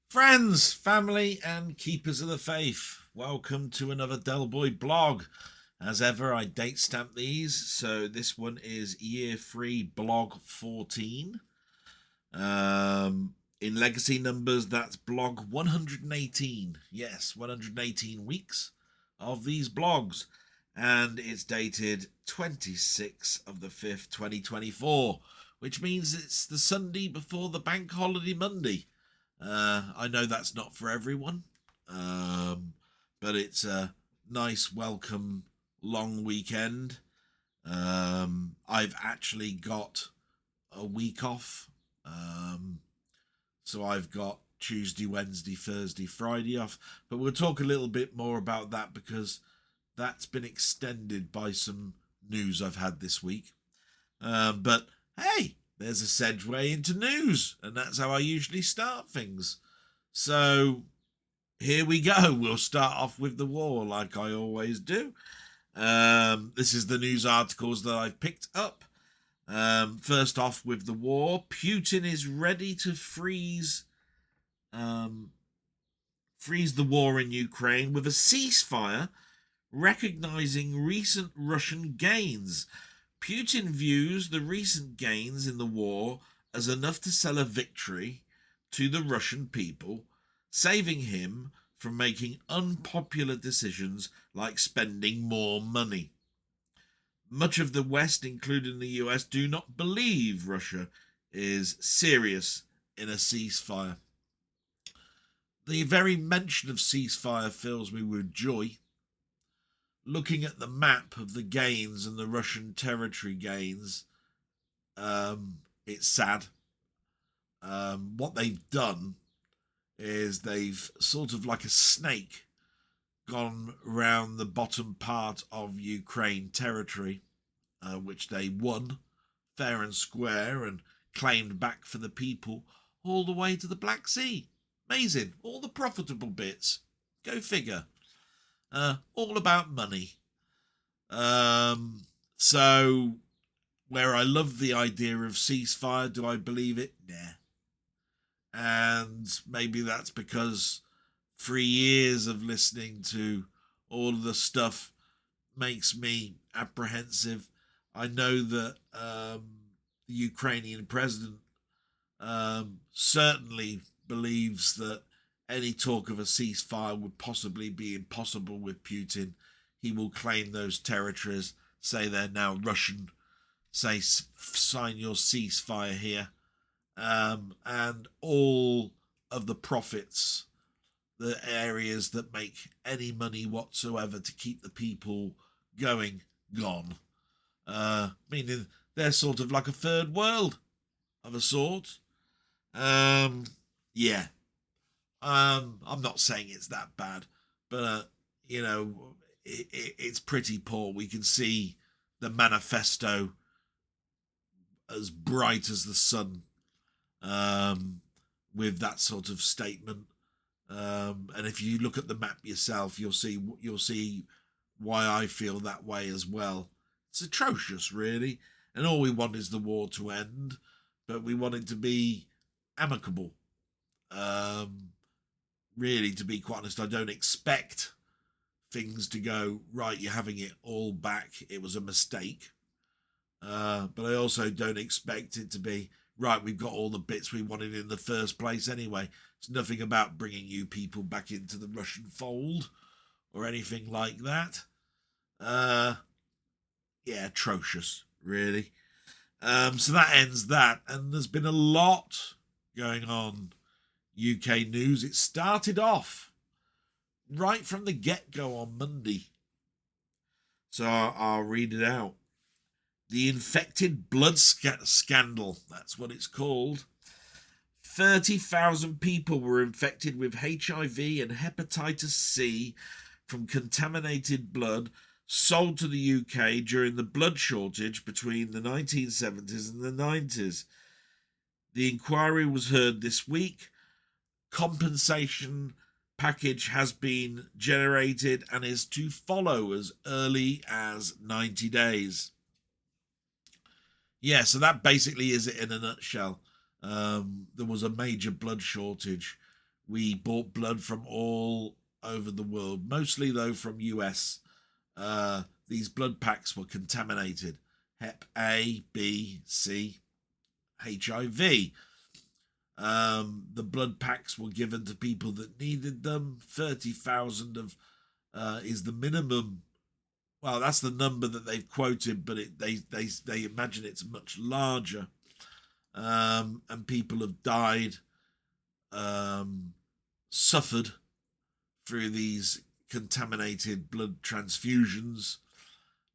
Friends, family, and keepers of the faith, welcome to another Delboy blog. As ever, I date stamp these, so this one is year 3 blog 14. In legacy numbers, that's blog 118. Yes, 118 weeks of these blogs, and it's dated 26th of the 5th, 2024, which means it's the Sunday before the bank holiday Monday. I know that's not for everyone, but it's a nice, welcome, long weekend. I've actually got a week off, so I've got Tuesday, Wednesday, Thursday, Friday off. But we'll talk a little bit more about that because that's been extended by some news I've had this week. But hey, there's a segue into news, and that's how I usually start things. So here we go. We'll start off with the war like I always do. This is the news articles that I've picked up. First off with the war, Putin is ready to freeze the war in Ukraine with a ceasefire, recognizing recent Russian gains. Putin views the recent gains in the war as enough to sell a victory to the Russian people, saving him from making unpopular decisions like spending more money. Much of the West, including the US, do not believe Russia is serious in a ceasefire. The very mention of ceasefire fills me with joy. Looking at the map of the gains and the Russian territory gains, it's sad. What they've done is they've sort of like a snake gone round the bottom part of Ukraine territory, which they won fair and square and claimed back for the people all the way to the Black Sea. Amazing. All the profitable bits. Go figure. All about money. So where I love the idea of ceasefire, do I believe it? Nah. And maybe that's because 3 years of listening to all of the stuff makes me apprehensive. I know that the Ukrainian president certainly believes that any talk of a ceasefire would possibly be impossible with Putin. He will claim those territories, say they're now Russian, say sign your ceasefire here, and all of the profits, the areas that make any money whatsoever to keep the people going, gone. Meaning they're sort of like a third world of a sort. Yeah. I'm not saying it's that bad, but it's pretty poor. We can see the manifesto as bright as the sun, with that sort of statement. And if you look at the map yourself, you'll see why I feel that way as well. It's atrocious, really. And all we want is the war to end, but we want it to be amicable. Really, to be quite honest, I don't expect things to go right. You're having it all back. It was a mistake. But I also don't expect it to be right. We've got all the bits we wanted in the first place anyway. It's nothing about bringing you people back into the Russian fold or anything like that. Yeah, atrocious, really. So that ends that. And there's been a lot going on UK news. It started off right from the get-go on Monday. So I'll read it out. The infected blood scandal, that's what it's called. 30,000 people were infected with HIV and hepatitis C from contaminated blood sold to the UK during the blood shortage between the 1970s and the 90s. The inquiry was heard this week. Compensation package has been generated and is to follow as early as 90 days. Yeah, so that basically is it in a nutshell. There was a major blood shortage We bought blood from all over the world, mostly though from US. These blood packs were contaminated. Hep A, B, C, HIV. The blood packs were given to people that needed them. 30,000 of is the minimum. Well, that's the number that they've quoted, but they imagine it's much larger. And people have died, suffered through these contaminated blood transfusions,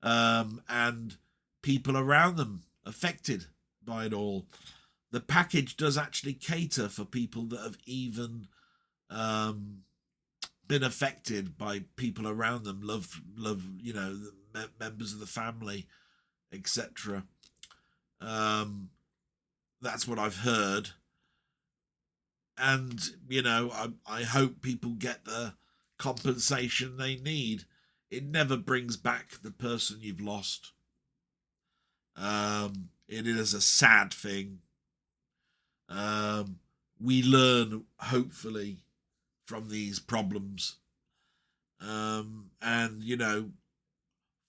and people around them affected by it all. The package does actually cater for people that have even been affected by people around them, love, members of the family, etc. That's what I've heard. And, I hope people get the compensation they need. It never brings back the person you've lost. It is a sad thing. We learn, hopefully, from these problems. And,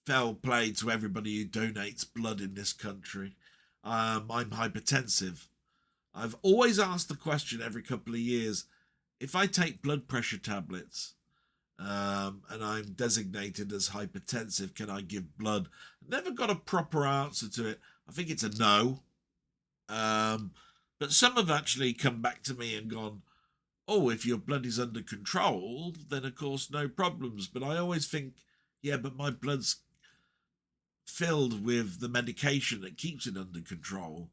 fair play to everybody who donates blood in this country. I'm hypertensive. I've always asked the question every couple of years, if I take blood pressure tablets and I'm designated as hypertensive, can I give blood? Never got a proper answer to it. I think it's a no. But some have actually come back to me and gone, oh, if your blood is under control, then of course no problems. But I always think, yeah, but my blood's filled with the medication that keeps it under control.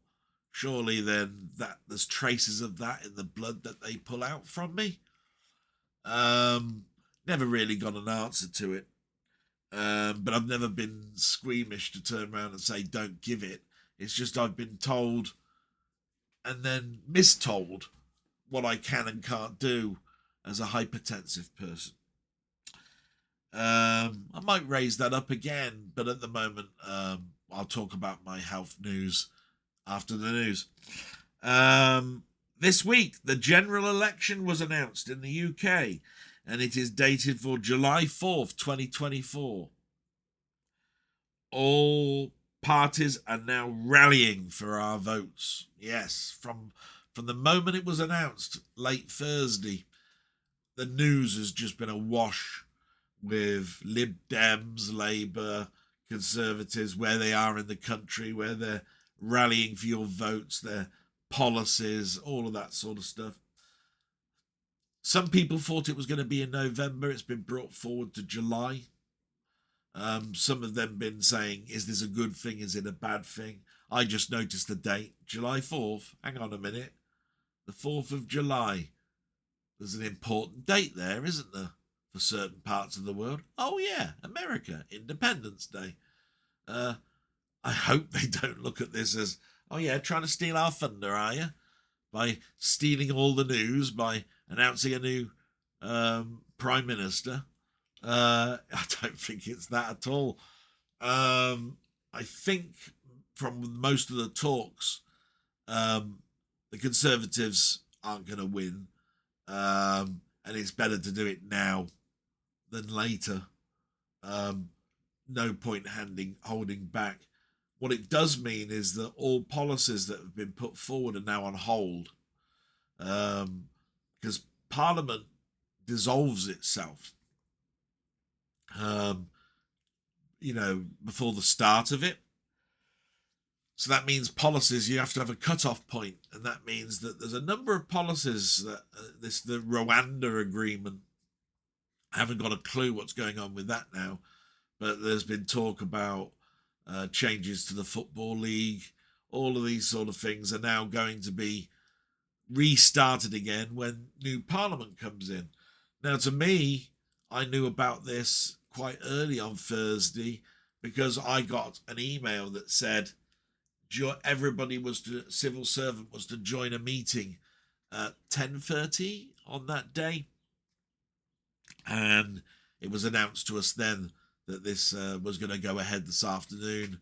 Surely then that there's traces of that in the blood that they pull out from me. Never really got an answer to it. But I've never been squeamish to turn around and say, don't give it. It's just I've been told and then mistold what I can and can't do as a hypertensive person. I might raise that up again, but at the moment, I'll talk about my health news after the news. This week, the general election was announced in the UK, and it is dated for July 4th, 2024. All parties are now rallying for our votes. Yes, from the moment it was announced, late Thursday, the news has just been awash with Lib Dems, Labour, Conservatives, where they are in the country, where they're rallying for your votes, their policies, all of that sort of stuff. Some people thought it was going to be in November. It's been brought forward to July. Some of them been saying, is this a good thing? Is it a bad thing? I just noticed the date, July 4th. Hang on a minute. The 4th of July. There's an important date there, isn't there? For certain parts of the world. Oh yeah, America, Independence Day. I hope they don't look at this as, oh yeah, trying to steal our thunder, are you? By stealing all the news, by announcing a new Prime Minister. I don't think it's that at all. I think from most of the talks, the Conservatives aren't going to win. And it's better to do it now than later. No point holding back. What it does mean is that all policies that have been put forward are now on hold, because Parliament dissolves itself, before the start of it. So that means policies, you have to have a cut-off point, and that means that there's a number of policies that the Rwanda agreement, I haven't got a clue what's going on with that now, but there's been talk about changes to the Football League. All of these sort of things are now going to be restarted again when new Parliament comes in. Now, to me, I knew about this quite early on Thursday because I got an email that said civil servant was to join a meeting at 10:30 on that day, and it was announced to us then that this was going to go ahead this afternoon.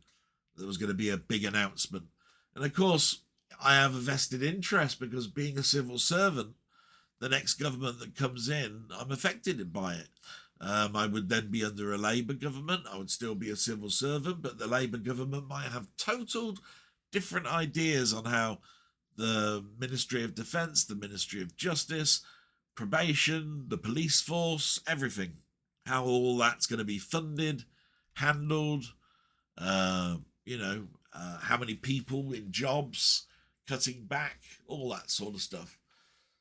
There was going to be a big announcement, and of course I have a vested interest because being a civil servant, the next government that comes in, I'm affected by it. I would then be under a Labour government. I would still be a civil servant, but the Labour government might have total different ideas on how the Ministry of Defence, the Ministry of Justice, probation, the police force, everything, how all that's going to be funded, handled, how many people in jobs, cutting back, all that sort of stuff.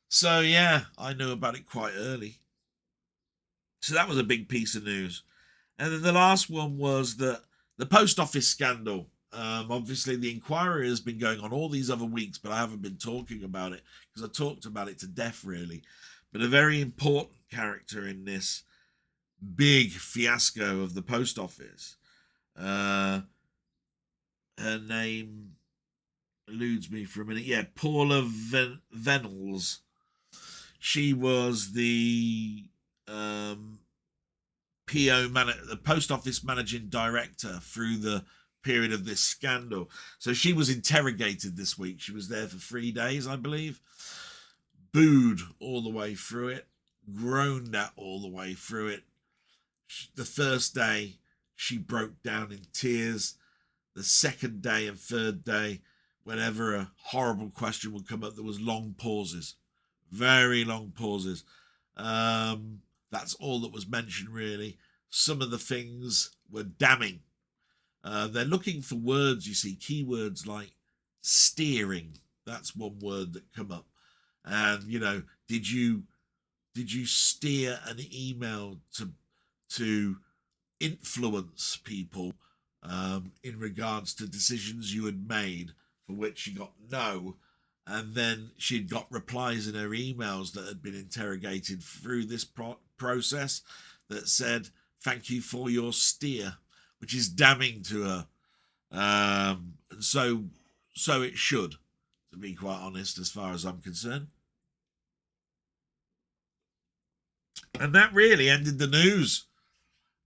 So, yeah, I knew about it quite early. So that was a big piece of news. And then the last one was the post office scandal. Obviously, the inquiry has been going on all these other weeks, but I haven't been talking about it because I talked about it to death, really. But a very important character in this big fiasco of the post office, her name eludes me for a minute. Yeah, Paula Venables. She was the the post office managing director through the period of this scandal. So she was interrogated this week. She was there for 3 days, I believe. Booed all the way through it, groaned at all the way through it. The first day, she broke down in tears. The second day and third day, whenever a horrible question would come up, there was long pauses, very long pauses. That's all that was mentioned, really. Some of the things were damning. They're looking for words, you see, keywords like steering. That's one word that come up. And, did you steer an email to influence people in regards to decisions you had made for which you got no? And then she'd got replies in her emails that had been interrogated through this process that said, thank you for your steer, which is damning to her. And so it should, to be quite honest, as far as I'm concerned. And that really ended the news.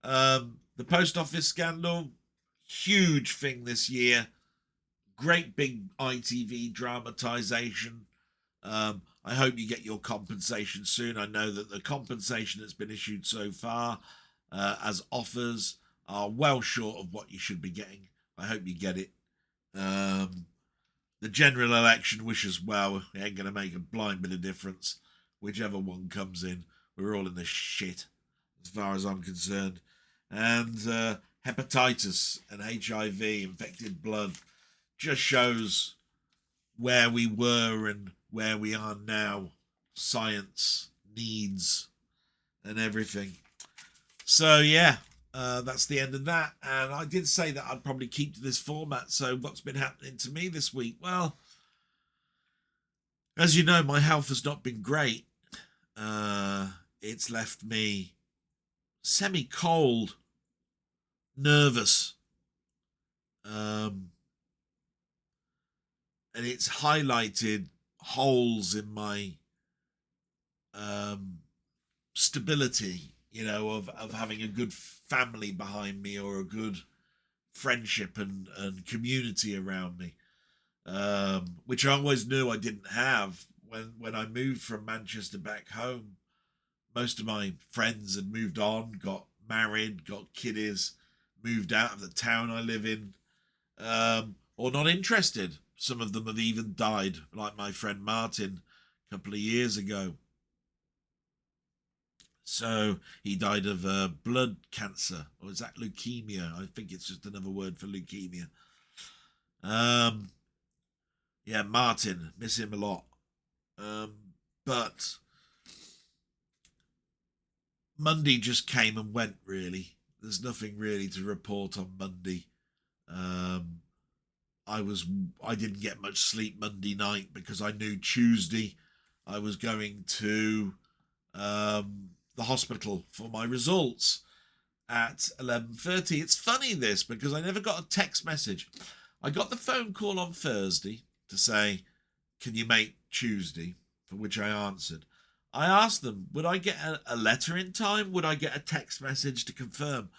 The post office scandal, huge thing this year. Great big ITV dramatization. I hope you get your compensation soon. I know that the compensation that's been issued so far as offers are well short of what you should be getting. I hope you get it. The general election wishes well. It ain't going to make a blind bit of difference. Whichever one comes in, we're all in the shit, as far as I'm concerned. And hepatitis and HIV, infected blood, just shows where we were and where we are now. Science, needs, and everything. So, yeah, that's the end of that. And I did say that I'd probably keep to this format. So what's been happening to me this week? Well, as you know, my health has not been great. It's left me semi-cold, nervous, and it's highlighted holes in my stability, of having a good family behind me or a good friendship and community around me, which I always knew I didn't have. When I moved from Manchester back home, most of my friends had moved on, got married, got kiddies, moved out of the town I live in, or not interested. Some of them have even died, like my friend Martin a couple of years ago. So he died of blood cancer, or is that leukemia? I think it's just another word for leukemia. Yeah, Martin, miss him a lot. But Monday just came and went, really. There's nothing really to report on Monday. I didn't get much sleep Monday night because I knew Tuesday I was going to the hospital for my results at 11:30. It's funny this, because I never got a text message. I got the phone call on Thursday to say, can you make Tuesday, for which I answered. I asked them, would I get a letter in time? Would I get a text message to confirm?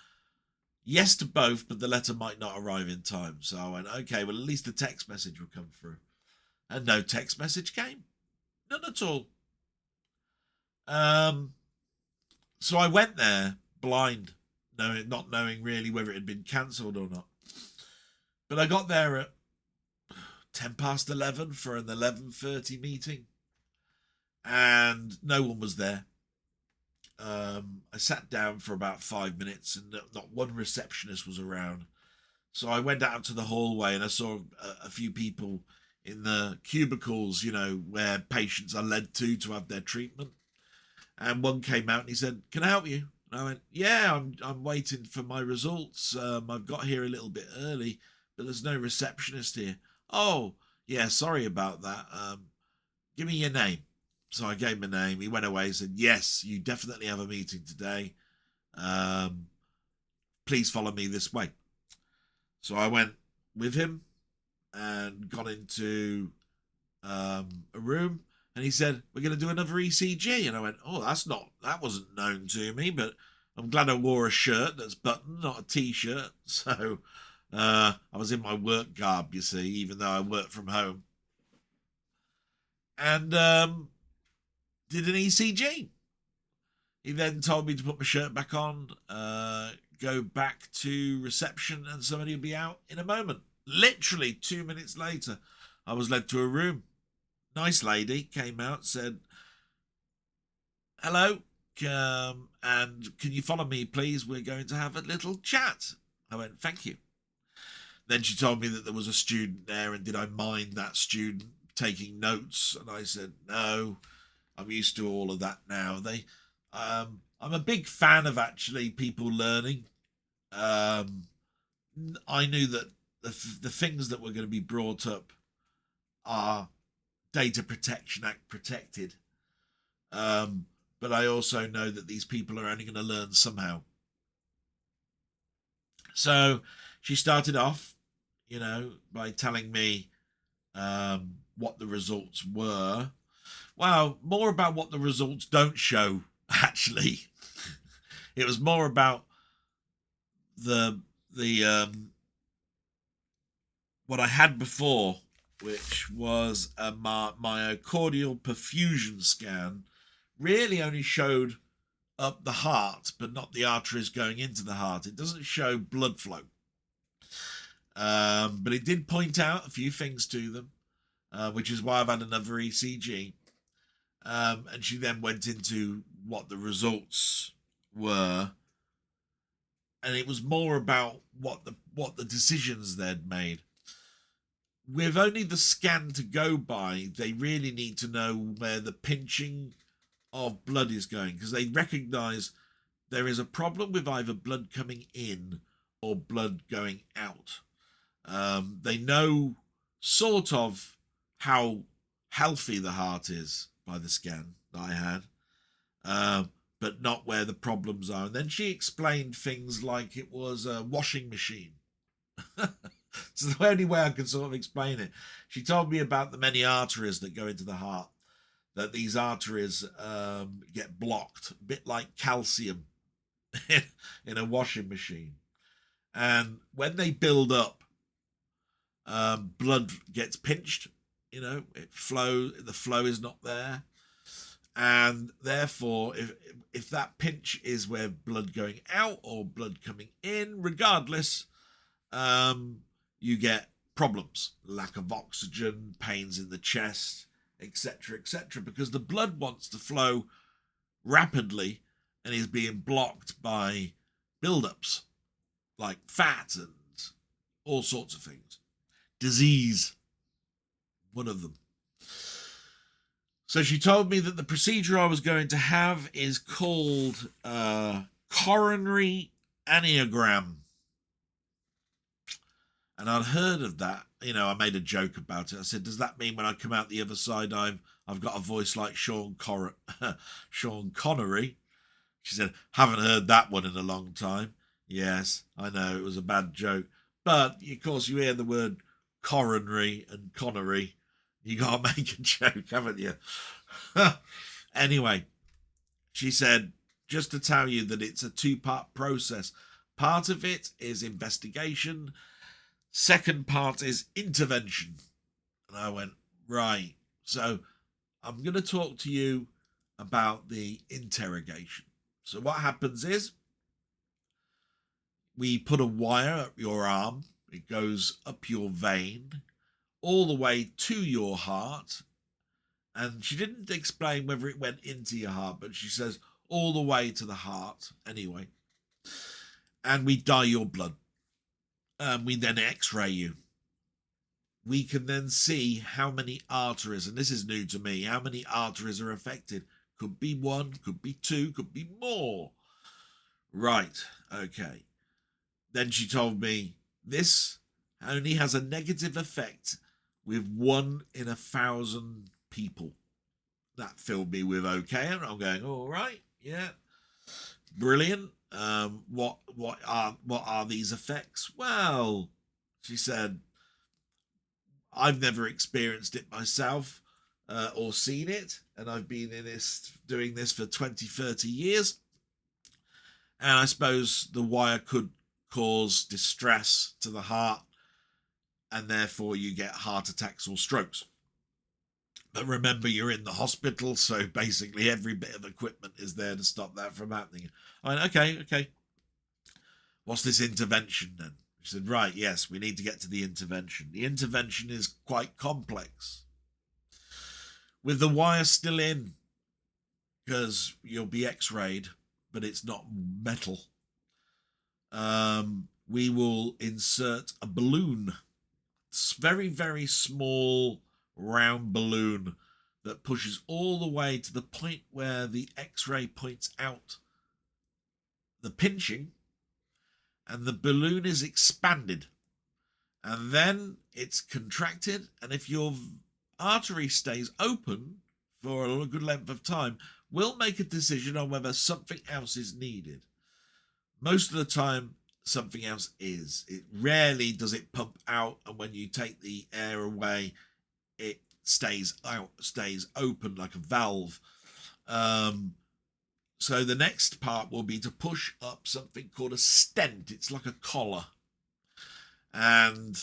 Yes to both, but the letter might not arrive in time. So I went, okay, well, at least the text message will come through. And no text message came. None at all. So I went there blind, not knowing really whether it had been cancelled or not. But I got there at 11:10 for an 11:30 meeting, and no one was there. I sat down for about 5 minutes, and not one receptionist was around. So I went out to the hallway, and I saw a few people in the cubicles, where patients are led to have their treatment. And one came out and he said, "Can I help you?" And I went, "Yeah, I'm waiting for my results. I've got here a little bit early, but there's no receptionist here." "Oh, yeah, sorry about that. Give me your name." So I gave him a name. He went away and said, "Yes, you definitely have a meeting today. Please follow me this way." So I went with him and got into a room, and he said, "We're going to do another ECG." And I went, "Oh, that wasn't known to me, but I'm glad I wore a shirt that's buttoned, not a t-shirt." So I was in my work garb, you see, even though I work from home. And did an ECG. He then told me to put my shirt back on, go back to reception, and somebody will be out in a moment. Literally 2 minutes later, I was led to a room. Nice lady came out, said, "Hello, and can you follow me, please? We're going to have a little chat." I went, "Thank you." Then she told me that there was a student there, and did I mind that student taking notes? And I said, "No, I'm used to all of that now." I'm a big fan of actually people learning. I knew that the things that were going to be brought up are Data Protection Act protected. But I also know that these people are only going to learn somehow. So she started off, by telling me what the results were. Well, more about what the results don't show, actually. It was more about the what I had before, which was a myocardial perfusion scan. Really only showed up the heart, but not the arteries going into the heart. It doesn't show blood flow. But it did point out a few things to them, which is why I've had another ECG. And she then went into what the results were, and it was more about what the decisions they'd made. With only the scan to go by, they really need to know where the pinching of blood is going, because they recognise there is a problem with either blood coming in or blood going out. They know sort of how healthy the heart is by the scan that I had, but not where the problems are. And then she explained things like it was a washing machine. It's the only way I can sort of explain it. She told me about the many arteries that go into the heart, that these arteries get blocked, a bit like calcium in a washing machine. And when they build up, blood gets pinched, the flow is not there. And therefore, if that pinch is where blood going out or blood coming in, regardless, you get problems, lack of oxygen, pains in the chest, etc., etc., because the blood wants to flow rapidly and is being blocked by buildups like fat and all sorts of things. Disease, one of them. So she told me that the procedure I was going to have is called coronary angiogram. And I'd heard of that. I made a joke about it. I said, "Does that mean when I come out the other side, I've got a voice like Sean Connery?" She said, "Haven't heard that one in a long time." Yes, I know, it was a bad joke. But, of course, you hear the word coronary and Connery. You got to make a joke, haven't you? Anyway, she said, "Just to tell you that it's a two-part process. Part of it is investigation. Second part is intervention." And I went, "Right. So I'm going to talk to you about the interrogation. So what happens is we put a wire up your arm. It goes up your vein all the way to your heart. And she didn't explain whether it went into your heart, but she says all the way to the heart anyway. And we dye your blood. We then x-ray you. We can then see how many arteries, and this is new to me, how many arteries are affected. Could be one, could be two, could be more. Right, okay. Then she told me this only has a negative effect with 1 in 1,000 people. That filled me with okay, and I'm going, all right, yeah, brilliant. What are these effects? Well, she said, I've never experienced it myself or seen it, and I've been doing this for 20, 30 years. And I suppose the wire could cause distress to the heart, and therefore you get heart attacks or strokes. But remember, you're in the hospital, so basically every bit of equipment is there to stop that from happening. I went, okay. What's this intervention then? She said, right, yes, we need to get to the intervention. The intervention is quite complex. With the wire still in, because you'll be x-rayed, but it's not metal, we will insert a balloon. It's very, very small, round balloon that pushes all the way to the point where the x-ray points out the pinching, and the balloon is expanded, and then it's contracted, and if your artery stays open for a good length of time, we'll make a decision on whether something else is needed. Most of the time, something else is. It rarely does it pump out, and when you take the air away, it stays out, stays open like a valve. So the next part will be to push up something called a stent. It's like a collar. And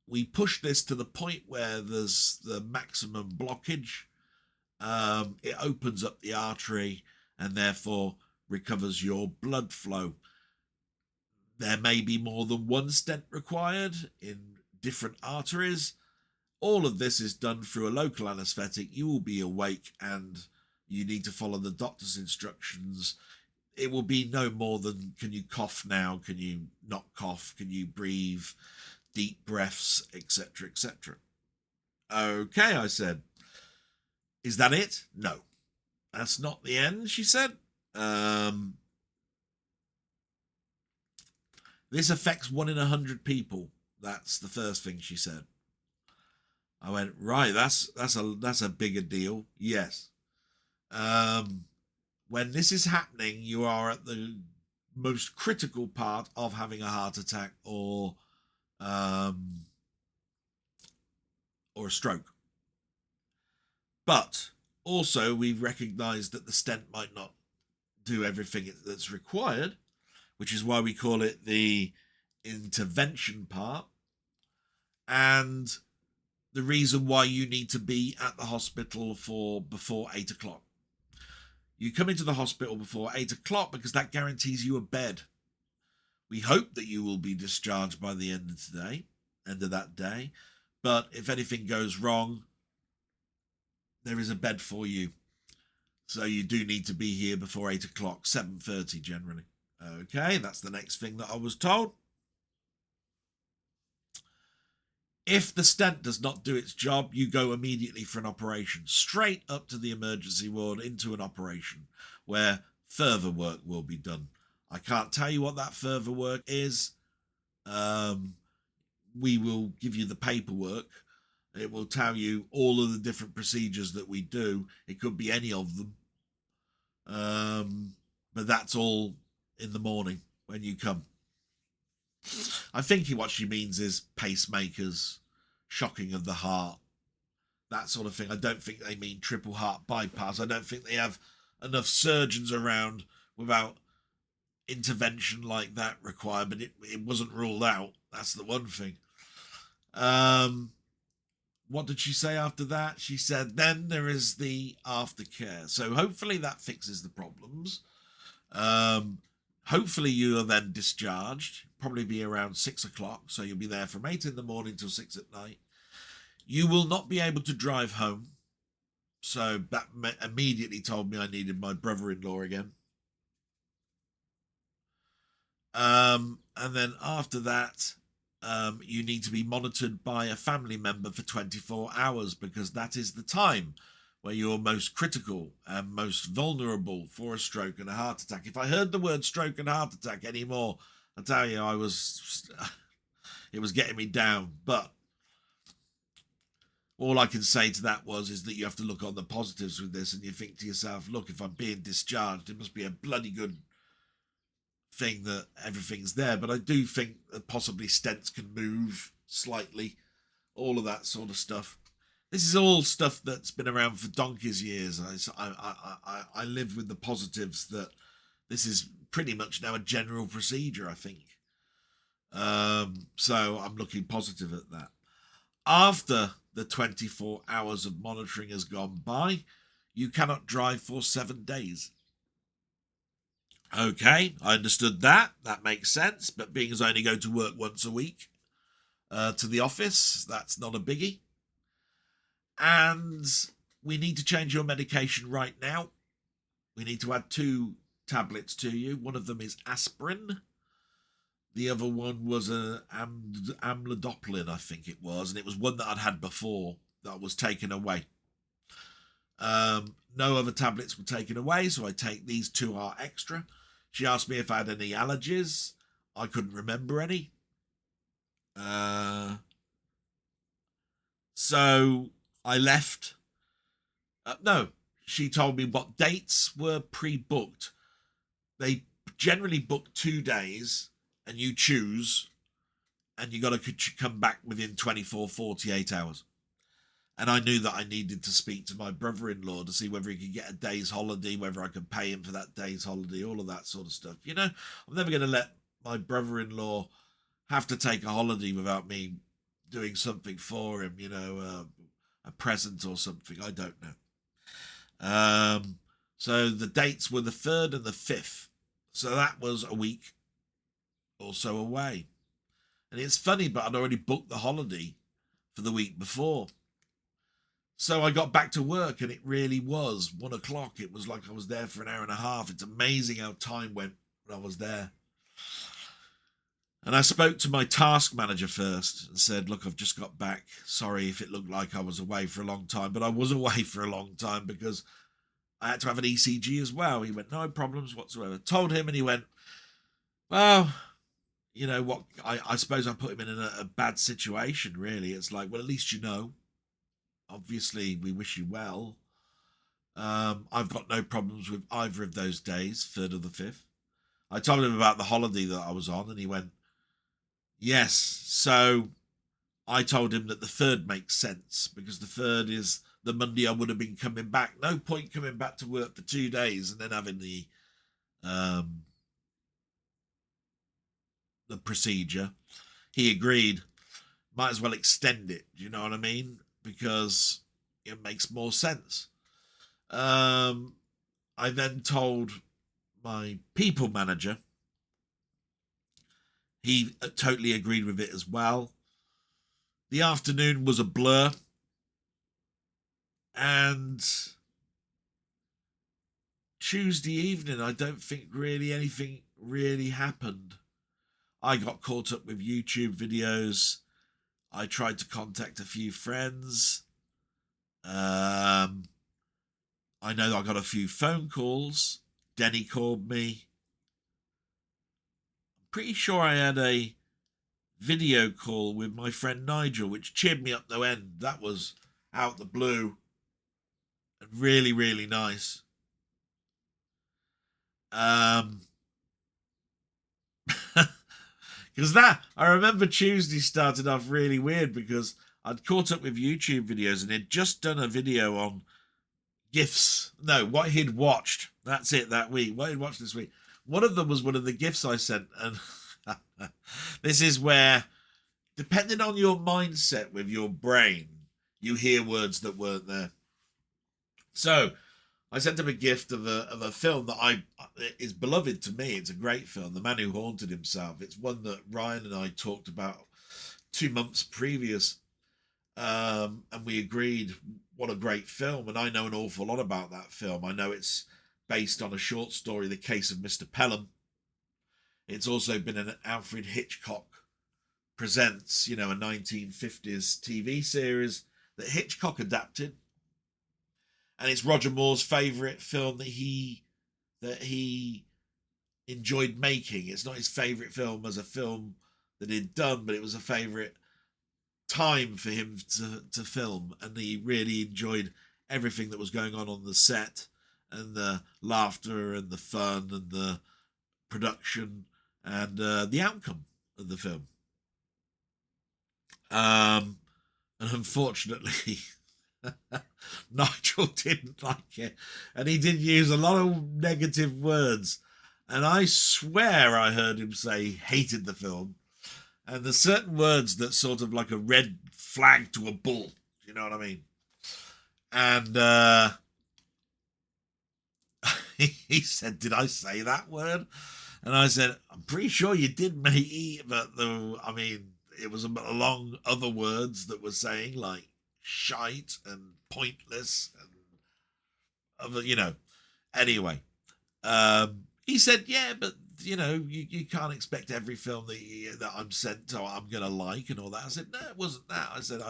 we push this to the point where there's the maximum blockage. It opens up the artery and therefore recovers your blood flow. There may be more than one stent required in different arteries. All of this is done through a local anaesthetic. You will be awake and you need to follow the doctor's instructions. It will be no more than, can you cough now? Can you not cough? Can you breathe? Deep breaths, etc., etc. Okay, I said. Is that it? No. That's not the end, she said. This affects 1 in 100 people. That's the first thing she said. I went, right, that's a bigger deal. Yes. When this is happening, you are at the most critical part of having a heart attack or a stroke. But also, we've recognized that the stent might not do everything that's required, which is why we call it the intervention part. And the reason why you need to be at the hospital for before 8 o'clock. You come into the hospital before 8 o'clock because that guarantees you a bed. We hope that you will be discharged by the end of that day. But if anything goes wrong, there is a bed for you. So you do need to be here before 8 o'clock, 7:30 generally. Okay, that's the next thing that I was told. If the stent does not do its job, you go immediately for an operation, straight up to the emergency ward into an operation where further work will be done. I can't tell you what that further work is. We will give you the paperwork. It will tell you all of the different procedures that we do. It could be any of them. But that's all in the morning when you come. I think what she means is pacemakers, shocking of the heart, that sort of thing. I don't think they mean triple heart bypass. I don't think they have enough surgeons around without intervention like that required, but it wasn't ruled out. That's the one thing. what did she say after that? She said, then there is the aftercare. So hopefully that fixes the problems. Hopefully you are then discharged. Probably be around 6 o'clock. So you'll be there from 8 in the morning till 6 at night. You will not be able to drive home. So that immediately told me I needed my brother-in-law again. And then after that, you need to be monitored by a family member for 24 hours because that is the time where you're most critical and most vulnerable for a stroke and a heart attack. If I heard the word stroke and heart attack anymore, I tell you, it was getting me down. But all I can say to that is that you have to look on the positives with this, and you think to yourself, look, if I'm being discharged, it must be a bloody good thing that everything's there. But I do think that possibly stents can move slightly, all of that sort of stuff. This is all stuff that's been around for donkey's years. I live with the positives that this is pretty much now a general procedure, I think. So I'm looking positive at that. After the 24 hours of monitoring has gone by, you cannot drive for 7 days. Okay, I understood that. That makes sense. But being as I only go to work once a week to the office, that's not a biggie. And we need to change your medication right now. We need to add 2 tablets to you. One of them is aspirin. The other one was amlodipine, I think it was. And it was one that I'd had before that was taken away. No other tablets were taken away, so I take these 2 are extra. She asked me if I had any allergies. I couldn't remember any. So I left. No, she told me what dates were pre-booked. They generally book 2 days and you choose, and you got to come back within 24, 48 hours. And I knew that I needed to speak to my brother-in-law to see whether he could get a day's holiday, whether I could pay him for that day's holiday, all of that sort of stuff. You know, I'm never going to let my brother-in-law have to take a holiday without me doing something for him, you know, a present or something. I don't know. So the dates were the 3rd and the 5th. So that was a week or so away. And it's funny, but I'd already booked the holiday for the week before. So I got back to work and it really was 1 o'clock. It was like I was there for an hour and a half. It's amazing how time went when I was there. And I spoke to my task manager first and said, look, I've just got back. Sorry if it looked like I was away for a long time, but I was away for a long time because I had to have an ECG as well. He went, no problems whatsoever. Told him and he went, well, you know what? I suppose I put him in a bad situation, really. It's like, well, at least you know. Obviously, we wish you well. I've got no problems with either of those days, 3rd or the 5th. I told him about the holiday that I was on, and he went, yes. So I told him that the 3rd makes sense, because the 3rd is the Monday I would have been coming back. No point coming back to work for 2 days and then having the procedure. He agreed. Might as well extend it. Do you know what I mean? Because it makes more sense. I then told my people manager. He totally agreed with it as well. The afternoon was a blur. And Tuesday evening, I don't think really anything really happened. I got caught up with YouTube videos. I tried to contact a few friends. I know I got a few phone calls. Denny called me. I'm pretty sure I had a video call with my friend Nigel, which cheered me up no end. That was out the blue and really, really nice. Because I remember Tuesday started off really weird because I'd caught up with YouTube videos and he'd just done a video on gifts. No, what he'd watched. That's it, that week. What he'd watched this week. One of them was one of the gifts I sent. And this is where, depending on your mindset with your brain, you hear words that weren't there. So I sent him a gift of a film that is beloved to me. It's a great film, The Man Who Haunted Himself. It's one that Ryan and I talked about 2 months previous, and we agreed what a great film. And I know an awful lot about that film. I know it's based on a short story, The Case of Mr. Pelham. It's also been an Alfred Hitchcock Presents, a 1950s TV series that Hitchcock adapted. And it's Roger Moore's favourite film that he enjoyed making. It's not his favourite film as a film that he'd done, but it was a favourite time for him to film, and he really enjoyed everything that was going on the set, and the laughter and the fun and the production and the outcome of the film. And unfortunately, Nigel didn't like it, and he did use a lot of negative words, and I swear I heard him say he hated the film. And there's certain words that sort of like a red flag to a bull, you know what I mean? And he said, "Did I say that word?" And I said, "I'm pretty sure you did, matey, but it was along other words that were saying like shite and pointless and other, Anyway, he said, "Yeah, but you can't expect every film that I'm sent to I'm gonna like and all that." I said, "No, it wasn't that." I said,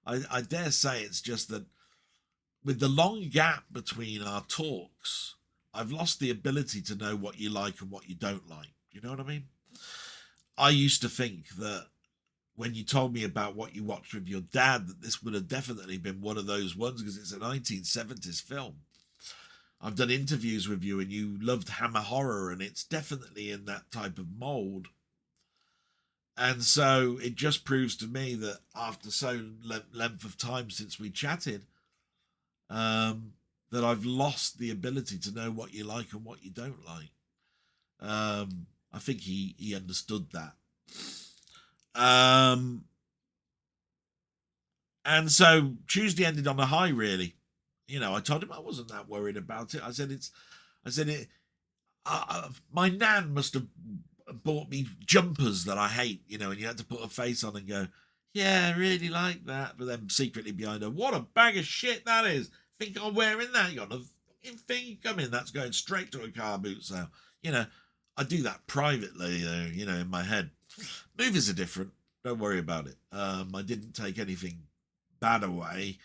I dare say it's just that with the long gap between our talks, I've lost the ability to know what you like and what you don't like. You know what I mean? I used to think that when you told me about what you watched with your dad, that this would have definitely been one of those ones because it's a 1970s film. I've done interviews with you and you loved Hammer horror, and it's definitely in that type of mold. And so it just proves to me that after so length of time since we chatted, that I've lost the ability to know what you like and what you don't like. I think he understood that. And so Tuesday ended on a high, really. I told him I wasn't that worried about it. I said, my nan must have bought me jumpers that I hate, and you had to put a face on and go, "Yeah, I really like that." But then secretly behind her, "What a bag of shit that is. Think I'm wearing that? You got no fucking thing coming. That's going straight to a car boot sale." I do that privately, in my head. Movies are different. Don't worry about it. I didn't take anything bad away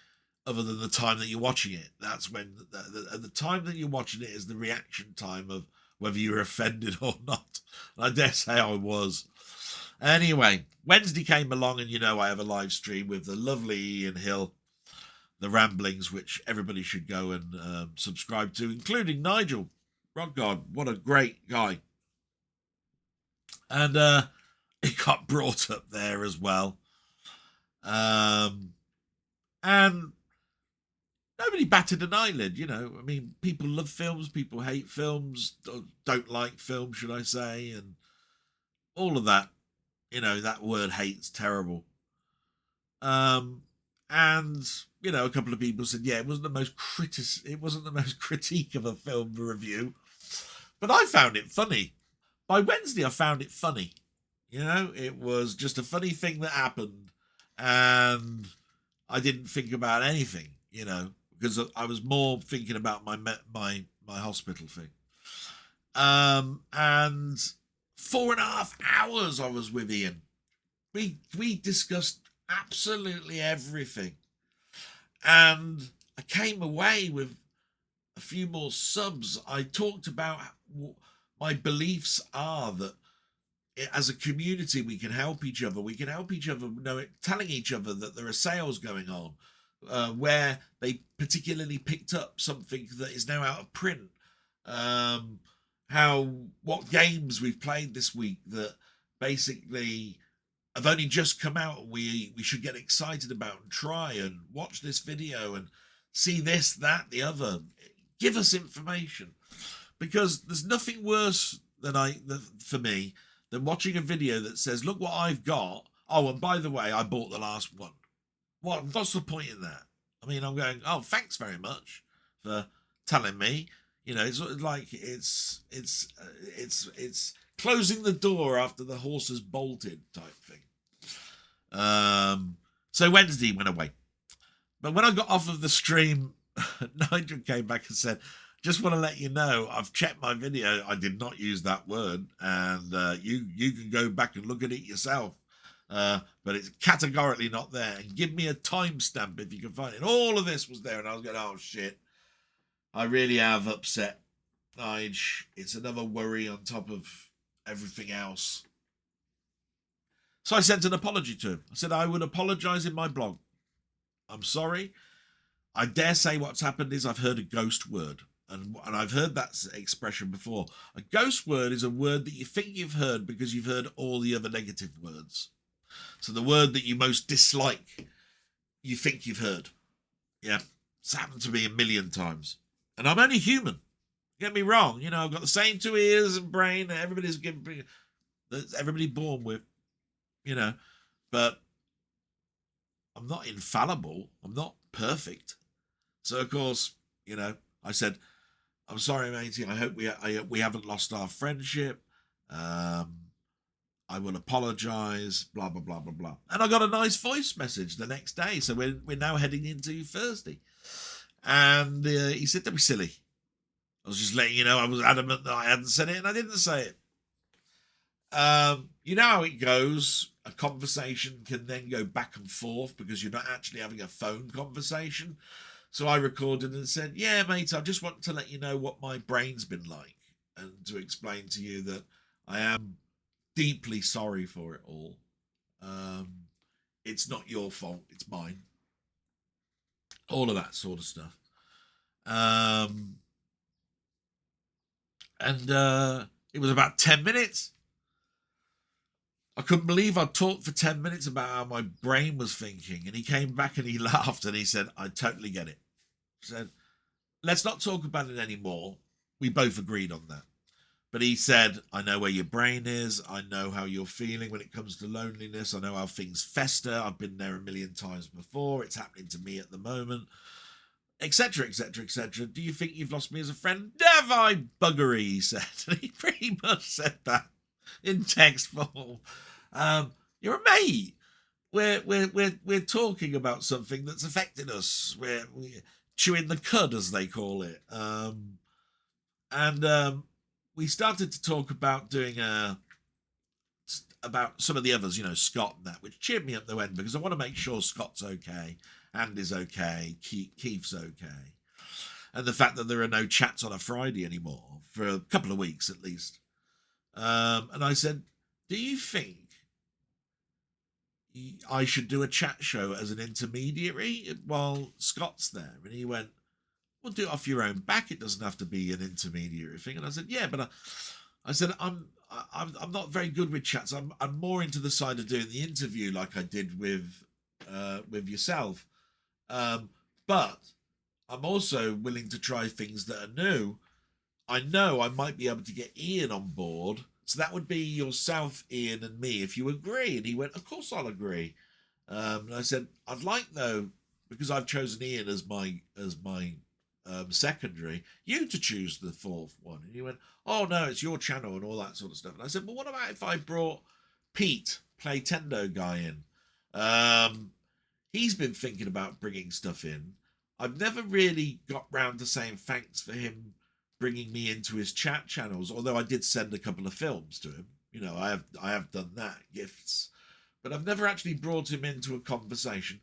other than the time that you're watching it. That's when the time that you're watching it is the reaction time of whether you're offended or not. And I dare say I was. Anyway, Wednesday came along, and I have a live stream with the lovely Ian Hill, The Ramblings, which everybody should go and subscribe to, including Nigel. Rock God, what a great guy. And it got brought up there as well. And nobody batted an eyelid, people love films, people hate films, don't like films, should I say, and all of that. That word hate's terrible. And a couple of people said, yeah, it wasn't the most critique of a film review, but I found it funny. By Wednesday, I found it funny. It was just a funny thing that happened, and I didn't think about anything, because I was more thinking about my hospital thing. And 4.5 hours I was with Ian. We discussed absolutely everything, and I came away with a few more subs. I talked about what my beliefs are, that as a community we can help each other. We can help each other, telling each other that there are sales going on, where they particularly picked up something that is now out of print. What games we've played this week that basically have only just come out, we should get excited about and try and watch this video and see this, that, the other. Give us information, because there's nothing worse for me than watching a video that says, "Look what I've got. Oh, and by the way, I bought the last one." what's the point in that? I mean, I'm going, oh, thanks very much for telling me. You know, it's like it's closing the door after the horse has bolted type thing. So Wednesday went away, but when I got off of the stream, Nigel came back and said, "Just want to let you know, I've checked my video. I did not use that word, and you can go back and look at it yourself." But it's categorically not there. And give me a timestamp if you can find it. And all of this was there, and I was going, oh shit, I really have upset Nige. It's another worry on top of everything else. So I sent an apology to him. I said I would apologise in my blog. I'm sorry. I dare say what's happened is I've heard a ghost word. And I've heard that expression before. A ghost word is a word that you think you've heard because you've heard all the other negative words. So the word that you most dislike, you think you've heard. Yeah, it's happened to me a million times. And I'm only human. Get me wrong. You know, I've got the same 2 ears and brain that everybody born with, you know. But I'm not infallible. I'm not perfect. So, of course, you know, I said, I'm sorry, matey. I hope we haven't lost our friendship. I will apologise, blah, blah, blah, blah, blah. And I got a nice voice message the next day. So we're now heading into Thursday. And he said, don't be silly. I was just letting you know I was adamant that I hadn't said it and I didn't say it. You know how it goes. A conversation can then go back and forth because you're not actually having a phone conversation. So I recorded and said, yeah, mate, I just want to let you know what my brain's been like and to explain to you that I am deeply sorry for it all. It's not your fault, it's mine. All of that sort of stuff. It was about 10 minutes. I couldn't believe I talked for 10 minutes about how my brain was thinking. And he came back and he laughed and he said, I totally get it. He said, let's not talk about it anymore. We both agreed on that. But he said, I know where your brain is. I know how you're feeling when it comes to loneliness. I know how things fester. I've been there a million times before. It's happening to me at the moment, etc., etc., etc. Do you think you've lost me as a friend? Have I, buggery, he said. And he pretty much said that in text form. You're a mate. We're talking about something that's affected us. We're chewing the cud, as they call it. We started to talk about doing about some of the others, you know, Scott and that, which cheered me up the end because I want to make sure Scott's okay, Andy's okay, Keith's okay, and the fact that there are no chats on a Friday anymore for a couple of weeks at least. And I said, do you think I should do a chat show as an intermediary while Scott's there? And he went, well, do it off your own back. It doesn't have to be an intermediary thing. And I said, yeah, but I said, I'm not very good with chats. I'm more into the side of doing the interview like I did with yourself. But I'm also willing to try things that are new. I know I might be able to get Ian on board. So that would be yourself, Ian, and me, if you agree. And he went, of course I'll agree. And I said, I'd like, though, because I've chosen Ian as my secondary, you to choose the fourth one. And he went, oh no, it's your channel and all that sort of stuff. And I said, well, what about if I brought Pete, Playtendoguy, in? He's been thinking about bringing stuff in. I've never really got round to saying thanks for him bringing me into his chat channels, although I did send a couple of films to him. You know, I have done that, gifts, but I've never actually brought him into a conversation.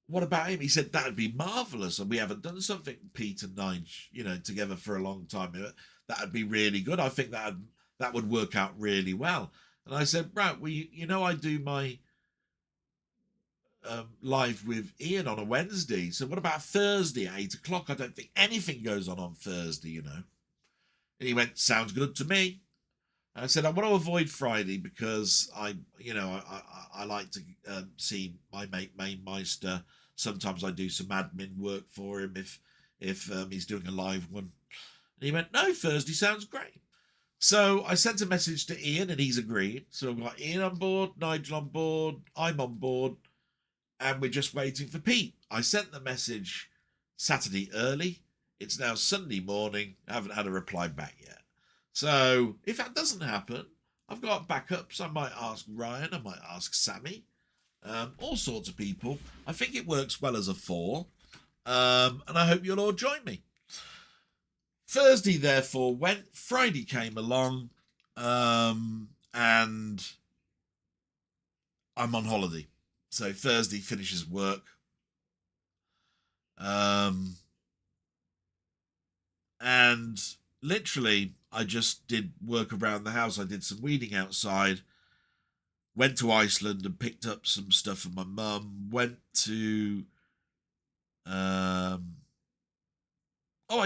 What about him? He said that'd be marvelous, and we haven't done something, Pete and Nige, you know, together for a long time. That'd be really good. I think that would work out really well. And I said, right, well, you know, I do my live with Ian on a Wednesday. So what about Thursday at 8 o'clock? I don't think anything goes on Thursday, you know. And he went, sounds good to me. And I said, I want to avoid Friday because I like to see my mate Mamemeister. Sometimes I do some admin work for him if he's doing a live one. And he went, no, Thursday sounds great. So I sent a message to Ian and he's agreed. So I've got Ian on board, Nigel on board, I'm on board. and we're just waiting for Pete. I sent the message Saturday early. It's now Sunday morning. I haven't had a reply back yet. So if that doesn't happen, I've got backups. I might ask Ryan. I might ask Sammy. All sorts of people. I think it works well as a 4. And I hope you'll all join me. Thursday, therefore, went. Friday came along. And I'm on holiday. So Thursday finishes work. And literally, I just did work around the house. I did some weeding outside. Went to Iceland and picked up some stuff for my mum. Went to... I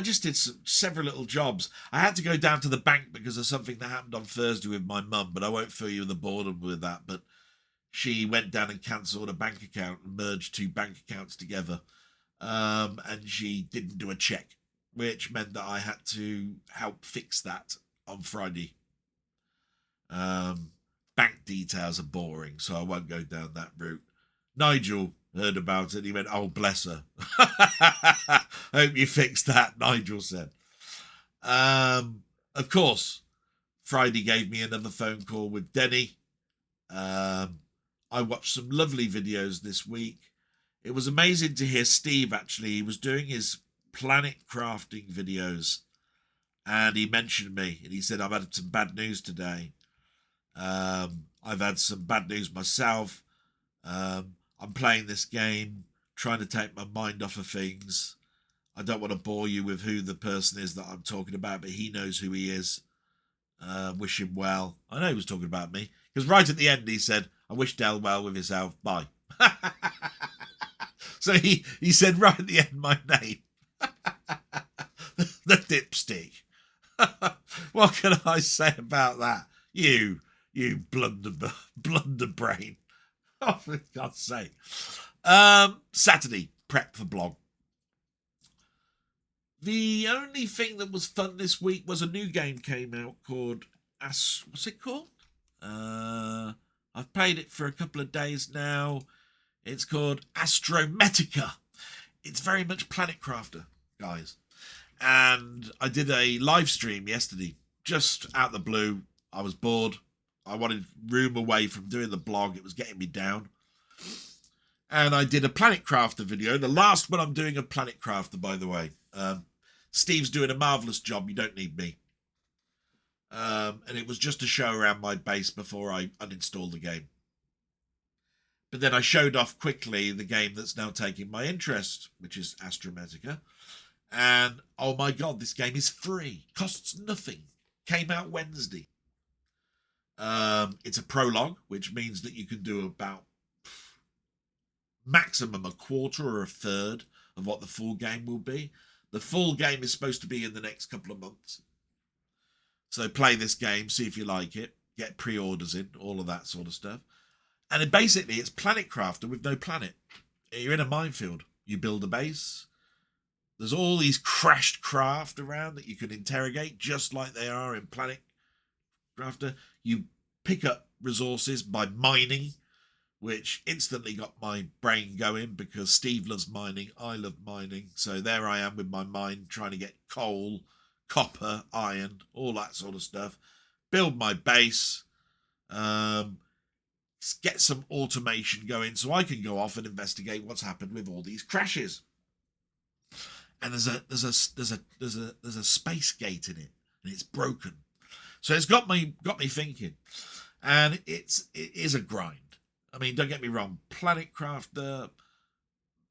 just did several little jobs. I had to go down to the bank because of something that happened on Thursday with my mum, but I won't fill you in the boredom with that. But she went down and cancelled a bank account and merged 2 bank accounts together. And she didn't do a check, which meant that I had to help fix that on Friday. Bank details are boring, so I won't go down that route. Nigel heard about it. He went, "Oh, bless her." Hope you fixed that, Nigel said. Of course, Friday gave me another phone call with Denny. I watched some lovely videos this week. It was amazing to hear Steve, actually. He was doing his planet crafting videos, and he mentioned me, and he said, "I've had some bad news today. I've had some bad news myself. I'm playing this game, trying to take my mind off of things. I don't want to bore you with who the person is that I'm talking about, but he knows who he is. Wish him well." I know he was talking about me, because right at the end he said, "I wish Del well with his health. Bye." So he said right at the end my name. The dipstick. What can I say about that? You blunder brain. Oh, for God's sake. Saturday, prep for blog. The only thing that was fun this week was a new game came out called what's it called? I've played it for a couple of days now. It's called Astrometica. It's very much Planet Crafter, guys. And I did a live stream yesterday, just out the blue. I was bored. I wanted room away from doing the blog. It was getting me down. And I did a Planet Crafter video. The last one I'm doing of Planet Crafter, by the way. Steve's doing a marvellous job. You don't need me. And it was just a show around my base before I uninstalled the game. But then I showed off quickly the game that's now taking my interest, which is Astrometica. And, oh my God, this game is free. Costs nothing. Came out Wednesday. It's a prologue, which means that you can do about maximum a quarter or a third of what the full game will be. The full game is supposed to be in the next couple of months. So play this game, see if you like it, get pre-orders in, all of that sort of stuff. And basically, it's Planet Crafter with no planet. You're in a minefield. You build a base. There's all these crashed craft around that you can interrogate, just like they are in Planet Crafter. You pick up resources by mining, which instantly got my brain going because Steve loves mining. I love mining. So there I am with my mine trying to get coal, copper, iron, all that sort of stuff. Build my base. Get some automation going so I can go off and investigate what's happened with all these crashes. And there's a space gate in it, and it's broken. So it's got me thinking, and it is a grind. I mean, don't get me wrong, Planet Crafter,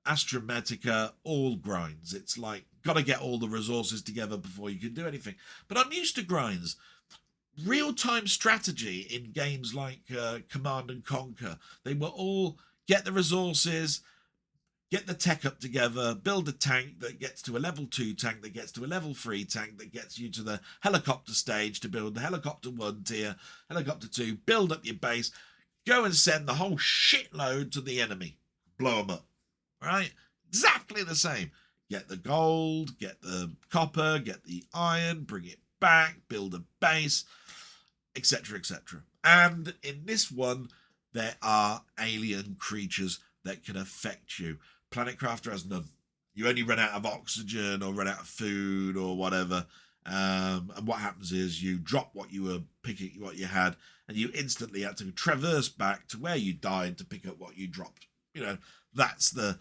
Astrometica, all grinds. It's like got to get all the resources together before you can do anything. But I'm used to grinds. Real-time strategy in games like Command and Conquer, they were all get the resources, get the tech up together, build a tank that gets to a level 2 tank, that gets to a level 3 tank, that gets you to the helicopter stage to build the helicopter 1 tier, helicopter 2, build up your base, go and send the whole shitload to the enemy, blow them up, right? Exactly the same. Get the gold, get the copper, get the iron, bring it back, build a base, etc., etc. And in this one, there are alien creatures that can affect you. Planet Crafter has none. You only run out of oxygen or run out of food or whatever. And what happens is you drop what you were picking, what you had, and you instantly had to traverse back to where you died to pick up what you dropped. You know, that's the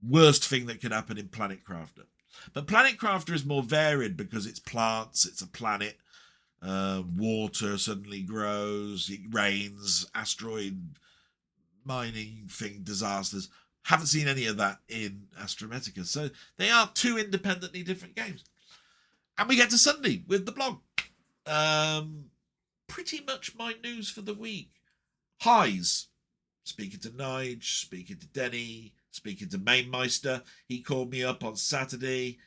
worst thing that can happen in Planet Crafter. But Planet Crafter is more varied because it's plants, it's a planet, water suddenly grows, it rains, asteroid mining thing, disasters. Haven't seen any of that in Astrometica. So they are two independently different games. And we get to Sunday with the blog. Pretty much my news for the week. Highs. Speaking to Nige, speaking to Denny, speaking to Mamemeister. He called me up on Saturday.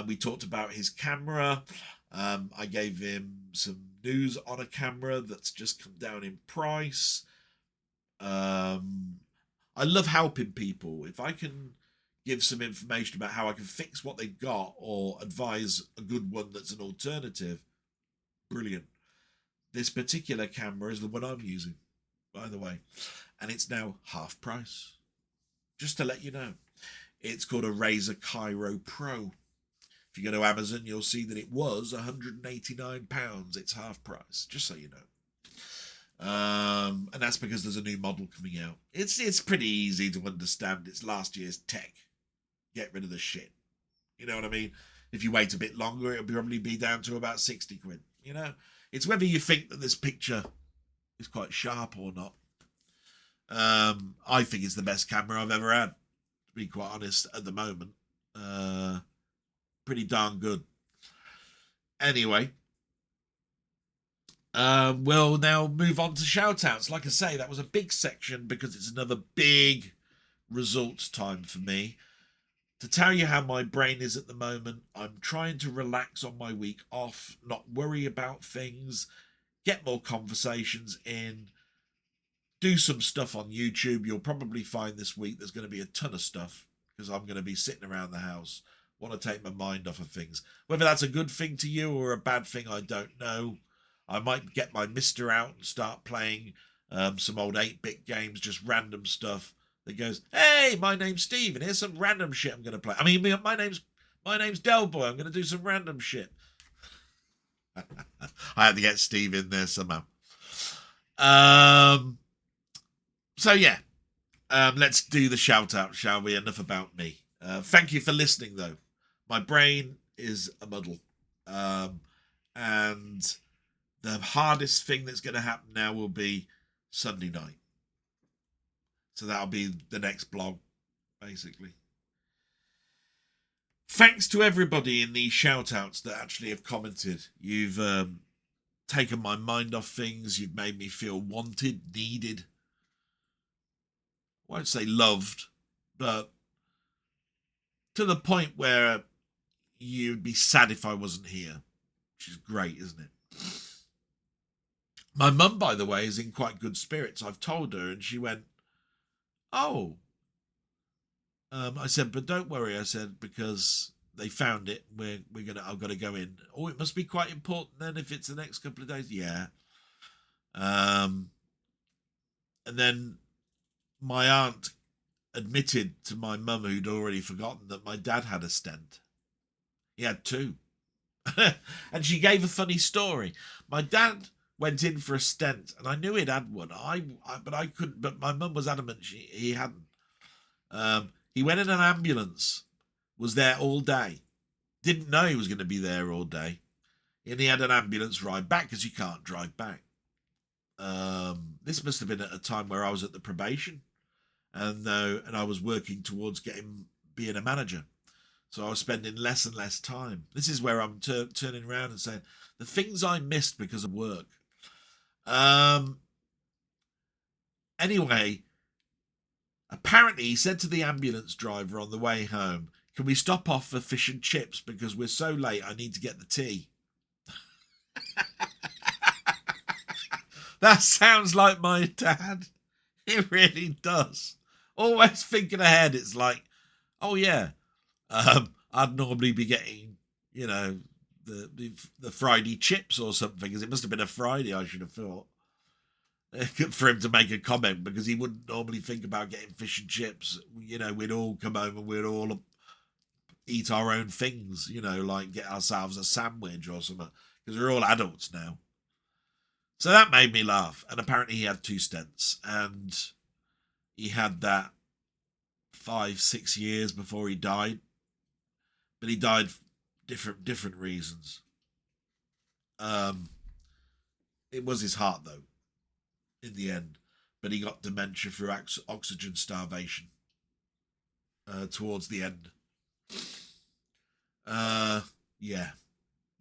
We talked about his camera. I gave him some news on a camera that's just come down in price. I love helping people. If I can give some information about how I can fix what they've got or advise a good one that's an alternative, brilliant. This particular camera is the one I'm using, by the way, and it's now half price. Just to let you know, it's called a Razer Cairo Pro. If you go to Amazon, you'll see that it was £189. It's half price, just so you know. And that's because there's a new model coming out. It's pretty easy to understand. It's last year's tech. Get rid of the shit. You know what I mean? If you wait a bit longer, it'll probably be down to about 60 quid. You know, it's whether you think that this picture is quite sharp or not. I think it's the best camera I've ever had, to be quite honest, at the moment. Pretty darn good. Anyway, we'll now move on to shout-outs. Like I say, that was a big section because it's another big results time for me. To tell you how my brain is at the moment, I'm trying to relax on my week off, not worry about things, get more conversations in, do some stuff on YouTube. You'll probably find this week there's going to be a ton of stuff because I'm going to be sitting around the house, want to take my mind off of things. Whether that's a good thing to you or a bad thing, I don't know. I might get my Mister out and start playing some old 8-bit games, just random stuff that goes, hey, my name's Steve, and here's some random shit I'm going to play. I mean, my name's Delboy. I'm going to do some random shit. I had to get Steve in there somehow. So yeah, let's do the shout out, shall we? Enough about me. Thank you for listening, though. My brain is a muddle. And the hardest thing that's going to happen now will be Sunday night. So that'll be the next blog, basically. Thanks to everybody in these shout-outs that actually have commented. You've taken my mind off things. You've made me feel wanted, needed. I won't say loved, but to the point where you'd be sad if I wasn't here, which is great, isn't it? My mum, by the way, is in quite good spirits. I've told her, and she went, oh. I said, but don't worry. I said, because they found it. I've got to go in. Oh, it must be quite important then if it's the next couple of days. Yeah. And then my aunt admitted to my mum, who'd already forgotten, that my dad had a stent. He had two. And she gave a funny story. My dad went in for a stent, and I knew he'd had one. But I couldn't. But my mum was adamant he hadn't. He went in an ambulance, was there all day. Didn't know he was going to be there all day. And he had an ambulance ride back because you can't drive back. This must have been at a time where I was at the probation, and I was working towards being a manager. So I was spending less and less time. This is where I'm turning around and saying the things I missed because of work. Anyway, apparently he said to the ambulance driver on the way home, can we stop off for fish and chips because we're so late, I need to get the tea. That sounds like my dad. It really does. Always thinking ahead. It's like, oh yeah, I'd normally be getting, the Friday chips or something, because it must have been a Friday, I should have thought. for him to make a comment, because he wouldn't normally think about getting fish and chips. We'd all come home and we'd all eat our own things, like get ourselves a sandwich or something, because we're all adults now. So that made me laugh. And apparently he had 2 stents, and he had that 5-6 years before he died. But he died different reasons. It was his heart, though, in the end. But he got dementia through oxygen starvation towards the end. Yeah.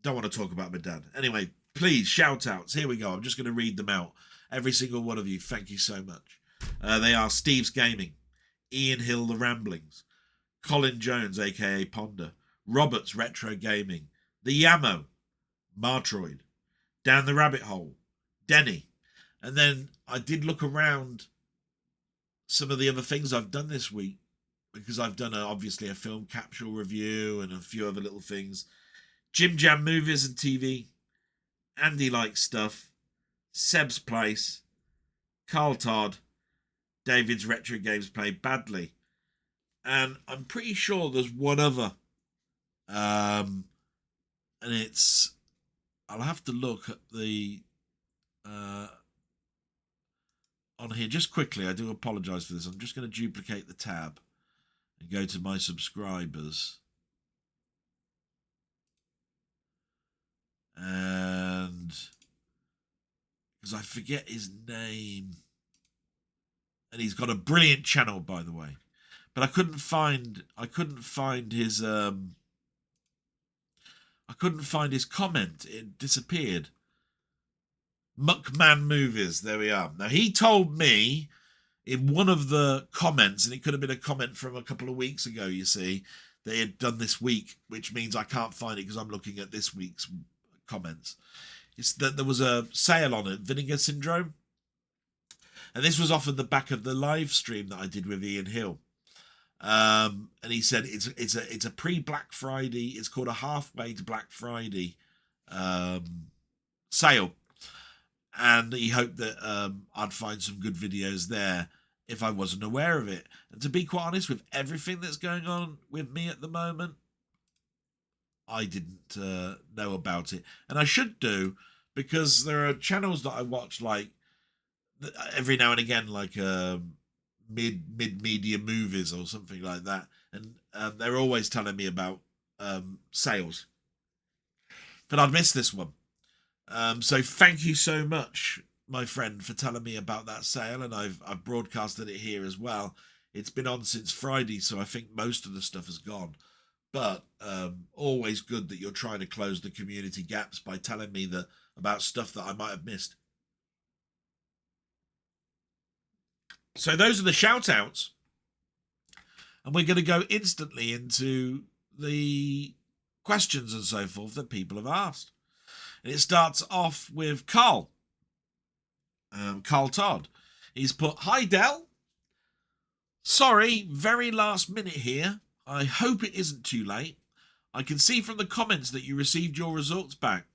Don't want to talk about my dad. Anyway, please, shout outs. Here we go. I'm just going to read them out. Every single one of you, thank you so much. They are Steve's Gaming, Ian Hill The Ramblings, Colin Jones, aka Ponder, Roberts Retro Gaming, The Yamo, Martroid, Down the Rabbit Hole, Denny. And then I did look around some of the other things I've done this week, because I've done obviously a film capsule review and a few other little things. Jim Jam Movies and TV, Andy Likes Stuff, Seb's Place, Carl Todd, David's Retro Games Played Badly. And I'm pretty sure there's one other. And I'll have to look at the on here just quickly. I do apologise for this. I'm just going to duplicate the tab and go to my subscribers. And because I forget his name, and he's got a brilliant channel, by the way, but I couldn't find his comment. It disappeared. Muckman-Movies. There we are. Now, he told me in one of the comments, and it could have been a comment from a couple of weeks ago, you see, they had done this week, which means I can't find it because I'm looking at this week's comments. It's that there was a sale on it, Vinegar Syndrome. And this was off of the back of the live stream that I did with Ian Hill. And he said it's a pre-Black Friday. It's called a halfway to Black Friday sale. And he hoped that I'd find some good videos there if I wasn't aware of it. And to be quite honest, with everything that's going on with me at the moment, I didn't know about it. And I should do, because there are channels that I watch, like every now and again, like mid-media movies or something like that. And they're always telling me about sales. But I'd missed this one. So thank you so much, my friend, for telling me about that sale, and I've broadcasted it here as well. It's been on since Friday, so I think most of the stuff has gone. But always good that you're trying to close the community gaps by telling me about stuff that I might have missed. So those are the shout outs, and we're going to go instantly into the questions and so forth that people have asked. And it starts off with Carl Todd. He's put, "Hi Del, sorry, very last minute here. I hope it isn't too late. I can see from the comments that you received your results back.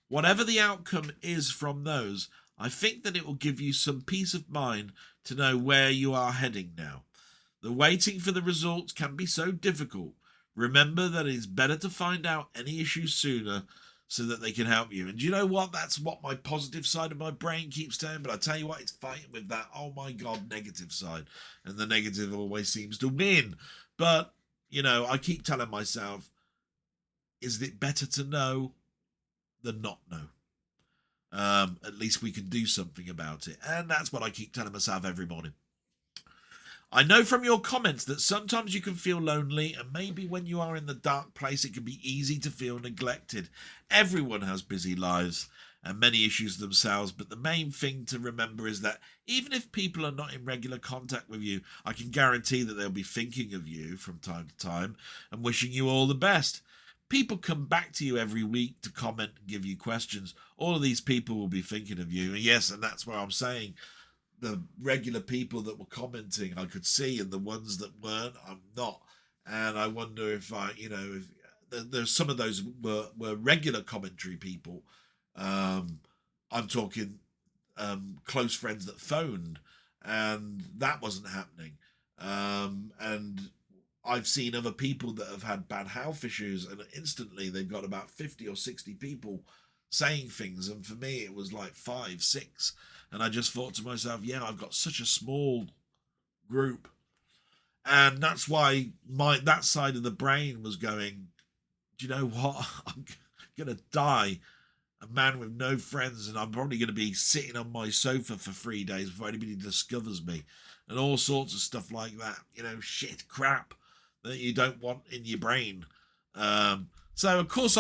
Whatever the outcome is from those, I think that it will give you some peace of mind to know where you are heading now. The waiting for the results can be so difficult. Remember that it is better to find out any issues sooner so that they can help you." And you know what? That's what my positive side of my brain keeps saying. But I tell you what, it's fighting with that, oh my God, negative side. And the negative always seems to win. But, I keep telling myself, is it better to know than not know? At least we can do something about it. And that's what I keep telling myself every morning. "I know from your comments that sometimes you can feel lonely, and maybe when you are in the dark place it can be easy to feel neglected. Everyone has busy lives and many issues themselves, but the main thing to remember is that even if people are not in regular contact with you, I can guarantee that they'll be thinking of you from time to time and wishing you all the best. People come back to you every week to comment and give you questions. All of these people will be thinking of you." And yes, and that's where I'm saying the regular people that were commenting I could see, and the ones that weren't, I'm not. And I wonder if if there's some of those were regular commentary people. I'm talking close friends that phoned, and that wasn't happening. And I've seen other people that have had bad health issues, and instantly they've got about 50 or 60 people saying things. And for me, it was like 5, 6. And I just thought to myself, yeah, I've got such a small group. And that's why that side of the brain was going, do you know what? I'm going to die a man with no friends, and I'm probably going to be sitting on my sofa for 3 days before anybody discovers me, and all sorts of stuff like that. Shit, crap that you don't want in your brain. So, of course,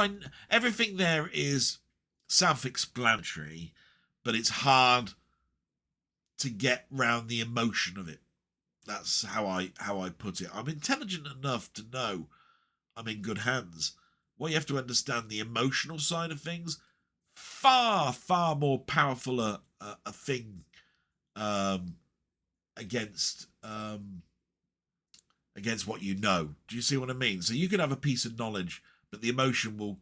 everything there is self-explanatory, but it's hard to get round the emotion of it. That's how I put it. I'm intelligent enough to know I'm in good hands. What you have to understand, the emotional side of things, far, far more powerful a thing against what you know. Do you see what I mean? So you can have a piece of knowledge, but the emotion will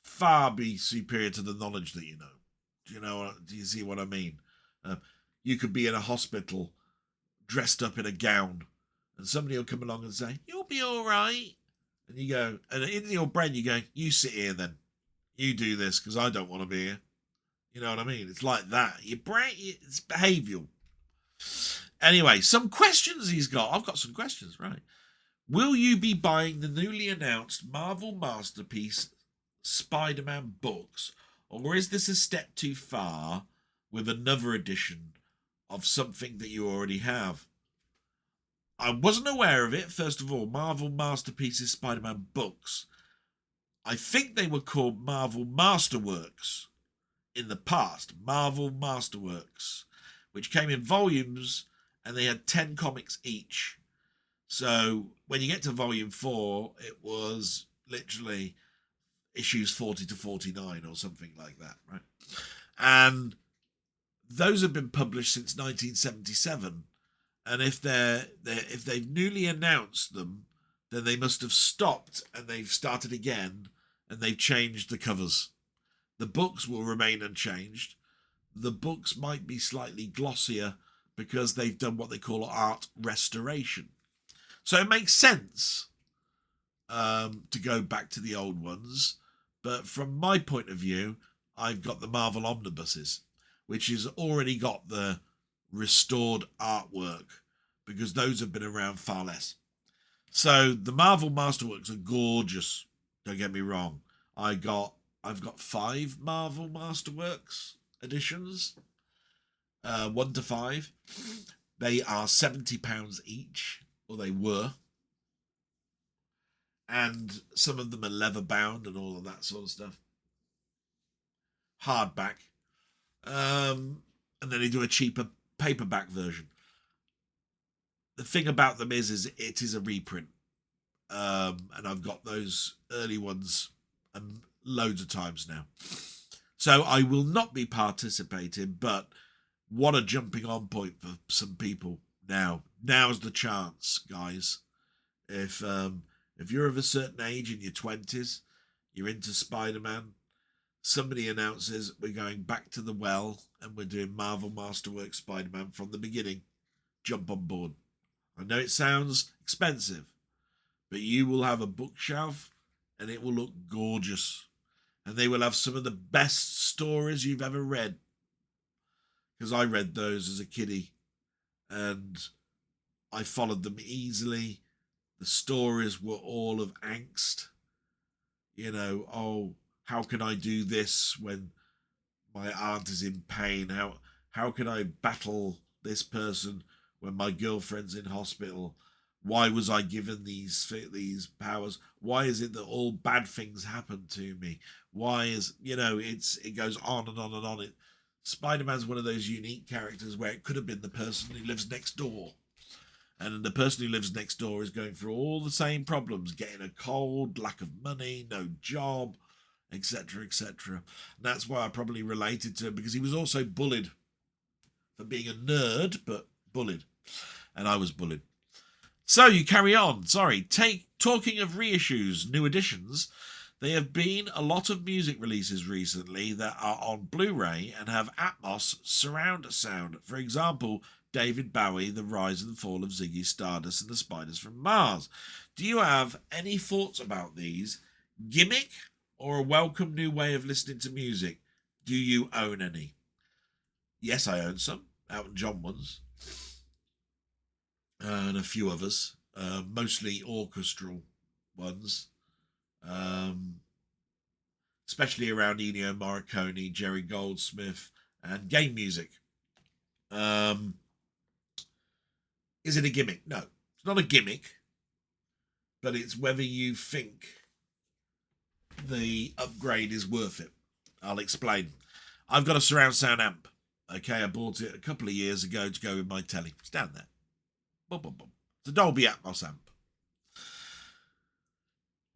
far be superior to the knowledge that you know. Do you see what I mean? You could be in a hospital dressed up in a gown, and somebody will come along and say, "You'll be all right." And you go, and in your brain you go, "You sit here then. You do this because I don't want to be here." You know what I mean? It's like that. Your brain, it's behavioural. Anyway, some questions he's got. I've got some questions, right? Will you be buying the newly announced Marvel Masterpiece Spider-Man books, or is this a step too far with another edition of something that you already have? I wasn't aware of it. First of all, Marvel Masterpieces Spider-Man books. I think they were called Marvel Masterworks in the past. Marvel Masterworks, which came in volumes, and they had 10 comics each. So when you get to volume 4, it was literally issues 40 to 49 or something like that, right? And those have been published since 1977. And if they've newly announced them, then they must have stopped and they've started again and they've changed the covers. The books will remain unchanged. The books might be slightly glossier because they've done what they call art restoration. So it makes sense to go back to the old ones. But from my point of view, I've got the Marvel Omnibuses, which has already got the restored artwork, because those have been around far less. So the Marvel Masterworks are gorgeous. Don't get me wrong. I've got 5 Marvel Masterworks editions, 1 to 5. They are £70 each, or they were. And some of them are leather bound and all of that sort of stuff. Hardback. And then they do a cheaper paperback version. The thing about them is it is a reprint. And I've got those early ones loads of times now. So I will not be participating, but what a jumping on point for some people now. Now's the chance, guys. If you're of a certain age in your 20s, you're into Spider-Man, somebody announces we're going back to the well and we're doing Marvel Masterworks Spider-Man from the beginning, jump on board. I know it sounds expensive, but you will have a bookshelf and it will look gorgeous. And they will have some of the best stories you've ever read. Because I read those as a kiddie and I followed them easily. The stories were all of angst. How can I do this when my aunt is in pain? How can I battle this person when my girlfriend's in hospital? Why was I given these powers? Why is it that all bad things happen to me? Why is, it goes on and on and on. Spider-Man's one of those unique characters where it could have been the person who lives next door. And the person who lives next door is going through all the same problems, getting a cold, lack of money, no job, etc., etc. And that's why I probably related to him, because he was also bullied for being a nerd, but bullied. And I was bullied. So you carry on. Sorry. Talking of reissues, new editions, There have been a lot of music releases recently that are on Blu-ray and have Atmos surround sound. For example, David Bowie, The Rise and Fall of Ziggy Stardust and the Spiders from Mars. Do you have any thoughts about these? Gimmick or a welcome new way of listening to music? Do you own any? Yes, I own some. Elton John ones. And a few others. Mostly orchestral ones. Especially around Ennio Morricone, Jerry Goldsmith, and game music. Is it a gimmick? No, it's not a gimmick, but it's whether you think the upgrade is worth it. I'll explain. I've got a surround sound amp. Okay, I bought it a couple of years ago to go with my telly. It's down there. Boom, boom, boom. It's a Dolby Atmos amp.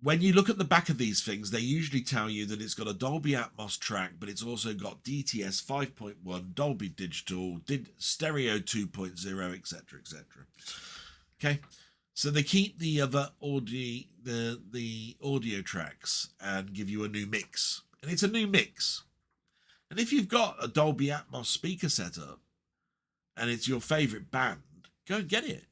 When you look at the back of these things, they usually tell you that it's got a Dolby Atmos track, but it's also got DTS 5.1, Dolby Digital, Stereo 2.0, etc., etc. Okay, so they keep the other audio, the audio tracks and give you a new mix, and it's a new mix. And if you've got a Dolby Atmos speaker setup and it's your favorite band, go and get it.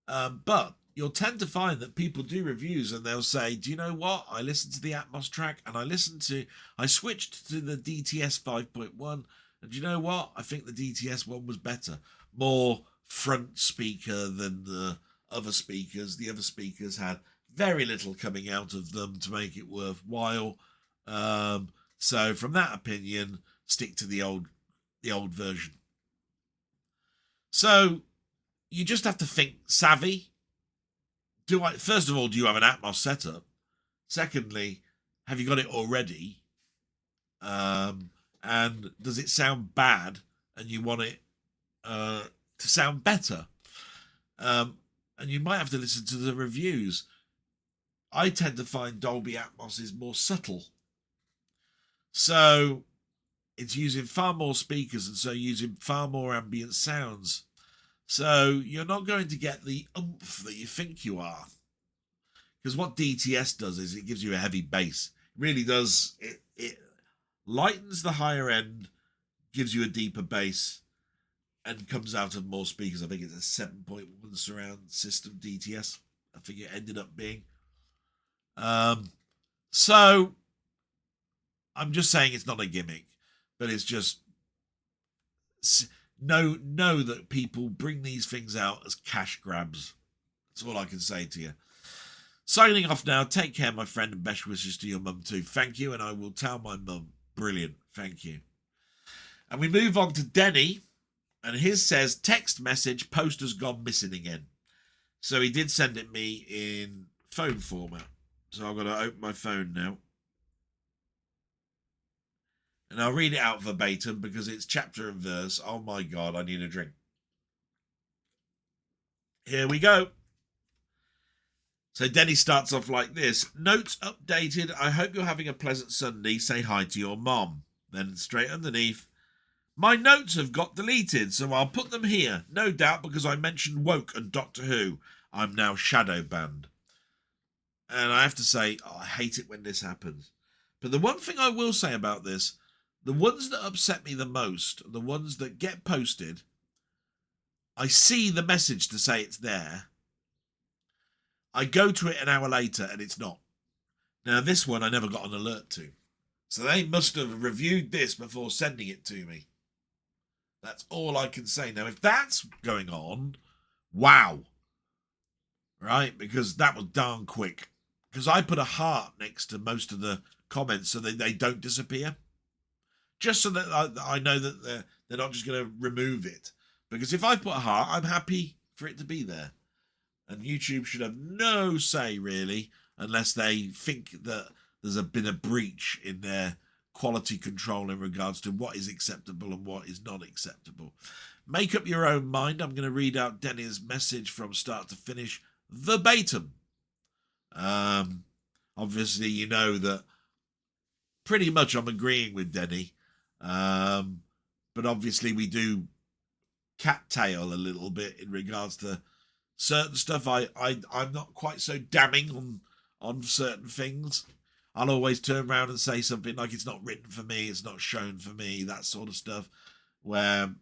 But you'll tend to find that people do reviews and they'll say, do you know what? I listened to the Atmos track and I switched to the DTS 5.1. And do you know what? I think the DTS one was better. More front speaker than the other speakers. The other speakers had very little coming out of them to make it worthwhile. So from that opinion, stick to the old version. So you just have to think savvy. First of all, do you have an Atmos setup? Secondly, have you got it already? And does it sound bad and you want it to sound better? And you might have to listen to the reviews. I tend to find Dolby Atmos is more subtle. So it's using far more speakers and so using far more ambient sounds. So you're not going to get the oomph that you think you are. Because what DTS does is it gives you a heavy bass. It really does. It lightens the higher end, gives you a deeper bass, and comes out of more speakers. I think it's a 7.1 surround system DTS. I think it ended up being. So I'm just saying it's not a gimmick, but it's just know that people bring these things out as cash grabs. That's all I can say to you. Signing off now. Take care, my friend, and best wishes to your mum too. Thank you, and I will tell my mum. Brilliant. Thank you. And we move on to Denny, and his says, text message, poster's gone missing again. So he did send it me in phone format. So I've got to open my phone now. And I'll read it out verbatim because it's chapter and verse. Oh my God, I need a drink. Here we go. So Denny starts off like this. Notes updated. I hope you're having a pleasant Sunday. Say hi to your mom. Then straight underneath. My notes have got deleted, so I'll put them here. No doubt because I mentioned Woke and Doctor Who. I'm now shadow banned. And I have to say, I hate it when this happens. But the one thing I will say about this, the ones that upset me the most, the ones that get posted, I see the message to say it's there. I go to it an hour later and it's not. Now this one I never got an alert to. So they must have reviewed this before sending it to me. That's all I can say. Now if that's going on, wow. Right? Because that was darn quick. Because I put a heart next to most of the comments so that they don't disappear. Just so that I know that they're not just going to remove it. Because if I put a heart, I'm happy for it to be there. And YouTube should have no say, really, unless they think that there's been a breach in their quality control in regards to what is acceptable and what is not acceptable. Make up your own mind. I'm going to read out Denny's message from start to finish verbatim. Obviously, you know that pretty much I'm agreeing with Denny. But obviously we do cattail a little bit in regards to certain stuff. I'm not quite so damning on certain things. I'll always turn around and say something like it's not written for me, it's not shown for me, that sort of stuff, where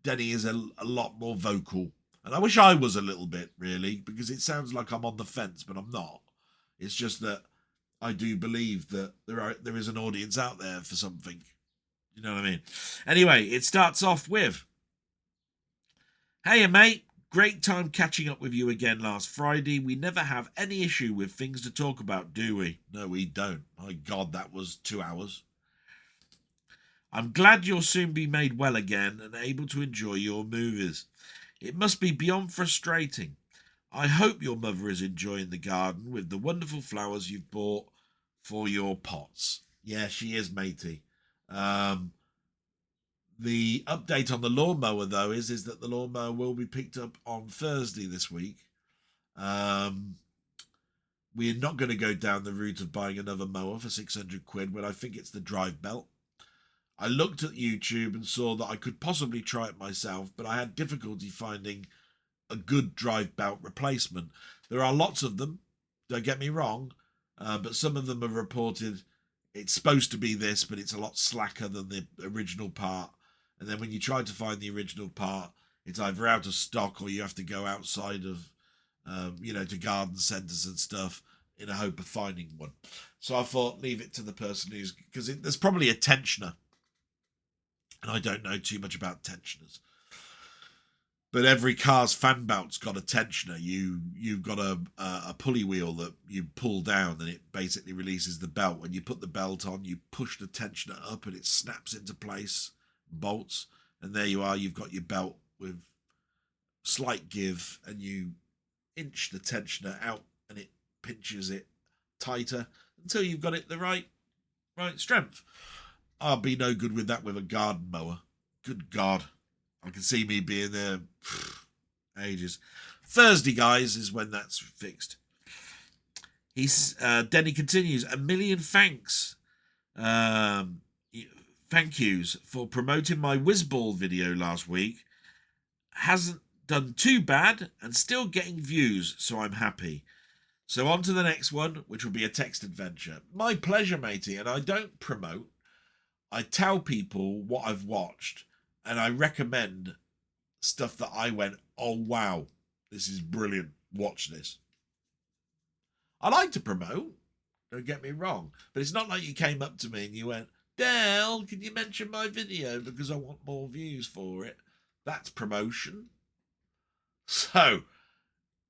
Denny is a lot more vocal. And I wish I was a little bit, really, because it sounds like I'm on the fence, but I'm not. It's just that I do believe that there is an audience out there for something. You know what I mean? Anyway, it starts off with, "Hey, mate. Great time catching up with you again last Friday. We never have any issue with things to talk about, do we?" No, we don't. My God, that was 2 hours. "I'm glad you'll soon be made well again and able to enjoy your movies. It must be beyond frustrating. I hope your mother is enjoying the garden with the wonderful flowers you've bought for your pots." Yeah, she is, matey. The update on the lawnmower, though, is that the lawnmower will be picked up on Thursday this week. We're not going to go down the route of buying another mower for 600 quid when I think it's the drive belt. I looked at YouTube and saw that I could possibly try it myself, but I had difficulty finding a good drive belt replacement. There are lots of them, don't get me wrong, but some of them are reported it's supposed to be this, but it's a lot slacker than the original part. And then when you try to find the original part, it's either out of stock or you have to go outside of, to garden centres and stuff in a hope of finding one. So I thought, leave it to the person because there's probably a tensioner. And I don't know too much about tensioners. But every car's fan belt's got a tensioner. You've got a pulley wheel that you pull down and it basically releases the belt. When you put the belt on, you push the tensioner up and it snaps into place, bolts, and there you are. You've got your belt with slight give, and you inch the tensioner out and it pinches it tighter until you've got it the right strength. I'll be no good with that with a garden mower. Good God. I can see me being there ages. Thursday, guys, is when that's fixed. Denny continues, "A million thanks. Thank yous for promoting my Whizball video last week. Hasn't done too bad and still getting views, so I'm happy. So on to the next one, which will be a text adventure." My pleasure, matey. And I don't promote. I tell people what I've watched, and I recommend stuff that I went, "Oh, wow, this is brilliant. Watch this." I like to promote, don't get me wrong, but it's not like you came up to me and you went, "Dale, can you mention my video because I want more views for it?" That's promotion. So,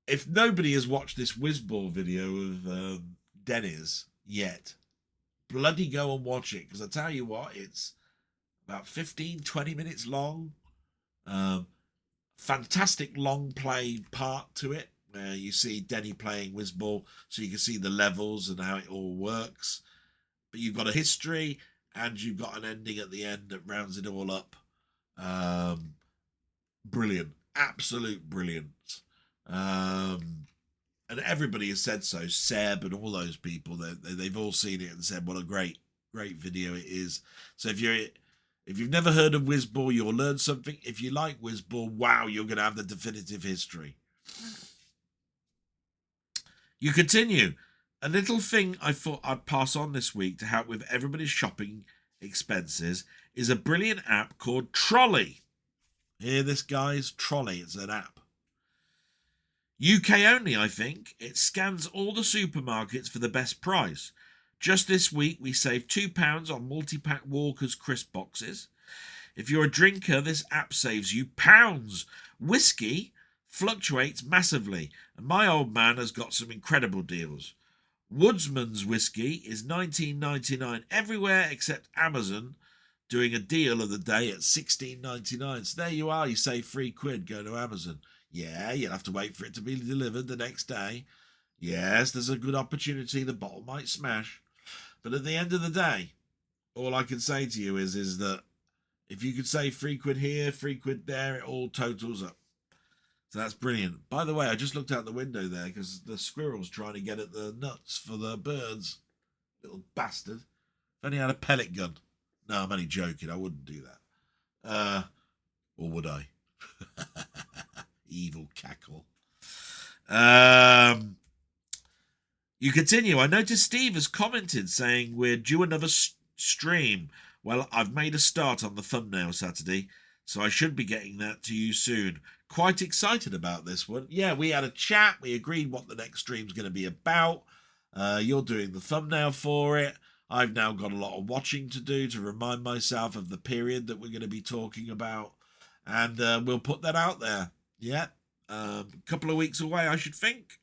if nobody has watched this Whizball video of Denny's yet, bloody go and watch it, because I tell you what, it's about 15-20 minutes long. Fantastic long play part to it, where you see Denny playing Whizball, so you can see the levels and how it all works. But you've got a history and you've got an ending at the end that rounds it all up. Brilliant, absolute brilliance. And everybody has said so. Seb and all those people, they've all seen it and said what a great video it is. So if you've never heard of Whizball, you'll learn something. If you like Whizball, wow, you're going to have the definitive history. You continue. "A little thing I thought I'd pass on this week to help with everybody's shopping expenses is a brilliant app called Trolley." Hear this, guys? Trolley. It's an app. UK only, I think. It scans all the supermarkets for the best price. Just this week, we saved £2 on multi-pack Walker's crisp boxes. If you're a drinker, this app saves you pounds. Whiskey fluctuates massively, and my old man has got some incredible deals. Woodsman's whiskey is $19.99 everywhere except Amazon, doing a deal of the day at $16.99. So there you are, you save £3 going to Amazon. Yeah, you'll have to wait for it to be delivered the next day. Yes, there's a good opportunity the bottle might smash. But at the end of the day, all I can say to you is that if you could save £3 here, £3 there, it all totals up. So that's brilliant. By the way, I just looked out the window there because the squirrel's trying to get at the nuts for the birds. Little bastard. If only I had a pellet gun. No, I'm only joking. I wouldn't do that. Or would I? Evil cackle. You continue. I noticed Steve has commented saying we're due another stream. Well, I've made a start on the thumbnail Saturday, so I should be getting that to you soon. Quite excited about this one. Yeah, we had a chat. We agreed what the next stream's going to be about. You're doing the thumbnail for it. I've now got a lot of watching to do to remind myself of the period that we're going to be talking about. And we'll put that out there. Yeah. A couple of weeks away, I should think.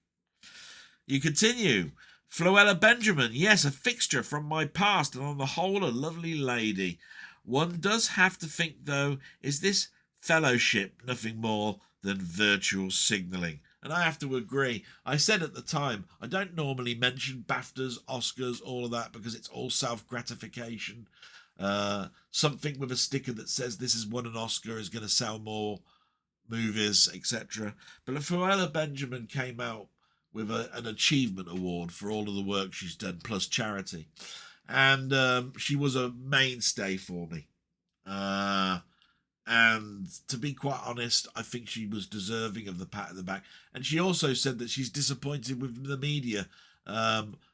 You continue. Floella Benjamin, yes, a fixture from my past, and on the whole, a lovely lady. One does have to think, though, is this fellowship nothing more than virtual signalling? And I have to agree. I said at the time, I don't normally mention BAFTAs, Oscars, all of that, because it's all self-gratification. Something with a sticker that says this has won an Oscar is going to sell more movies, etc. But Floella Benjamin came out with an achievement award for all of the work she's done, plus charity. And she was a mainstay for me. And to be quite honest, I think she was deserving of the pat on the back. And she also said that she's disappointed with the media,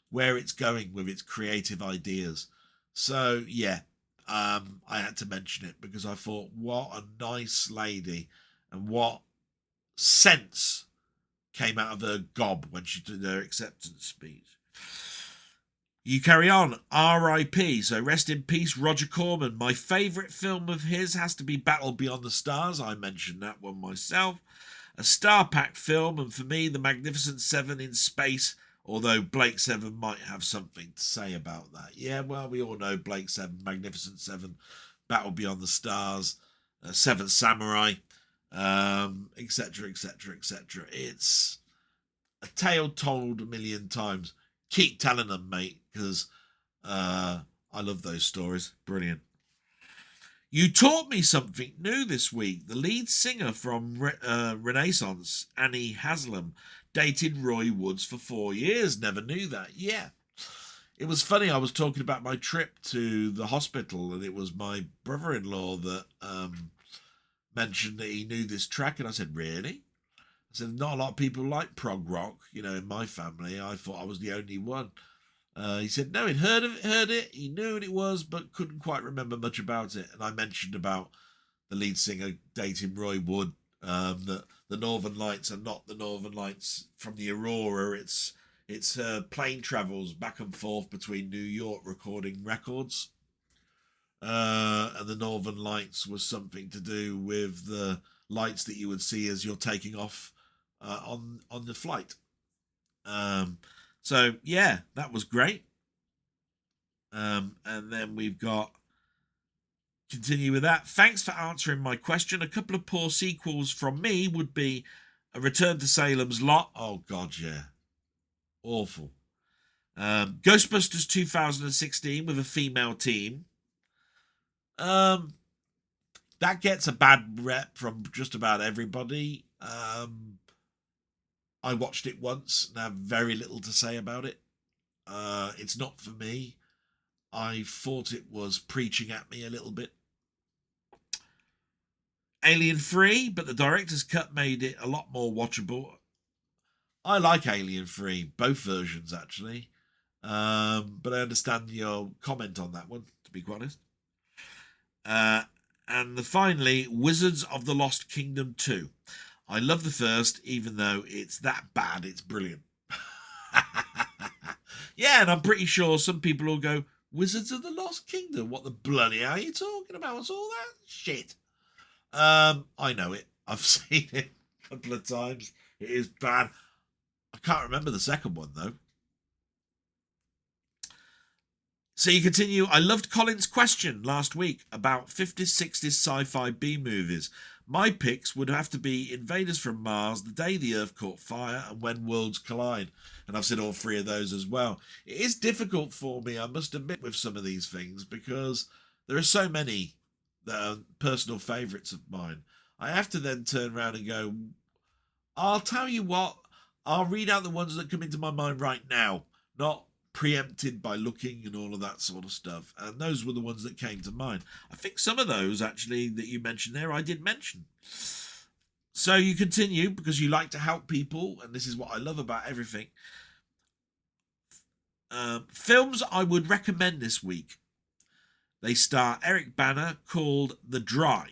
where it's going with its creative ideas. So, yeah, I had to mention it because I thought, what a nice lady and what sense came out of her gob when she did her acceptance speech. You carry on. R.I.P. So rest in peace, Roger Corman. My favourite film of his has to be Battle Beyond the Stars. I mentioned that one myself. A star-packed film, and for me, The Magnificent Seven in space, although Blake Seven might have something to say about that. Yeah, well, we all know Blake Seven, Magnificent Seven, Battle Beyond the Stars, Seventh Samurai, etc., etc., etc. It's a tale told a million times. Keep telling them, mate, because I love those stories. Brilliant. You taught me something new this week. The lead singer from Renaissance, Annie Haslam, dated Roy Woods for 4 years. Never knew that. Yeah. It was funny. I was talking about my trip to the hospital, and it was my brother-in-law that mentioned that he knew this track, and I said, really? I said, not a lot of people like prog rock, in my family. I thought I was the only one. He said, no, he'd heard it, he knew what it was, but couldn't quite remember much about it. And I mentioned about the lead singer dating Roy Wood, that the Northern Lights are not the Northern Lights from the Aurora. It's plane travels back and forth between New York recording records. And the Northern Lights was something to do with the lights that you would see as you're taking off on the flight. So yeah, that was great. And then we've got, continue with that. Thanks for answering my question. A couple of poor sequels from me would be A Return to Salem's Lot. Oh God, yeah, awful. Ghostbusters 2016 with a female team. That gets a bad rep from just about everybody. I watched it once and have very little to say about it. It's not for me. I thought it was preaching at me a little bit. Alien 3, but the director's cut made it a lot more watchable. I like Alien 3, both versions actually. But I understand your comment on that one, to be quite honest. And finally, Wizards of the Lost Kingdom 2. I love the first, even though it's that bad, it's brilliant. Yeah, and I'm pretty sure some people will go, Wizards of the Lost Kingdom? What the bloody hell are you talking about? What's all that shit? I know it. I've seen it a couple of times. It is bad. I can't remember the second one, though. So you continue. I loved Colin's question last week about 50s, 60s sci-fi B-movies. My picks would have to be Invaders from Mars, The Day the Earth Caught Fire, and When Worlds Collide. And I've said all three of those as well. It is difficult for me, I must admit, with some of these things, because there are so many that are personal favourites of mine. I have to then turn around and go, I'll tell you what, I'll read out the ones that come into my mind right now, not preempted by looking and all of that sort of stuff. And those were the ones that came to mind. I think some of those actually that you mentioned there I did mention. So you continue because you like to help people, and this is what I love about everything. Films I would recommend this week. They star Eric Bana, called The Dry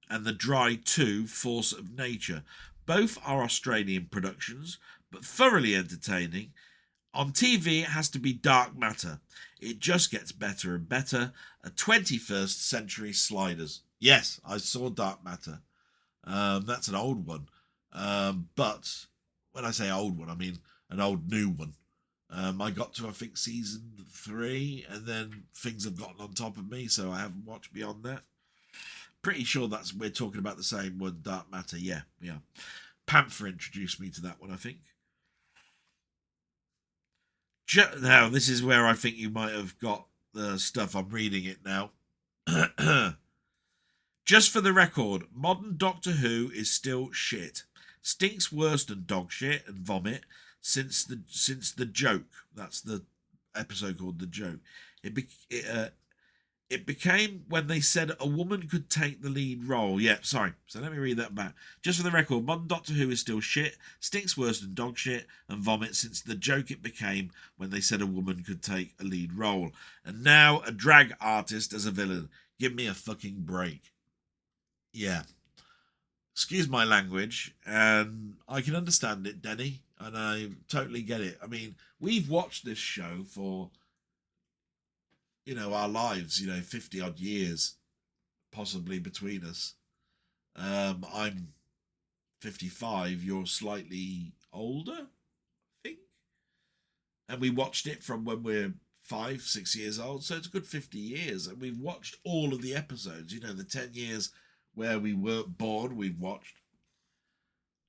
and The Dry 2 Force of Nature. Both are Australian productions, but thoroughly entertaining. On TV, it has to be Dark Matter. It just gets better and better. A 21st century sliders. Yes, I saw Dark Matter. That's an old one. But when I say old one, I mean an old new one. I got to, I think, season 3, and then things have gotten on top of me, so I haven't watched beyond that. Pretty sure we're talking about the same one, Dark Matter. Yeah. Panther introduced me to that one, I think. Now, this is where I think you might have got the stuff. I'm reading it now. Just for the record, modern Doctor Who is still shit. Stinks worse than dog shit and vomit since the joke. That's the episode called The Joke. It became when they said a woman could take the lead role. Yeah, sorry. So let me read that back. Just for the record, modern Doctor Who is still shit, stinks worse than dog shit, and vomit since the joke it became when they said a woman could take a lead role. And now a drag artist as a villain. Give me a fucking break. Yeah. Excuse my language, and I can understand it, Denny, and I totally get it. I mean, we've watched this show for, our lives, 50 odd years, possibly between us. I'm 55, you're slightly older, I think. And we watched it from when we're 5-6 years old, so it's a good 50 years. And we've watched all of the episodes, the 10 years where we weren't born, we've watched.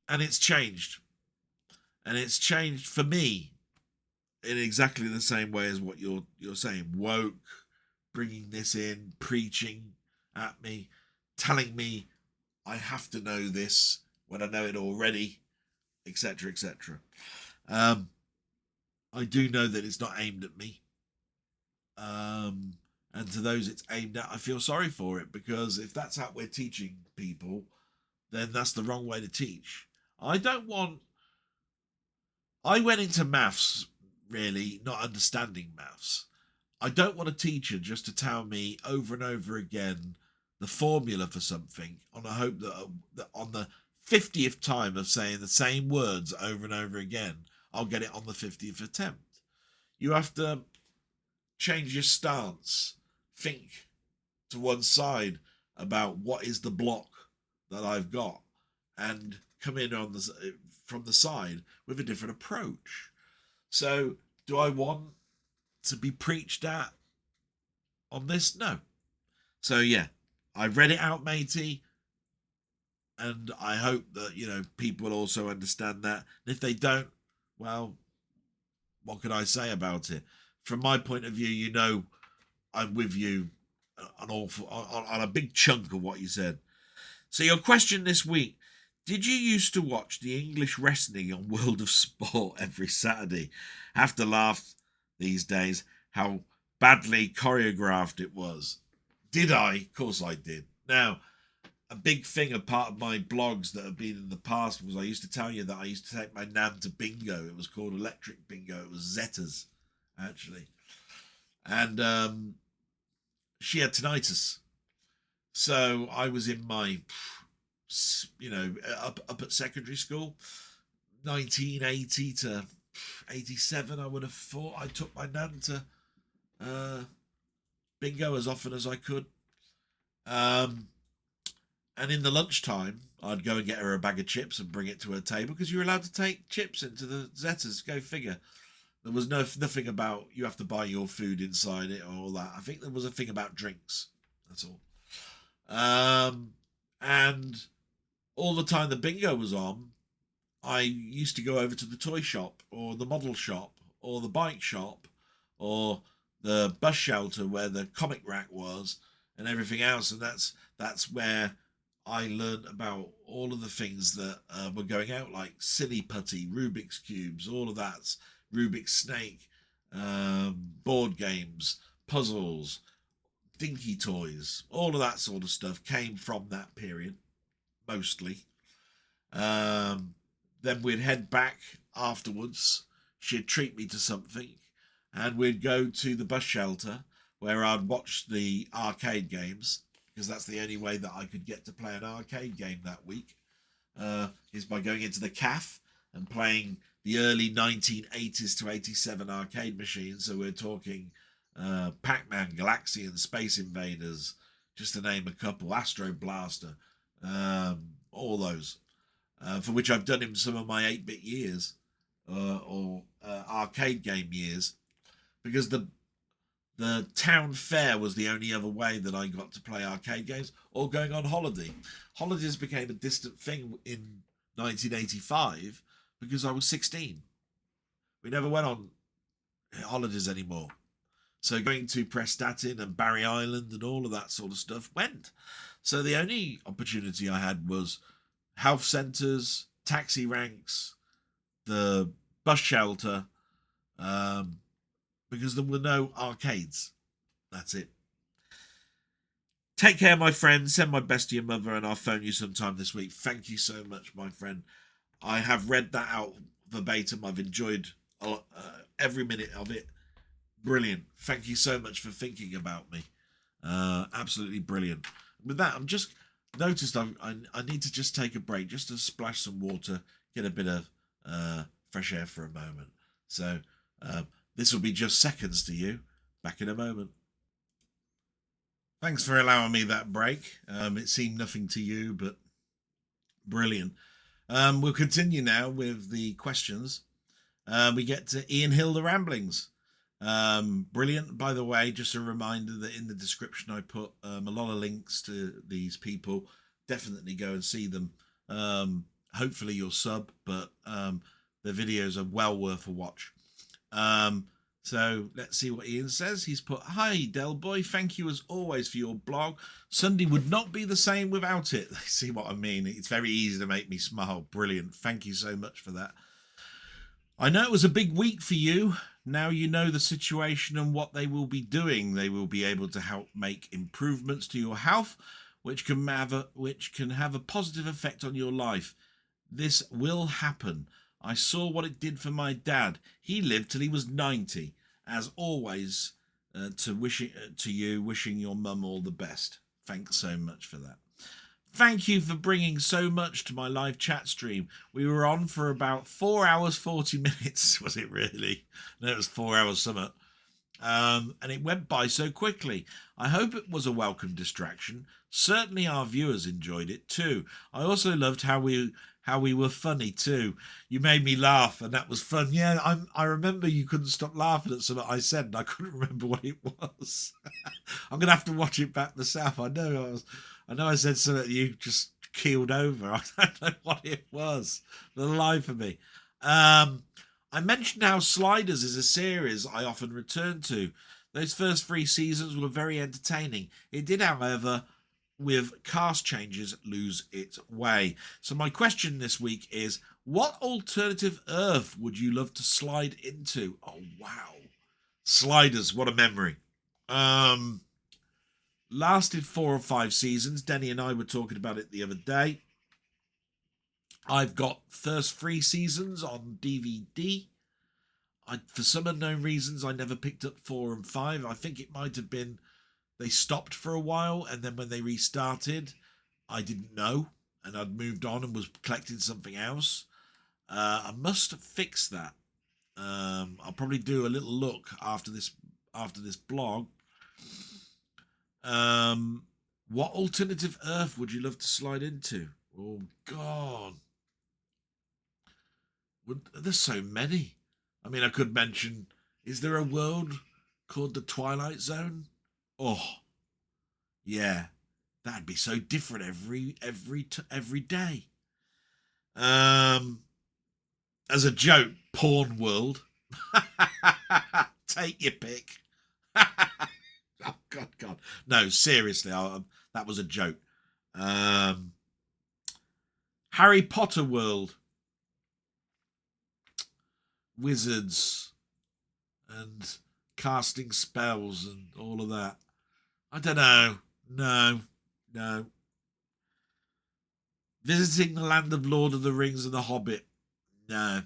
And it's changed. And it's changed for me in exactly the same way as what you're saying. Woke, bringing this in, preaching at me, telling me I have to know this when I know it already, etc., etc. I do know that it's not aimed at me. And to those it's aimed at, I feel sorry for it, because if that's how we're teaching people, then that's the wrong way to teach. I went into maths really not understanding maths. I don't want a teacher just to tell me over and over again the formula for something on a hope that on the 50th time of saying the same words over and over again, I'll get it on the 50th attempt. You have to change your stance. Think to one side about what is the block that I've got, and come in from the side with a different approach. So, do I want to be preached at on this? No. So yeah, I read it out, matey, and I hope that people also understand that. And if they don't, well, what could I say about it? From my point of view, I'm with you on a big chunk of what you said. So your question this week: did you used to watch the English wrestling on World of Sport every Saturday? Have to laugh these days how badly choreographed it was. Did I? Of course I did. Now, a big thing, a part of my blogs that have been in the past, was I used to tell you that I used to take my nan to bingo. It was called electric bingo. It was Zetta's, actually. And she had tinnitus. So I was in my, up at secondary school, 1980 to 87, I would have thought. I took my nan to bingo as often as I could. And in the lunchtime, I'd go and get her a bag of chips and bring it to her table, because you were allowed to take chips into the Zetas. Go figure. There was nothing about you have to buy your food inside it or all that. I think there was a thing about drinks. That's all. And all the time the bingo was on, I used to go over to the toy shop or the model shop or the bike shop or the bus shelter where the comic rack was and everything else. And that's where I learned about all of the things that were going out, like Silly Putty, Rubik's Cubes, all of that, Rubik's Snake, board games, puzzles, dinky toys, all of that sort of stuff came from that period, mostly. Then we'd head back afterwards. She'd treat me to something, and we'd go to the bus shelter where I'd watch the arcade games, because that's the only way that I could get to play an arcade game that week, is by going into the CAF and playing the early 1980s to 87 arcade machines. So we're talking Pac-Man, Galaxian, Space Invaders, just to name a couple, Astro Blaster, all those, for which I've done in some of my 8-bit years, or arcade game years, because the town fair was the only other way that I got to play arcade games, or going on holiday. Holidays became a distant thing in 1985 because I was 16. We never went on holidays anymore. So going to Prestatyn and Barry Island and all of that sort of stuff went. So the only opportunity I had was health centres, taxi ranks, the bus shelter, because there were no arcades. That's it. Take care, my friend. Send my best to your mother, and I'll phone you sometime this week. Thank you so much, my friend. I have read that out verbatim. I've enjoyed every minute of it. Brilliant. Thank you so much for thinking about me. Absolutely brilliant. With that, I'm just noticed I need to just take a break, just to splash some water, get a bit of fresh air for a moment. So this will be just seconds to you. Back in a moment. Thanks for allowing me that break. It seemed nothing to you, but brilliant. We'll continue now with the questions. We get to Ian Hill, the Ramblings. Brilliant. By the way, just a reminder that in the description I put a lot of links to these people. Definitely go and see them. Hopefully you'll sub, but the videos are well worth a watch. So let's see what Ian says. He's put, "Hi Del Boy, thank you as always for your blog. Sunday would not be the same without it." See what I mean? It's very easy to make me smile. Brilliant. Thank you so much for that. "I know it was a big week for you. Now you know the situation and what they will be doing. They will be able to help make improvements to your health, which can have a positive effect on your life. This will happen. I saw what it did for my dad. He lived till he was 90. As always, wishing your mum all the best." Thanks so much for that. "Thank you for bringing so much to my live chat stream. We were on for about 4 hours, 40 minutes. Was it really? No, it was 4 hours something. And it went by so quickly. I hope it was a welcome distraction. Certainly our viewers enjoyed it too. I also loved how we were funny too. You made me laugh, and that was fun. Yeah, I remember you couldn't stop laughing at something I said, and I couldn't remember what it was. I'm gonna have to watch it back myself. I know I said something that you just keeled over. I don't know what it was. For the life of me. I mentioned how Sliders is a series I often return to. Those first 3 seasons were very entertaining. It did, however, with cast changes, lose its way. So my question this week is, what alternative Earth would you love to slide into? Oh, wow. Sliders, what a memory. Lasted 4 or 5 seasons. Denny and I were talking about it the other day. I've got first 3 seasons on DVD. For some unknown reasons, I never picked up 4 and 5. I think it might have been they stopped for a while, and then when they restarted, I didn't know, and I'd moved on and was collecting something else. I must fix that. I'll probably do a little look after this blog. What alternative Earth would you love to slide into? Oh, God. There's so many. I mean, I could mention, is there a world called the Twilight Zone? Oh, yeah. That'd be so different every day. As a joke, Porn World. Take your pick. Oh, God. No, seriously, that was a joke. Harry Potter World. Wizards and casting spells and all of that. I don't know. No. Visiting the land of Lord of the Rings and the Hobbit. No.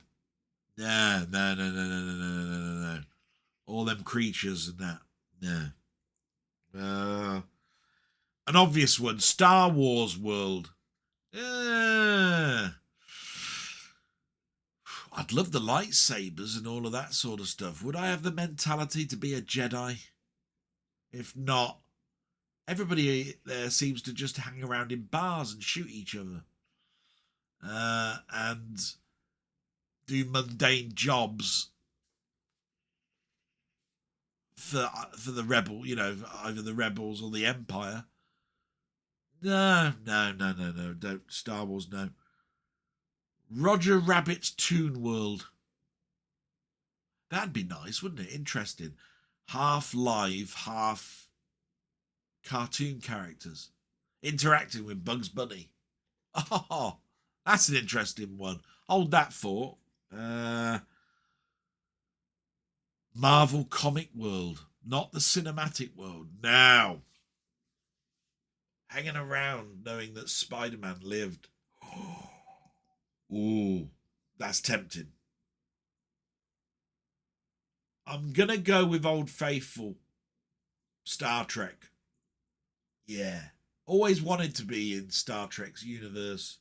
All them creatures and that. No. An obvious one, Star Wars world. I'd love the lightsabers and all of that sort of stuff. Would I have the mentality to be a Jedi? If not, everybody there seems to just hang around in bars and shoot each other. And do mundane jobs for the rebel, either the rebels or the Empire. No. Don't. Star Wars, no. Roger Rabbit's Toon World. That'd be nice, wouldn't it? Interesting. Half live, half cartoon characters interacting with Bugs Bunny. Oh, that's an interesting one. Hold that thought. Marvel comic world, not the cinematic world. Now, hanging around knowing that Spider-Man lived. Ooh, that's tempting. I'm going to go with Old Faithful. Star Trek. Yeah. Always wanted to be in Star Trek's universe.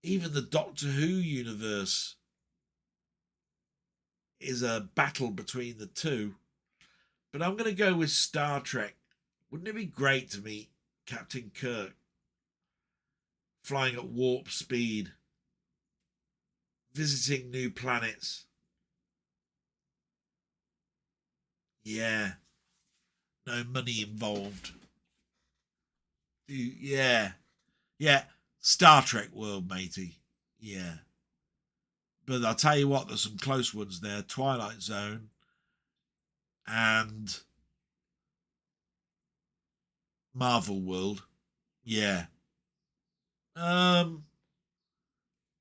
Even the Doctor Who universe is a battle between the two. But I'm going to go with Star Trek. Wouldn't it be great to meet Captain Kirk? Flying at warp speed. Visiting new planets. Yeah. No money involved. Yeah. Star Trek world, matey. Yeah. But I'll tell you what, there's some close ones there. Twilight Zone and Marvel World. Yeah. Don't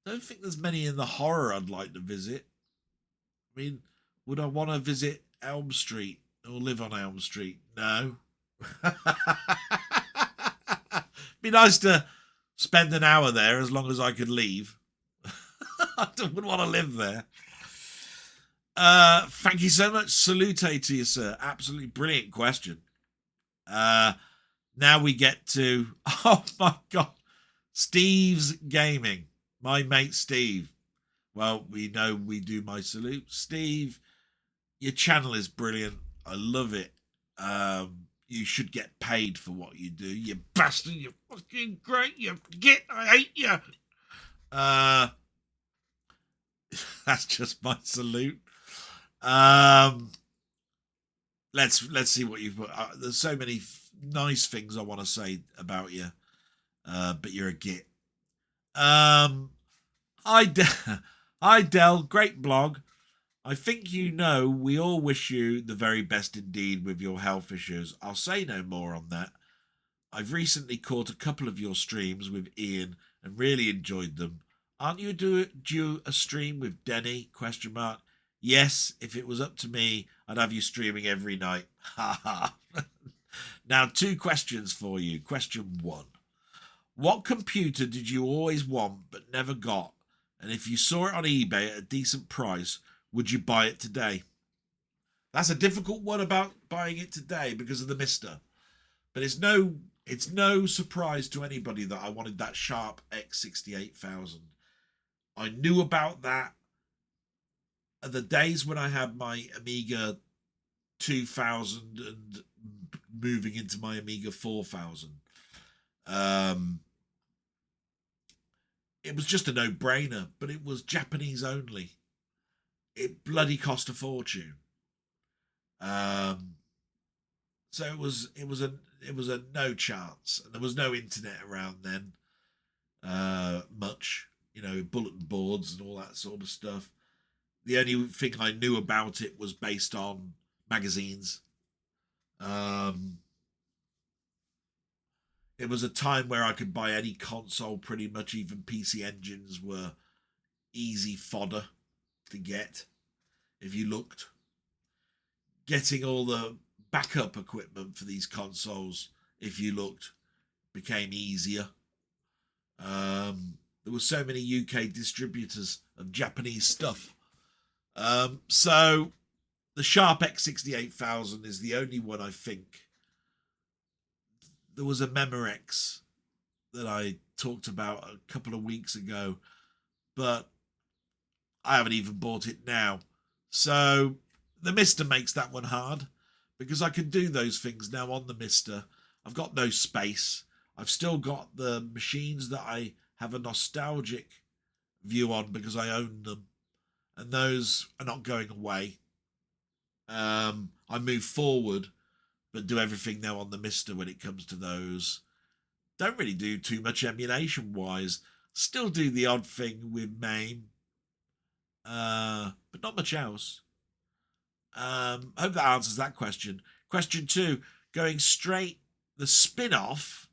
think there's many in the horror I'd like to visit. I mean, would I want to visit Elm Street or live on Elm Street? No. Be nice to spend an hour there as long as I could leave. I wouldn't want to live there. Thank you so much. Salute to you, sir. Absolutely brilliant question. Now we get to, oh my God, Steve's Gaming. My mate Steve. Well, we know we do my salute. Steve, your channel is brilliant. I love it. You should get paid for what you do. You bastard. You're fucking great. You git. I hate you. That's just my salute. Let's see what you've put. There's so many nice things I want to say about you, but you're a git. Hi Del, great blog. I think we all wish you the very best indeed with your health issues. I'll say no more on that. I've recently caught a couple of your streams with Ian and really enjoyed them. Aren't you due a stream with Denny? ? Yes, if it was up to me, I'd have you streaming every night. Ha ha. Now, 2 questions for you. Question 1. What computer did you always want but never got? And if you saw it on eBay at a decent price, would you buy it today? That's a difficult one about buying it today because of the Mister. But it's no surprise to anybody that I wanted that Sharp X68000. I knew about that at the days when I had my Amiga 2000 and moving into my Amiga 4000. It was just a no-brainer, but it was Japanese only. It bloody cost a fortune. So it was a no chance, and there was no internet around then. Much, bulletin boards and all that sort of stuff. The only thing I knew about it was based on magazines. It was a time where I could buy any console pretty much. Even PC Engines were easy fodder to get if you looked. Getting all the backup equipment for these consoles, if you looked, became easier. There were so many UK distributors of Japanese stuff. So the Sharp X68000 is the only one I think. There was a Memorex that I talked about a couple of weeks ago, but I haven't even bought it now. So the Mister makes that one hard because I can do those things now on the Mister. I've got no space. I've still got the machines that I have a nostalgic view on because I own them, and those are not going away. I move forward, but do everything now on the Mister when it comes to those. Don't really do too much emulation wise. Still do the odd thing with MAME, but not much else. I hope that answers that question. Question 2, going straight, the spin-off.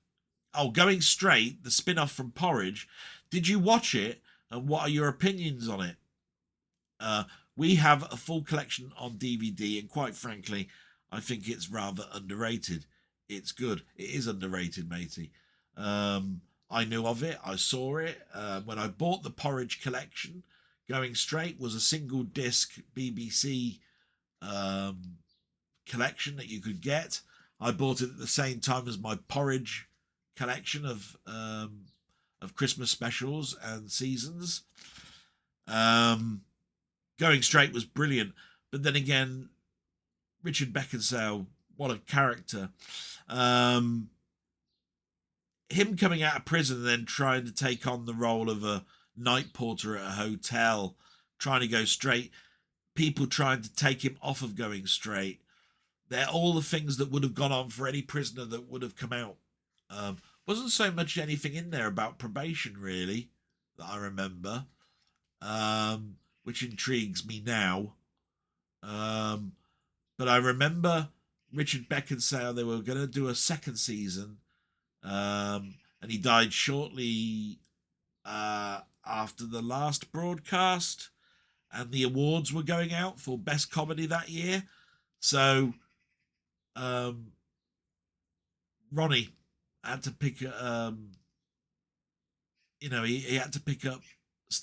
Oh, going straight, the spin-off from Porridge. Did you watch it, and what are your opinions on it? We have a full collection on DVD, and quite frankly, I think it's rather underrated. It's good. It is underrated, matey. I knew of it. I saw it. When I bought the Porridge collection, Going Straight was a single disc BBC collection that you could get. I bought it at the same time as my Porridge collection of Christmas specials and seasons. Going Straight was brilliant, but then again, Richard Beckinsale, what a character. Him coming out of prison and then trying to take on the role of a night porter at a hotel, trying to go straight, people trying to take him off of Going Straight. They're all the things that would have gone on for any prisoner that would have come out. Wasn't so much anything in there about probation, really, that I remember, which intrigues me now. But I remember Richard Beckinsale, they were going to do a second season, and he died shortly after the last broadcast, and the awards were going out for best comedy that year. So Ronnie had to pick he had to pick up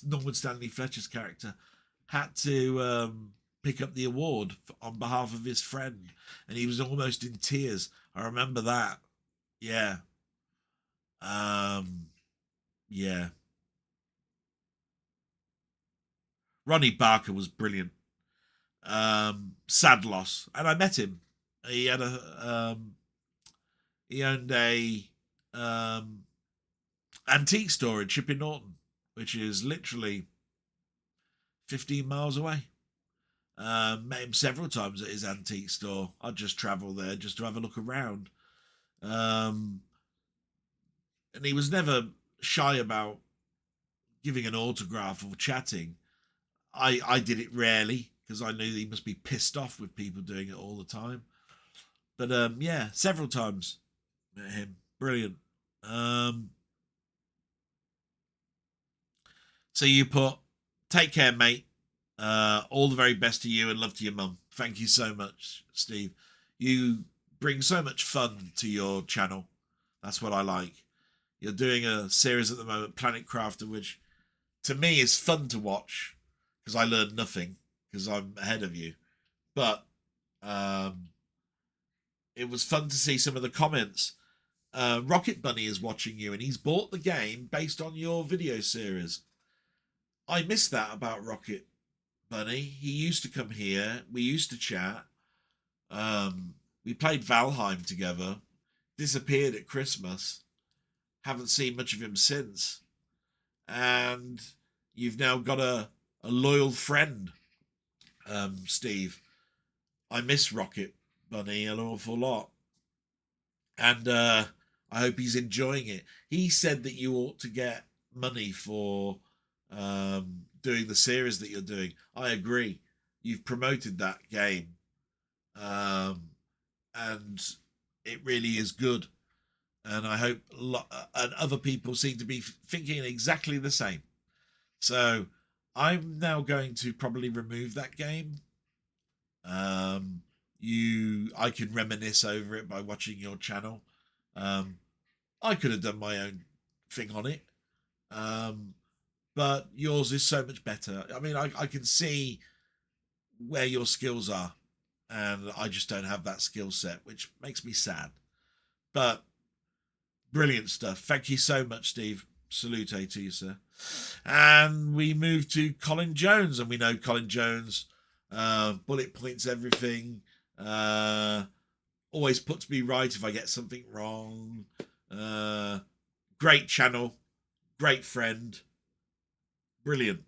Norman Stanley Fletcher's character, had to pick up the award on behalf of his friend, and he was almost in tears. I remember that. Yeah. Yeah. Ronnie Barker was brilliant. Sad loss, and I met him. He had he owned a antique store in Chipping Norton, which is literally 15 miles away. Met him several times at his antique store. I'd just travel there just to have a look around. And he was never shy about giving an autograph or chatting. I did it rarely because I knew he must be pissed off with people doing it all the time. But yeah, several times met him. Brilliant. So you put, take care, mate. All the very best to you and love to your mum. Thank you so much, Steve. You bring so much fun to your channel. That's what I like. You're doing a series at the moment, Planet Crafter, which to me is fun to watch because I learned nothing because I'm ahead of you. But it was fun to see some of the comments. Rocket Bunny is watching you and he's bought the game based on your video series. I miss that about Rocket Bunny. He used to come here. We used to chat. We played Valheim together. Disappeared at Christmas. Haven't seen much of him since. And you've now got a loyal friend, Steve. I miss Rocket Bunny an awful lot. And I hope he's enjoying it. He said that you ought to get money for doing the series that you're doing. I agree. You've promoted that game. And it really is good. And I hope and other people seem to be thinking exactly the same. So I'm now going to probably remove that game. I can reminisce over it by watching your channel. I could have done my own thing on it. But yours is so much better. I mean, I can see where your skills are. And I just don't have that skill set, which makes me sad. But brilliant stuff. Thank you so much, Steve. Salute to you, sir. And we move to Colin Jones, and we know Colin Jones bullet points everything. Always puts me right if I get something wrong. Great channel, great friend, brilliant.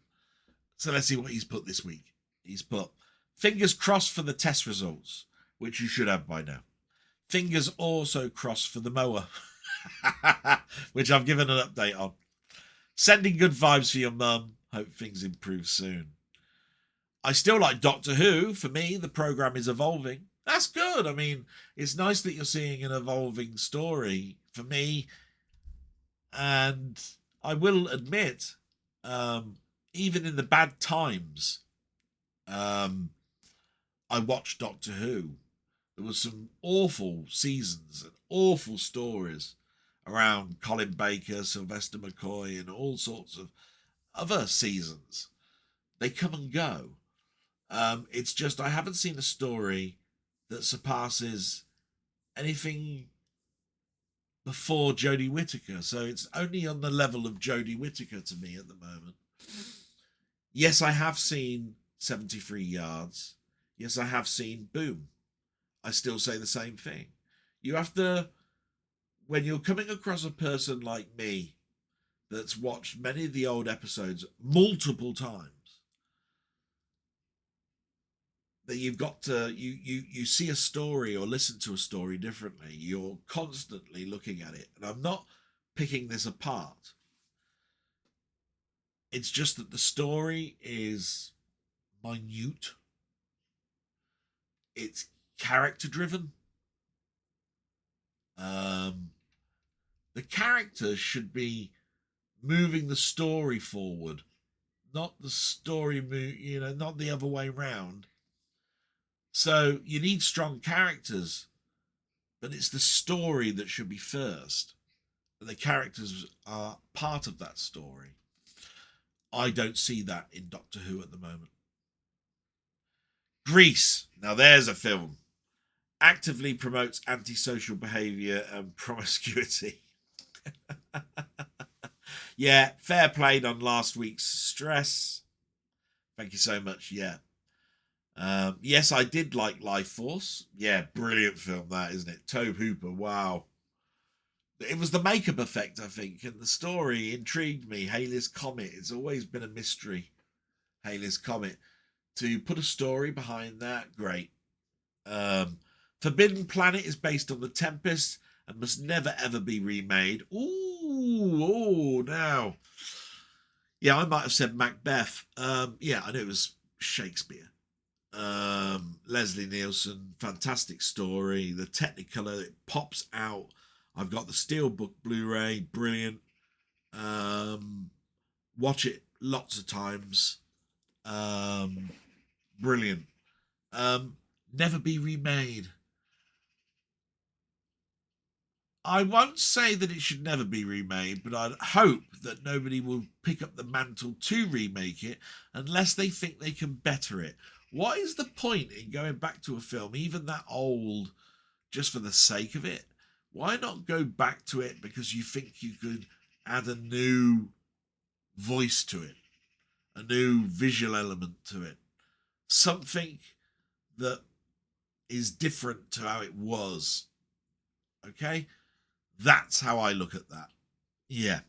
So let's see what he's put this week. He's put fingers crossed for the test results, which you should have by now. Fingers also crossed for the mower, which I've given an update on. Sending good vibes for your mum. Hope things improve soon. I still like Doctor Who. For me, the programme is evolving. That's good. I mean, it's nice that you're seeing an evolving story for me. And I will admit, even in the bad times, I watched Doctor Who. There was some awful seasons and awful stories around Colin Baker, Sylvester McCoy, and all sorts of other seasons. They come and go. It's just I haven't seen a story that surpasses anything before Jodie Whittaker. So it's only on the level of Jodie Whittaker to me at the moment. Yes, I have seen 73 Yards. Yes, I have seen Boom. I still say the same thing. You have to, when you're coming across a person like me that's watched many of the old episodes multiple times, that you've got to, you see a story or listen to a story differently. You're constantly looking at it. And I'm not picking this apart. It's just that the story is minute. It's character driven. The characters should be moving the story forward, not the story not the other way round. So you need strong characters, but it's the story that should be first. The characters are part of that story. I don't see that in Doctor Who at the moment. Grease. Now there's a film. Actively promotes antisocial behaviour and promiscuity. Yeah, fair played on last week's stress. Thank you so much. Yeah. Yes, I did like Life Force. Yeah, brilliant film that, isn't it? Tobe Hooper, wow. It was the makeup effect, I think, and the story intrigued me. Halley's Comet, it's always been a mystery. Halley's Comet. To put a story behind that, great. Forbidden Planet is based on The Tempest and must never ever be remade. Ooh, now. Yeah, I might have said Macbeth. Yeah, I knew it was Shakespeare. Leslie Nielsen, fantastic story. The Technicolor, it pops out. I've got the Steelbook Blu-ray, brilliant. Watch it lots of times. Brilliant. Never be remade. I won't say that it should never be remade, but I'd hope that nobody will pick up the mantle to remake it unless they think they can better it. What is the point in going back to a film, even that old, just for the sake of it? Why not go back to it because you think you could add a new voice to it, a new visual element to it, something that is different to how it was? Okay? That's how I look at that. Yeah.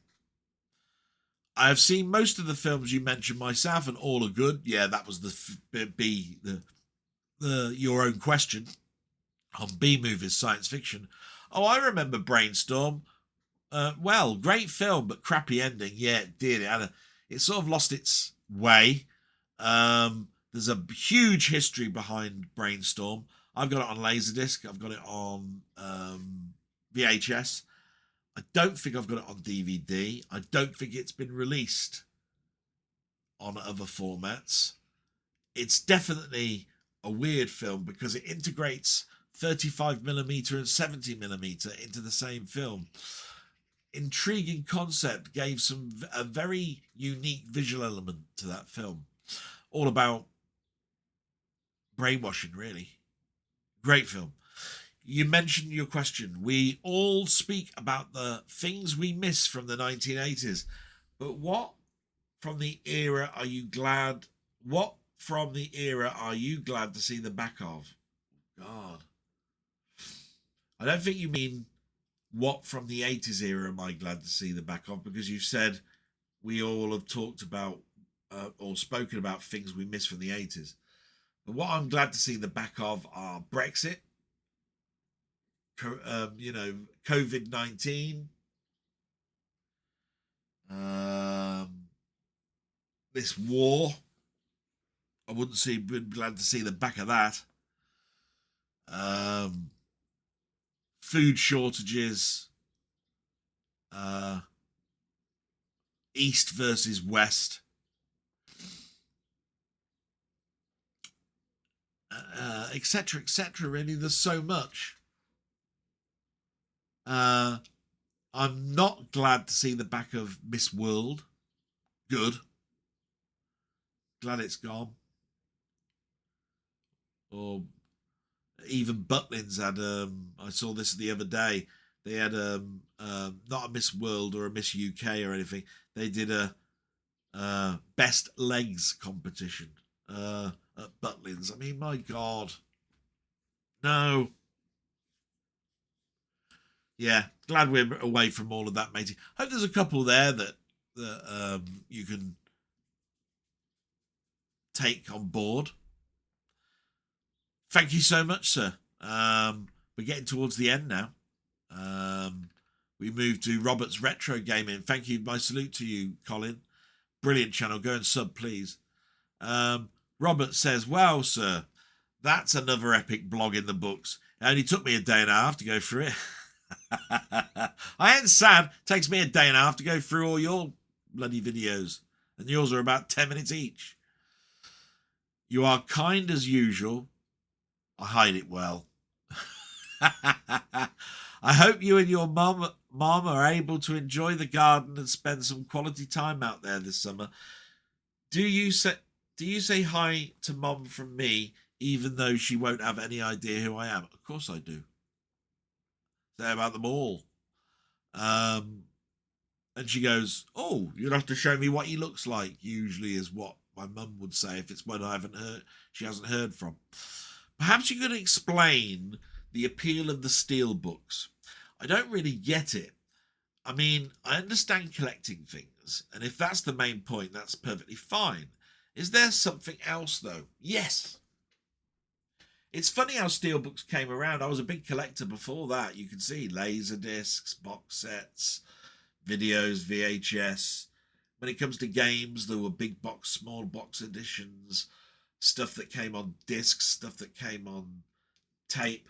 I have seen most of the films you mentioned myself, and all are good. Yeah, that was the your own question on B movies, science fiction. Oh, I remember Brainstorm. Well, great film, but crappy ending. Yeah, it did. It sort of lost its way. There's a huge history behind Brainstorm. I've got it on Laserdisc. I've got it on VHS. I don't think I've got it on DVD. I don't think it's been released on other formats. It's definitely a weird film because it integrates 35mm and 70mm into the same film. Intriguing concept, gave a very unique visual element to that film. All about brainwashing, really. Great film. You mentioned your question. We all speak about the things we miss from the 1980s, but what from the era are you glad? What from the era are you glad to see the back of? God, I don't think you mean what from the 80s era am I glad to see the back of, because you've said we all have talked about or spoken about things we miss from the 80s. But what I'm glad to see the back of are Brexit, COVID-19, this war. I wouldn't be glad to see the back of that. Food shortages, East versus West, etc., etc. Really, there's so much. I'm not glad to see the back of Miss World. Good. Glad it's gone. Or even Butlins had I saw this the other day. They had not a Miss World or a Miss UK or anything. They did a best legs competition at Butlins. I mean, my God. No. Yeah, glad we're away from all of that, matey. Hope there's a couple there that you can take on board. Thank you so much, sir. We're getting towards the end now. We move to Robert's Retro Gaming. Thank you. My salute to you, Colin. Brilliant channel. Go and sub, please. Robert says, wow, sir, that's another epic blog in the books. It only took me a day and a half to go through it. I ain't sad. It takes me a day and a half to go through all your bloody videos. And yours are about 10 minutes each. You are kind as usual. I hide it well. I hope you and your mom are able to enjoy the garden and spend some quality time out there this summer. Do you say hi to Mom from me, even though she won't have any idea who I am? Of course I do. Say about them all. And she goes, oh, you'll have to show me what he looks like, usually is what my mum would say if it's one she hasn't heard from. Perhaps you could explain the appeal of the steelbooks. I don't really get it. I mean, I understand collecting things, and if that's the main point, that's perfectly fine. Is there something else, though? Yes. It's funny how steelbooks came around. I was a big collector before that. You can see laser discs, box sets, videos, VHS. When it comes to games, there were big box, small box editions, stuff that came on discs, stuff that came on tape.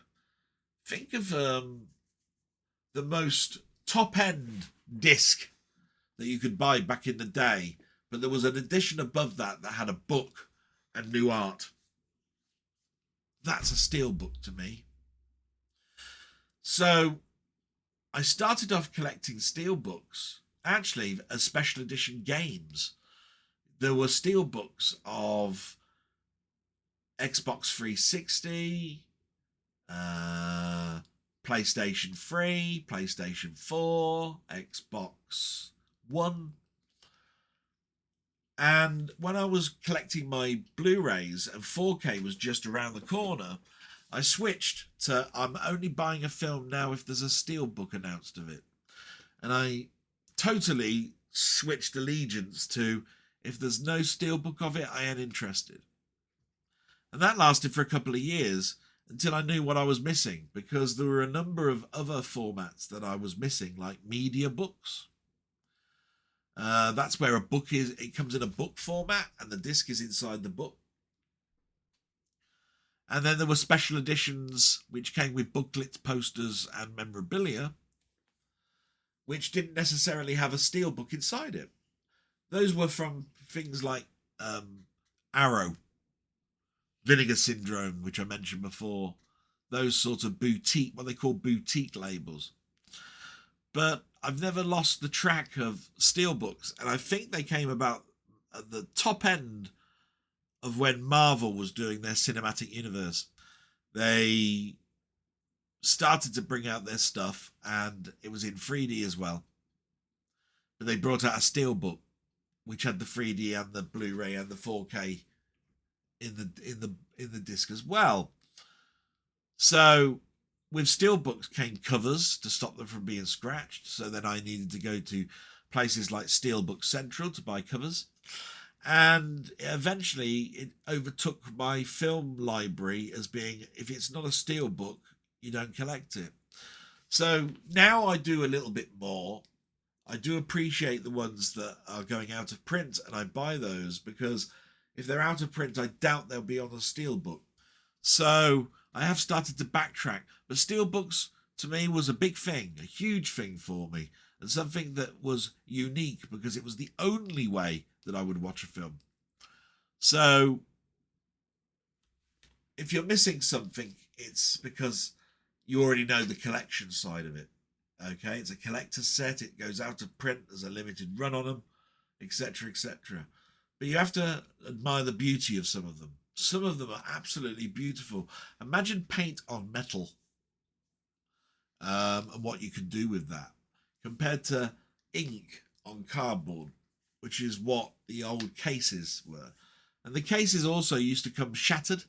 Think of the most top-end disc that you could buy back in the day, but there was an edition above that that had a book and new art. That's a steelbook to me. So I started off collecting steelbooks, actually as special edition games. There were steelbooks of Xbox 360, PlayStation 3, PlayStation 4, Xbox One. And when I was collecting my Blu-rays and 4K was just around the corner, I switched to I'm only buying a film now if there's a steelbook announced of it. And I totally switched allegiance to if there's no steelbook of it, I ain't interested. And that lasted for a couple of years until I knew what I was missing, because there were a number of other formats that I was missing, like media books. That's where a book is. It comes in a book format and the disc is inside the book. And then there were special editions which came with booklets, posters and memorabilia, which didn't necessarily have a steelbook inside it. Those were from things like Arrow, Vinegar Syndrome, which I mentioned before. Those sort of boutique, what they call boutique labels. But I've never lost the track of steelbooks, and I think they came about at the top end of when Marvel was doing their cinematic universe. They started to bring out their stuff, and it was in 3D as well. But they brought out a steelbook, which had the 3D and the Blu-ray and the 4K in the disc as well. So with steelbooks came covers to stop them from being scratched. So then I needed to go to places like Steelbook Central to buy covers. And eventually it overtook my film library as being, if it's not a steelbook, you don't collect it. So now I do a little bit more. I do appreciate the ones that are going out of print, and I buy those, because if they're out of print, I doubt they'll be on a steelbook. So I have started to backtrack. But steelbooks, to me, was a big thing, a huge thing for me, and something that was unique, because it was the only way that I would watch a film. So if you're missing something, it's because you already know the collection side of it. Okay, it's a collector's set, it goes out of print, there's a limited run on them, etc, etc. But you have to admire the beauty of some of them. Some of them are absolutely beautiful. Imagine paint on metal, and what you can do with that, compared to ink on cardboard, which is what the old cases were. And the cases also used to come shattered,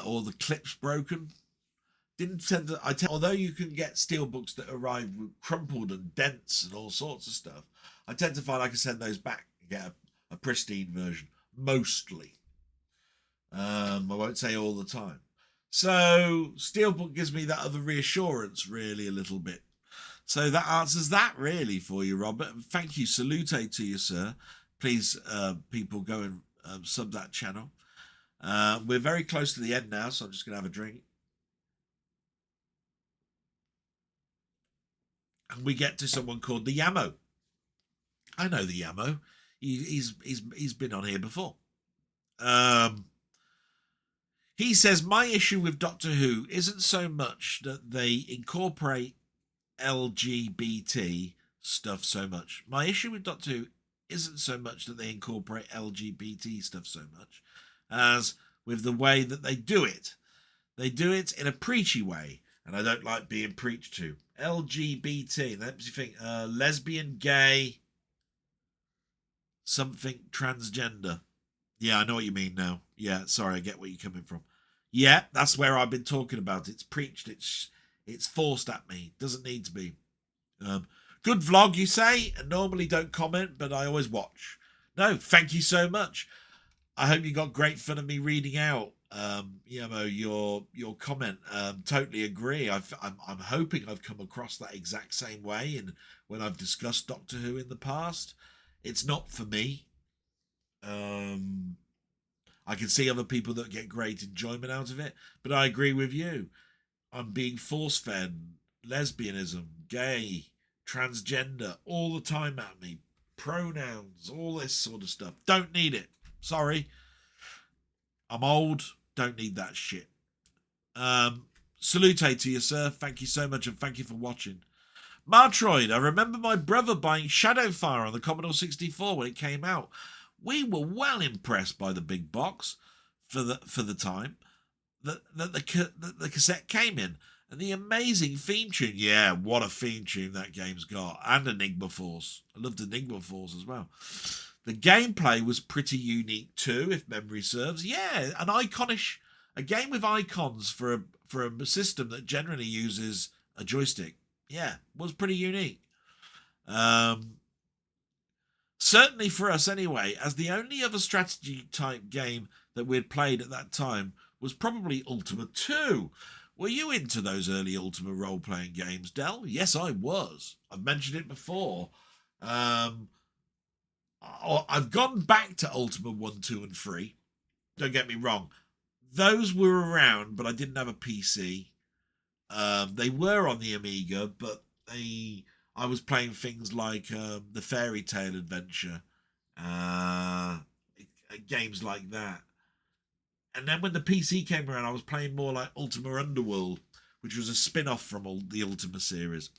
or the clips broken. Didn't tend to, although you can get steelbooks that arrive with crumpled and dents and all sorts of stuff, I tend to find I can send those back and get a pristine version, mostly. I won't say all the time. So steelbook gives me that other reassurance, really, a little bit. So that answers that, really, for you, Robert. Thank you. Salute to you, sir. Please, people, go and sub that channel. We're very close to the end now, so I'm just going to have a drink. And we get to someone called the Yamo. I know the Yamo. He's been on here before. He says, my issue with Doctor Who isn't so much that they incorporate LGBT stuff so much. My issue with Doctor Who isn't so much that they incorporate LGBT stuff so much as with the way that they do it. They do it in a preachy way, and I don't like being preached to. LGBT, that makes you think lesbian, gay, something transgender. Yeah, I know what you mean now. Yeah, sorry, I get where you're coming from. Yeah, that's where I've been talking about. It's preached. It's forced at me. Doesn't need to be. Good vlog, you say? I normally don't comment, but I always watch. No, thank you so much. I hope you got great fun of me reading out, your comment. Totally agree. I'm hoping I've come across that exact same way, and when I've discussed Doctor Who in the past, it's not for me. I can see other people that get great enjoyment out of it, but I agree with you. I'm being force-fed lesbianism, gay, transgender all the time at me, pronouns, all this sort of stuff. Don't need it. Sorry. I'm old. Don't need that shit. Salute to you, sir. Thank you so much, and thank you for watching. Martroid, I remember my brother buying Shadowfire on the Commodore 64 when it came out. We were well impressed by the big box for the time that the cassette came in, and the amazing theme tune. Yeah, what a theme tune that game's got, and Enigma Force. I loved Enigma Force as well. The gameplay was pretty unique too, if memory serves. Yeah, a game with icons for a system that generally uses a joystick. Yeah, was pretty unique. Certainly for us anyway, as the only other strategy type game that we'd played at that time was probably Ultima 2. Were you into those early Ultima role-playing games, Del? Yes, I was. I've mentioned it before. I've gone back to Ultima 1, 2, and 3. Don't get me wrong. Those were around, but I didn't have a PC. They were on the Amiga, but I was playing things like the Fairy Tale Adventure, games like that. And then when the PC came around, I was playing more like Ultima Underworld, which was a spin-off from the Ultima series.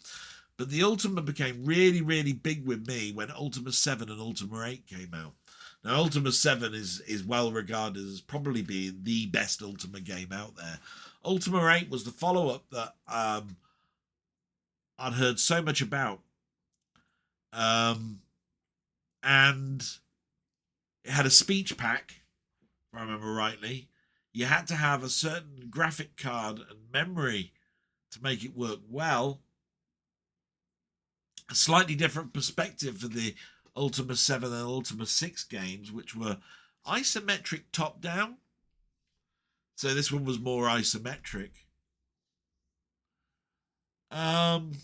But the Ultima became really, really big with me when Ultima 7 and Ultima 8 came out. Now, Ultima 7 is well regarded as probably being the best Ultima game out there. Ultima 8 was the follow-up that I'd heard so much about. And it had a speech pack, if I remember rightly. You had to have a certain graphic card and memory to make it work well. A slightly different perspective for the Ultima 7 and Ultima 6 games, which were isometric top-down. So this one was more isometric. And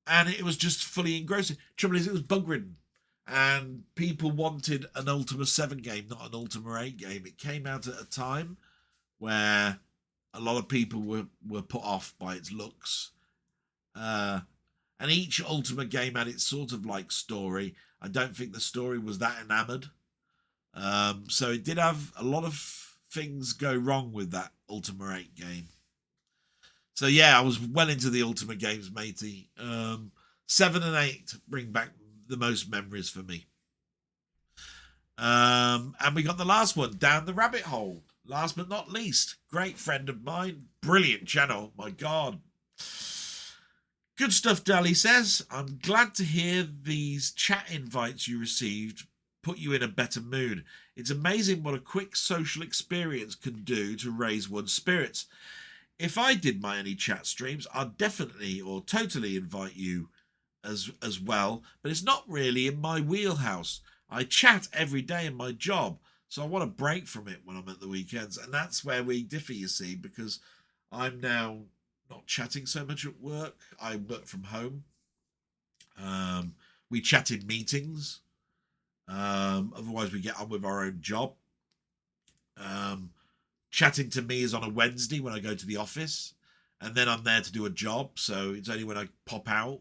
it was just fully engrossing. Trouble is, it was bug-ridden. And people wanted an Ultima 7 game, not an Ultima 8 game. It came out at a time where a lot of people were put off by its looks. And each Ultima game had its sort of like story. I don't think the story was that enamoured. So it did have a lot of things go wrong with that Ultima 8 game. So yeah, I was well into the Ultima games, matey. 7 and 8 bring back the most memories for me. And we got the last one, Down the Rabbit Hole. Last but not least, great friend of mine, brilliant channel, my God. Good stuff, Dally says. I'm glad to hear these chat invites you received put you in a better mood. It's amazing what a quick social experience can do to raise one's spirits. If I did my any chat streams, I'd definitely or totally invite you as well, but it's not really in my wheelhouse. I chat every day in my job, so I want a break from it when I'm at the weekends, and that's where we differ, you see, because I'm now not chatting so much at work. I work from home. We chat in meetings. Otherwise, we get on with our own job. Chatting to me is on a Wednesday when I go to the office, and then I'm there to do a job. So it's only when I pop out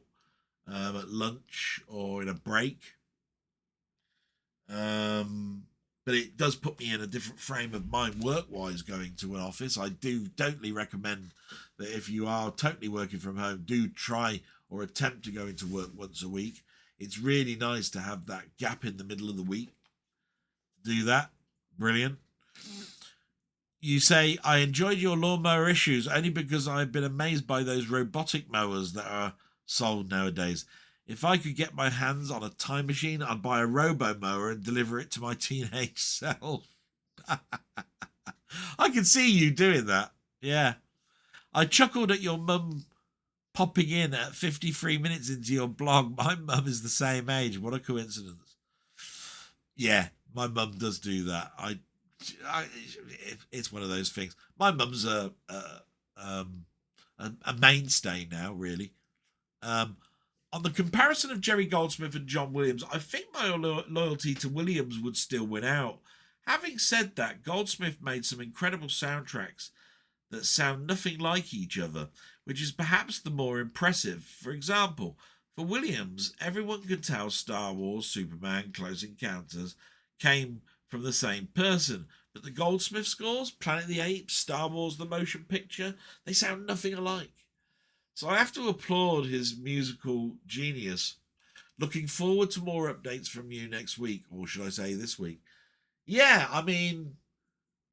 at lunch or in a break. But it does put me in a different frame of mind work-wise going to an office. I do totally recommend that if you are totally working from home, do try or attempt to go into work once a week. It's really nice to have that gap in the middle of the week. Do that. Brilliant. You say, I enjoyed your lawnmower issues only because I've been amazed by those robotic mowers that are sold nowadays. If I could get my hands on a time machine, I'd buy a robo-mower and deliver it to my teenage self. I can see you doing that. Yeah. I chuckled at your mum popping in at 53 minutes into your blog. My mum is the same age. What a coincidence. Yeah, my mum does do that. It's one of those things. My mum's a mainstay now, really. On the comparison of Jerry Goldsmith and John Williams, I think my loyalty to Williams would still win out. Having said that, Goldsmith made some incredible soundtracks that sound nothing like each other, which is perhaps the more impressive. For example, for Williams, everyone could tell Star Wars, Superman, Close Encounters came from the same person, but the Goldsmith scores, Planet of the Apes, Star Wars the Motion Picture, they sound nothing alike. So I have to applaud his musical genius. Looking forward to more updates from you next week, or should I say this week. Yeah, I mean,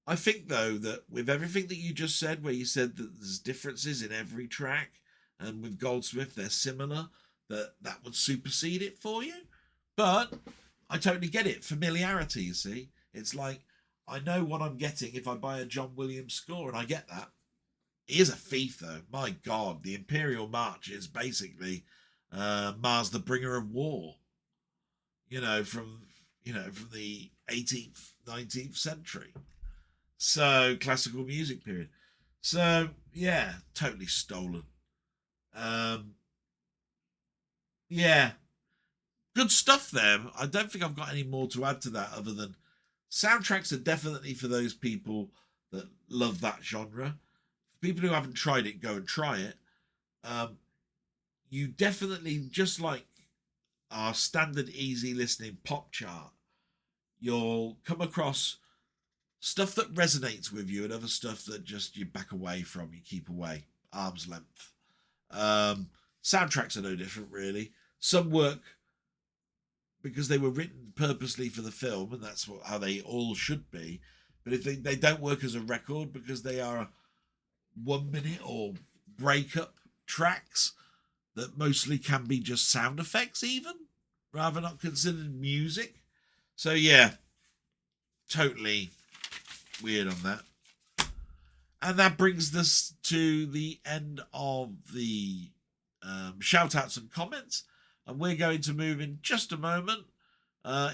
I think, though, that with everything that you just said, where you said that there's differences in every track, and with Goldsmith they're similar, that would supersede it for you. But I totally get it. Familiarity, you see. It's like, I know what I'm getting if I buy a John Williams score, and I get that. He is a thief, though. My God, the Imperial March is basically Mars, the bringer of war. From the 18th, 19th century. So classical music period. So yeah, totally stolen. Yeah, good stuff there. I don't think I've got any more to add to that other than soundtracks are definitely for those people that love that genre. People who haven't tried it, go and try it. You definitely, just like our standard easy listening pop chart, you'll come across stuff that resonates with you and other stuff that just you back away from, you keep away, arm's length. Soundtracks are no different, really. Some work because they were written purposely for the film, and that's how they all should be. But if they don't work as a record because they are 1 minute or breakup tracks that mostly can be just sound effects, even rather not considered music. So yeah, totally weird on that. And that brings us to the end of the shout outs and comments. And we're going to move in just a moment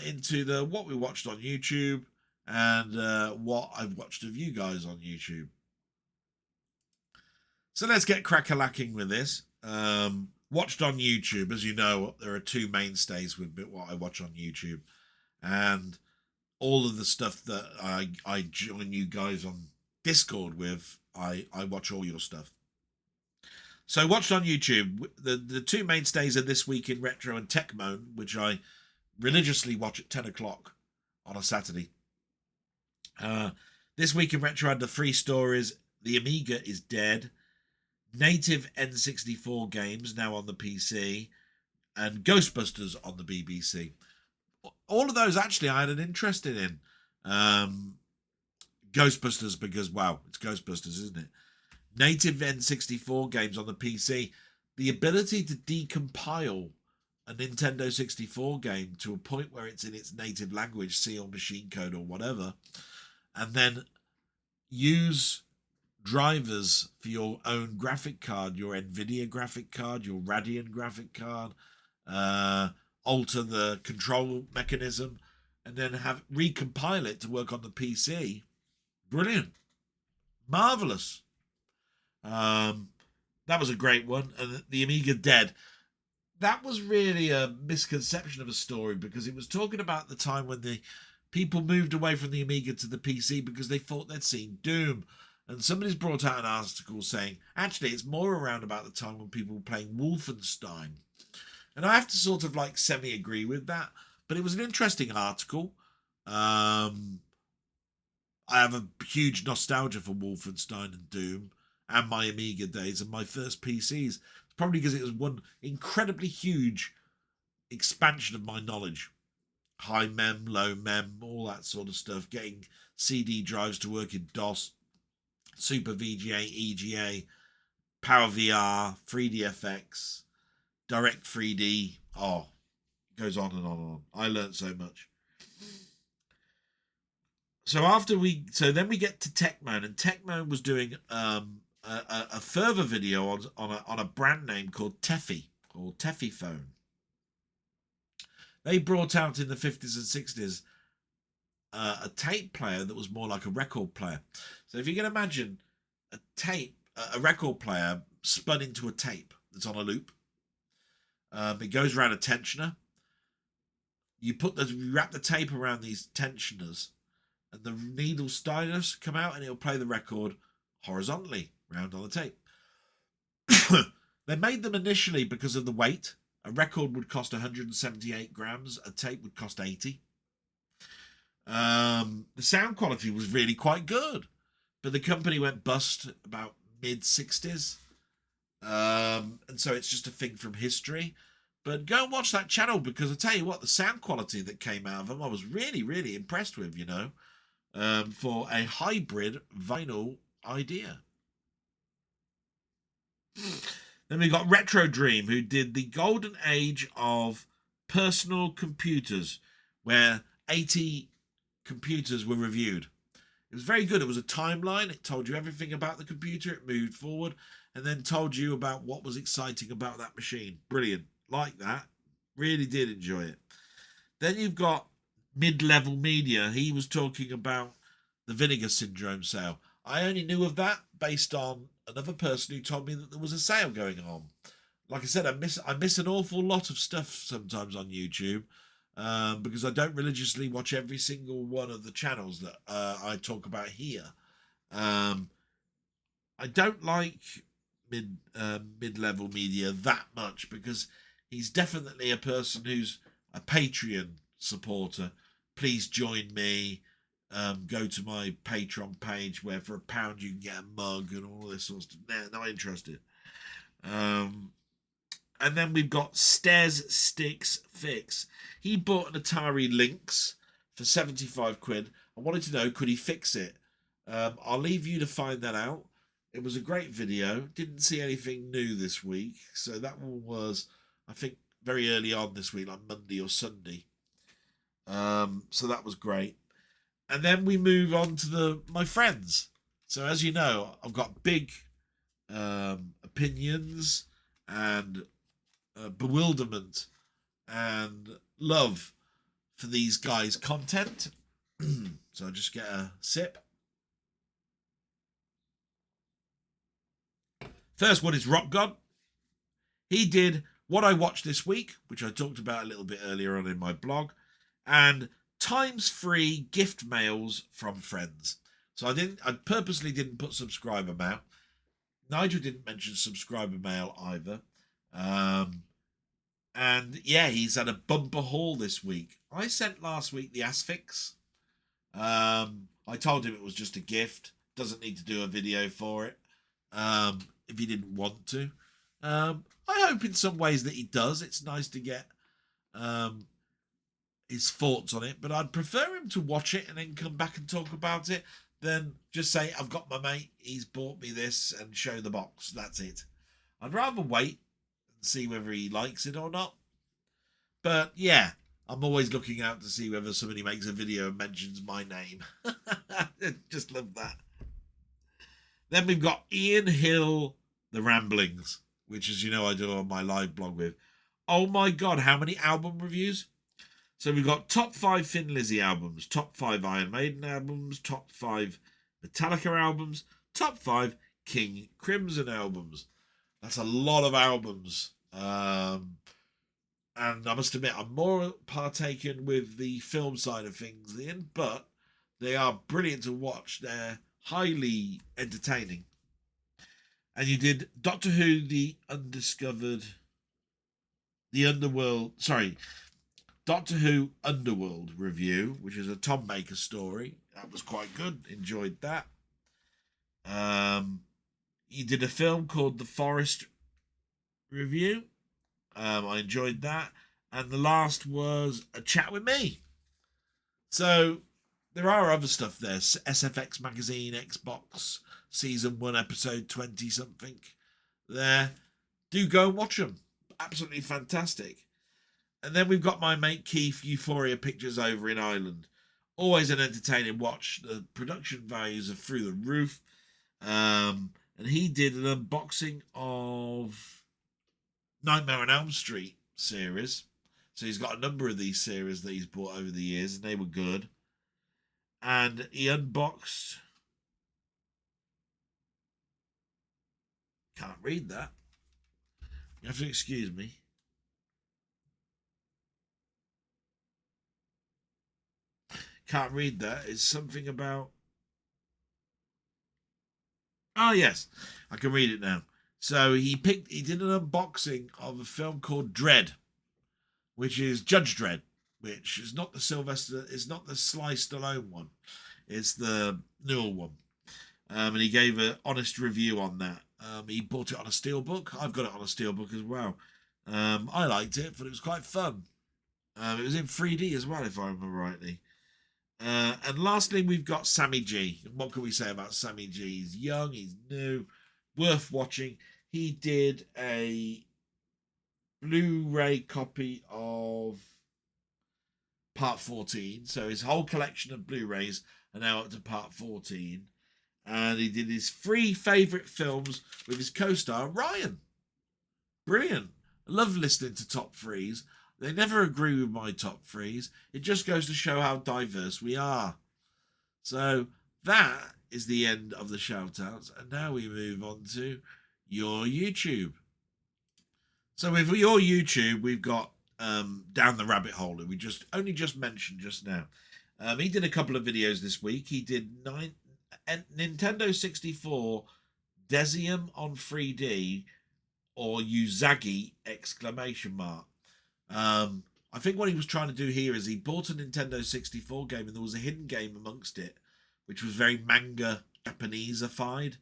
into the what we watched on YouTube and what I've watched of you guys on YouTube. So let's get crack-a-lacking with this. Watched on YouTube, as you know, there are two mainstays with what I watch on YouTube. And all of the stuff that I join you guys on Discord with, I watch all your stuff. So watched on YouTube, the two mainstays are This Week in Retro and Tech Moan, which I religiously watch at 10 o'clock on a Saturday. This Week in Retro had the 3 stories, The Amiga is Dead, Native N64 games now on the PC, and Ghostbusters on the BBC. All of those actually I had an interest in. Ghostbusters because, wow, it's Ghostbusters, isn't it? Native N64 games on the PC. The ability to decompile a Nintendo 64 game to a point where it's in its native language, C or machine code or whatever, and then use drivers for your own graphic card, your Nvidia graphic card, your Radeon graphic card, alter the control mechanism, and then have recompile it to work on the PC. Brilliant. Marvelous. That was a great one. And the Amiga Dead. That was really a misconception of a story because it was talking about the time when the people moved away from the Amiga to the PC because they thought they'd seen Doom. And somebody's brought out an article saying, actually, it's more around about the time when people were playing Wolfenstein. And I have to sort of like semi-agree with that. But it was an interesting article. I have a huge nostalgia for Wolfenstein and Doom and my Amiga days and my first PCs. It's probably because it was one incredibly huge expansion of my knowledge. High mem, low mem, all that sort of stuff. Getting CD drives to work in DOS, Super VGA, EGA, Power VR, 3DFX, Direct 3D. Oh, it goes on and on and on. I learned so much. So then we get to Techmoan, and Techmoan was doing a further video on a brand name called Teffy or Teffy Phone. They brought out in the 50s and 60s a tape player that was more like a record player. So if you can imagine a record player spun into a tape that's on a loop. It goes around a tensioner. You wrap the tape around these tensioners, and the needle stylus come out, and it'll play the record horizontally round on the tape. They made them initially because of the weight. A record would cost 178 grams. A tape would cost 80. The sound quality was really quite good, but the company went bust about mid-60s. And so it's just a thing from history. But go and watch that channel because I tell you what, the sound quality that came out of them, I was really, really impressed with, for a hybrid vinyl idea. Then we got Retro Dream, who did the golden age of personal computers, where 80 computers were reviewed. It was very good. It was a timeline. It told you everything about the computer. It moved forward and then told you about what was exciting about that machine. Brilliant. Like that. Really did enjoy it. Then you've got Mid-Level Media. He was talking about the Vinegar Syndrome sale. I only knew of that based on another person who told me that there was a sale going on. Like I said, I miss an awful lot of stuff sometimes on YouTube because I don't religiously watch every single one of the channels that I talk about here. I don't like Mid-Level Media that much because he's definitely a person who's a Patreon supporter. Please join me. Go to my Patreon page where for £1 you can get a mug and all this sort of stuff. Nah, not interested. And then we've got Stairs Sticks Fix. He bought an Atari Lynx for 75 quid. I wanted to know, could he fix it? I'll leave you to find that out. It was a great video. Didn't see anything new this week. So that one was, I think, very early on this week, like Monday or Sunday. So that was great. And then we move on to my friends. So as you know, I've got big opinions and bewilderment and love for these guys' content. So I'll just get a sip. First one is Rock God. He did what I watched this week, which I talked about a little bit earlier on in my blog, and ×3 gift mails from friends. So I purposely didn't put subscriber mail. Nigel didn't mention subscriber mail either. And yeah, he's had a bumper haul this week. I sent last week the Asphyx. I told him it was just a gift. Doesn't need to do a video for it. If he didn't want to. I hope in some ways that he does. It's nice to get his thoughts on it, but I'd prefer him to watch it and then come back and talk about it than just say, I've got my mate, he's bought me this, and show the box. That's it. I'd rather wait and see whether he likes it or not. But yeah, I'm always looking out to see whether somebody makes a video and mentions my name. Just love that. Then we've got Ian Hill, The Ramblings, which, as you know, I do on my live blog with. Oh my God, how many album reviews? So we've got top 5 Thin Lizzy albums, top 5 Iron Maiden albums, top 5 Metallica albums, top 5 King Crimson albums. That's a lot of albums. And I must admit, I'm more partaken with the film side of things, Ian, but they are brilliant to watch. They're highly entertaining. And you did Doctor Who, Doctor Who Underworld review, which is a Tom Baker story. That was quite good. Enjoyed that. You did a film called The Forest review. I enjoyed that. And the last was a chat with me. So there are other stuff there. SFX Magazine, Xbox, Season 1, Episode 20 something there. Do go and watch them. Absolutely fantastic. And then we've got my mate Keith, Euphoria Pictures over in Ireland. Always an entertaining watch. The production values are through the roof. And he did an unboxing of Nightmare on Elm Street series. So he's got a number of these series that he's bought over the years, and they were good. And he unboxed... Can't read that. You have to excuse me. Can't read that. It's something about... Oh, yes. I can read it now. So he did an unboxing of a film called Dredd, which is Judge Dredd, which is not the Sly Stallone one. It's the newer one. And he gave an honest review on that. He bought it on a steelbook. I've got it on a steelbook as well. I liked it, but it was quite fun. It was in 3D as well, if I remember rightly. And lastly, we've got Sammy G. What can we say about Sammy G? He's young, he's new, worth watching. He did a Blu-ray copy of Part 14. So his whole collection of Blu-rays are now up to Part 14. And he did his 3 favourite films with his co-star, Ryan. Brilliant. I love listening to top 3s. They never agree with my top 3s. It just goes to show how diverse we are. So that is the end of the shout-outs. And now we move on to your YouTube. So with your YouTube, we've got Down the Rabbit Hole, that we only just mentioned just now. He did a couple of videos this week. He did Nintendo 64 Desium on 3D or Usagi exclamation mark. I think what he was trying to do here is he bought a Nintendo 64 game and there was a hidden game amongst it, which was very manga Japanese-ified.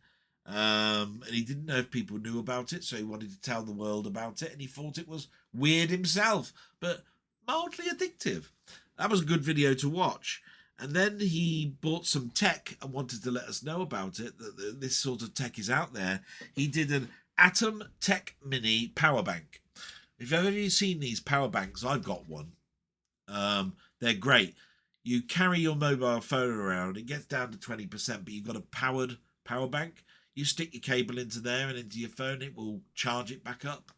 And he didn't know if people knew about it, so he wanted to tell the world about it, and he thought it was weird himself, but mildly addictive. That was a good video to watch. And then he bought some tech and wanted to let us know about it, that this sort of tech is out there. He did an Atom Tech Mini power bank. If you've ever seen these power banks, I've got one. They're great. You carry your mobile phone around, it gets down to 20%, but you've got a powered power bank. You stick your cable into there and into your phone, it will charge it back up.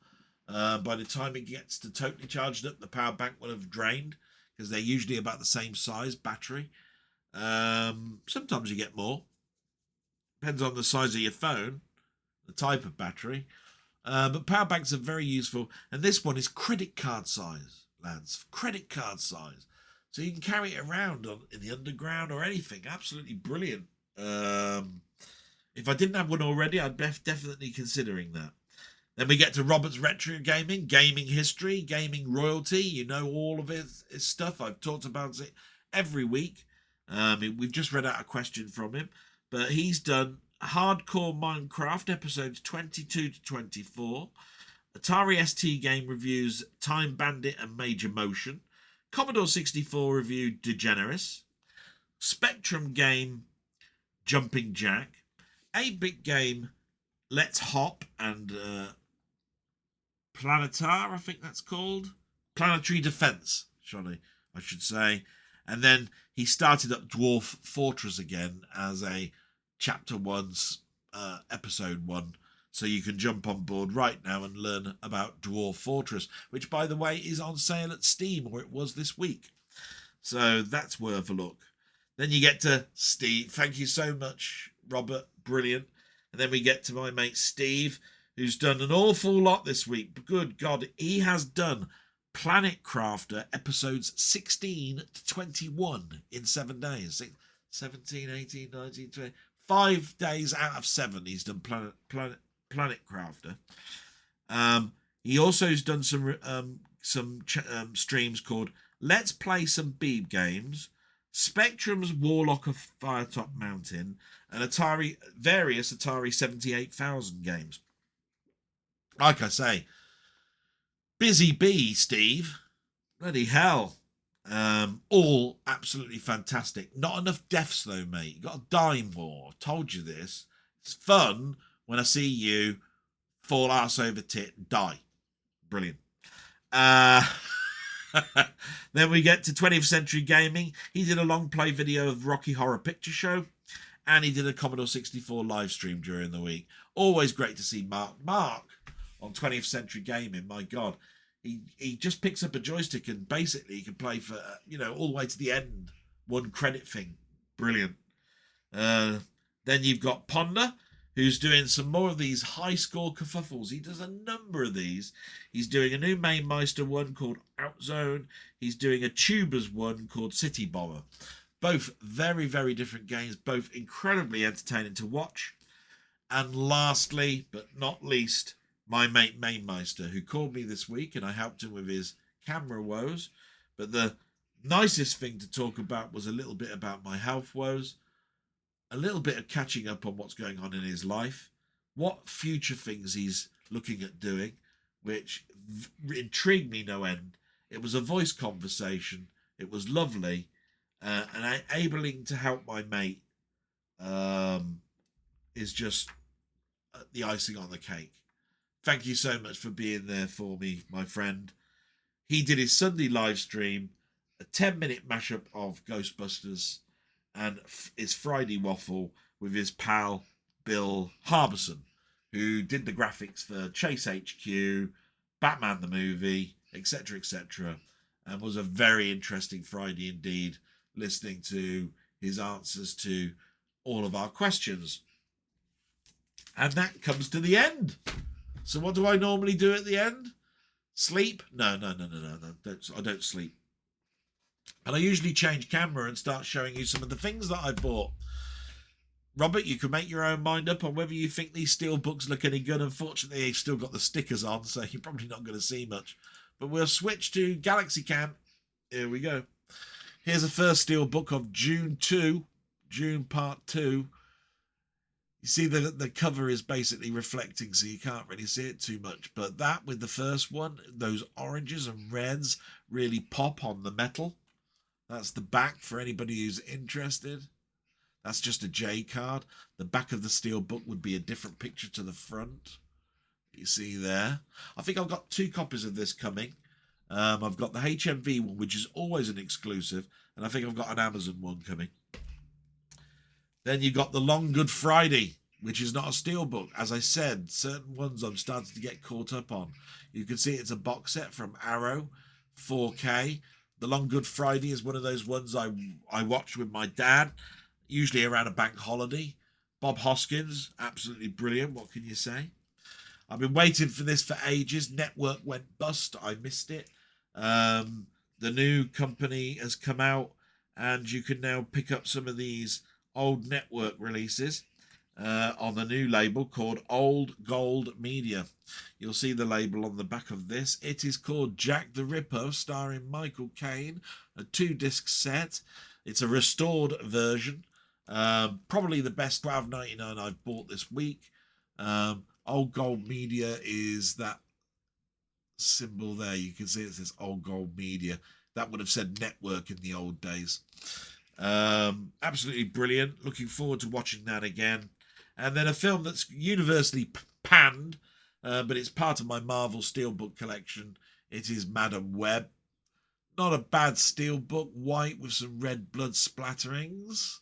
By the time it gets to totally charged up, the power bank will have drained, because they're usually about the same size battery. Sometimes you get more. Depends on the size of your phone, the type of battery. But power banks are very useful. And this one is credit card size, lads. Credit card size. So you can carry it around in the underground or anything. Absolutely brilliant. If I didn't have one already, I'd be definitely considering that. Then we get to Robert's Retro Gaming, gaming history, gaming royalty. You know all of his stuff. I've talked about it every week. We've just read out a question from him. But he's done Hardcore Minecraft, episodes 22 to 24. Atari ST game reviews Time Bandit and Major Motion. Commodore 64 review Degeneres. Spectrum game Jumping Jack. 8-bit game Let's Hop and Planetar, I think that's called. Planetary Defense, I should say. And then he started up Dwarf Fortress again as a Chapter 1, Episode 1. So you can jump on board right now and learn about Dwarf Fortress, which, by the way, is on sale at Steam, or it was this week. So that's worth a look. Then you get to Steve. Thank you so much, Robert. Brilliant. And then we get to my mate Steve, who's done an awful lot this week. But good God, he has done Planet Crafter episodes 16 to 21 in 7 days. 17, 18, 19, 20. 5 days out of 7 he's done Planet Crafter. He also has done some streams called Let's Play Some Beeb Games, Spectrum's Warlock of Firetop Mountain, and various Atari 78,000 games. Like I say, busy bee, Steve. Bloody hell. All absolutely fantastic. Not enough deaths though, mate. You got to die more. I told you this. It's fun when I see you fall arse over tit and die. Brilliant. Then we get to 20th Century Gaming. He did a long play video of Rocky Horror Picture Show, and he did a Commodore 64 live stream during the week. Always great to see Mark on 20th Century Gaming. My God, he just picks up a joystick and basically he can play for all the way to the end. One credit thing. Brilliant. Then you've got Ponder, who's doing some more of these high score kerfuffles. He does a number of these. He's doing a new Mamemeister one called Outzone. He's doing a Tubers one called City Bomber. Both very, very different games, both incredibly entertaining to watch. And lastly, but not least, my mate Mamemeister, who called me this week and I helped him with his camera woes. But the nicest thing to talk about was a little bit about my health woes, a little bit of catching up on what's going on in his life, what future things he's looking at doing, which intrigued me no end. It was a voice conversation. It was lovely. And enabling to help my mate is just the icing on the cake. Thank you so much for being there for me, my friend. He did his Sunday live stream, a 10-minute mashup of Ghostbusters, and his Friday waffle with his pal Bill Harbison, who did the graphics for Chase HQ, Batman the movie, etc., etc., and was a very interesting Friday indeed, listening to his answers to all of our questions. And that comes to the end. So what do I normally do at the end? Sleep? No. I don't sleep. And I usually change camera and start showing you some of the things that I bought. Robert, you can make your own mind up on whether you think these steelbooks look any good. Unfortunately, they've still got the stickers on, so you're probably not going to see much. But we'll switch to Galaxy Cam. Here we go. Here's the first steelbook of June Part 2. You see the cover is basically reflecting, so you can't really see it too much. But that with the first one, those oranges and reds really pop on the metal. That's the back for anybody who's interested. That's just a J card. The back of the steel book would be a different picture to the front. You see there. I think I've got 2 copies of this coming. I've got the HMV one, which is always an exclusive, and I think I've got an Amazon one coming. Then you got the Long Good Friday, which is not a steelbook. As I said, certain ones I'm starting to get caught up on. You can see it's a box set from Arrow, 4K. The Long Good Friday is one of those ones I watch with my dad, usually around a bank holiday. Bob Hoskins, absolutely brilliant. What can you say? I've been waiting for this for ages. Network went bust. I missed it. The new company has come out, and you can now pick up some of these old network releases on the new label called Old Gold Media. You'll see the label on the back of this. It is called Jack the Ripper, starring Michael Caine, a 2-disc set. It's a restored version. Probably the best $12.99 I've bought this week. Old Gold Media is that symbol there. You can see it says Old Gold Media. That would have said network in the old days. Absolutely brilliant. Looking forward to watching that again. And then a film that's universally panned, but it's part of my Marvel Steelbook collection. It is Madam Web. Not a bad steelbook, white with some red blood splatterings.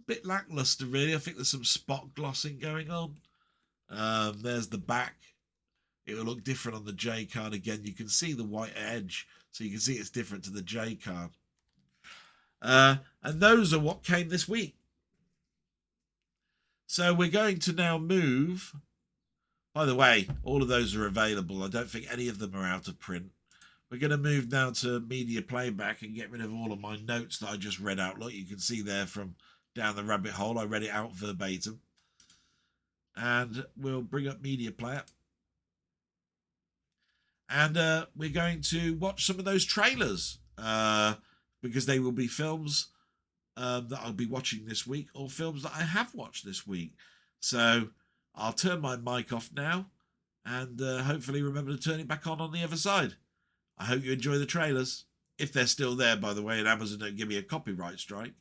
Bit lackluster, really. I think there's some spot glossing going on. There's the back. It will look different on the J card again. You can see the white edge, so you can see it's different to the J card. And those are what came this week. So we're going to now move. By the way, all of those are available. I don't think any of them are out of print. We're going to move now to media playback and get rid of all of my notes that I just read out. Look, you can see there from down the rabbit hole. I read it out verbatim. And we'll bring up media player. And we're going to watch some of those trailers because they will be films that I'll be watching this week or films that I have watched this week. So I'll turn my mic off now and hopefully remember to turn it back on the other side. I hope you enjoy the trailers. If they're still there, by the way, and Amazon don't give me a copyright strike.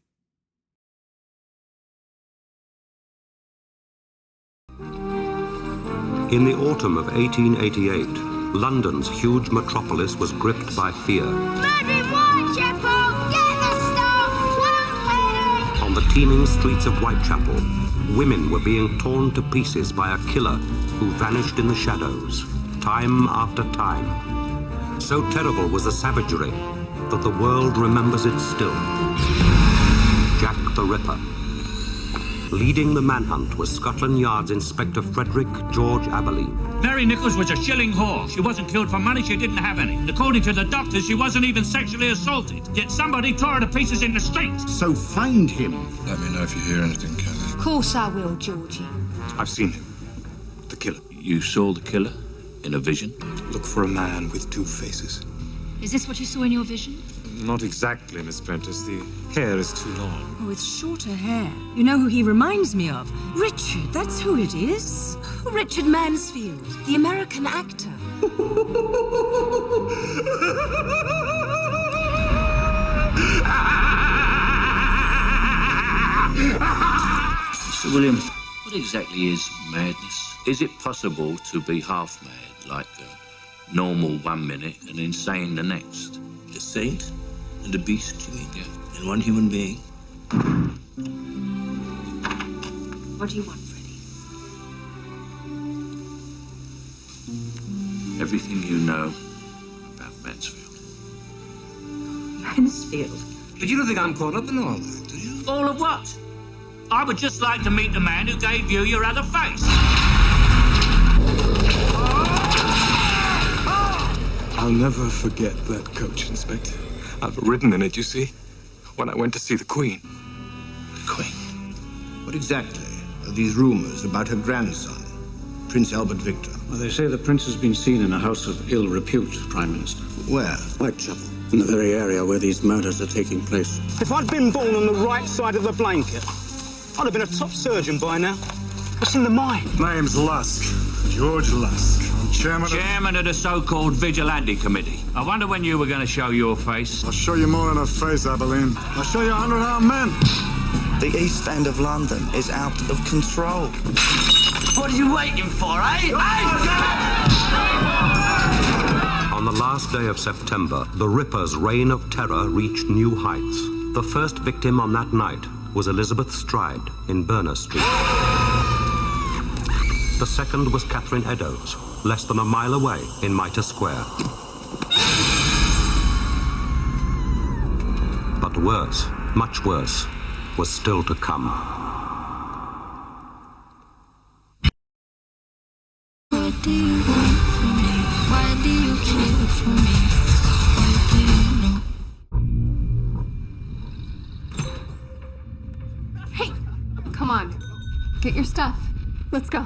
In the autumn of 1888, London's huge metropolis was gripped by fear. Murdery Whitechapel! Get the stuff! Quickly! On the teeming streets of Whitechapel, women were being torn to pieces by a killer who vanished in the shadows, time after time. So terrible was the savagery that the world remembers it still. Jack the Ripper. Leading the manhunt was Scotland Yard's Inspector Frederick George Aberley. Mary Nichols was a shilling whore. She wasn't killed for money, she didn't have any. And according to the doctors, she wasn't even sexually assaulted. Yet somebody tore her to pieces in the street. So find him. Let me know if you hear anything, Kelly. Of course I will, Georgie. I've seen him. The killer. You saw the killer? In a vision? Look for a man with 2 faces. Is this what you saw in your vision? Not exactly, Miss Prentice. The hair is too long. Oh, it's shorter hair. You know who he reminds me of? Richard, that's who it is. Richard Mansfield, the American actor. Mr. Williams, what exactly is madness? Is it possible to be half mad, like normal 1 minute and insane the next? A saint and a beast, you mean? Yeah. And one human being. What do you want, Freddie? Everything you know about Mansfield. Mansfield? But you don't think I'm caught up in all that, do you? All of what? I would just like to meet the man who gave you your other face. I'll never forget that coach, Inspector. I've ridden in it, you see, when I went to see the Queen. The Queen? What exactly are these rumors about her grandson, Prince Albert Victor? Well, they say the prince has been seen in a house of ill repute, Prime Minister. Where? Whitechapel, in the very area where these murders are taking place. If I'd been born on the right side of the blanket, I'd have been a top surgeon by now. What's in the mind? Name's Lusk. George Lusk. I'm Chairman of the so-called Vigilante Committee. I wonder when you were going to show your face. I'll show you more than a face, Abilene. I'll show you 100 armed men. The East End of London is out of control. What are you waiting for, eh? On the last day of September, the Ripper's reign of terror reached new heights. The first victim on that night was Elizabeth Stride in Berners Street. The second was Catherine Eddowes, less than a mile away in Mitre Square. But worse, much worse, was still to come. What do you want from me? Why do you care for me? Why do you know? Hey, come on. Get your stuff. Let's go.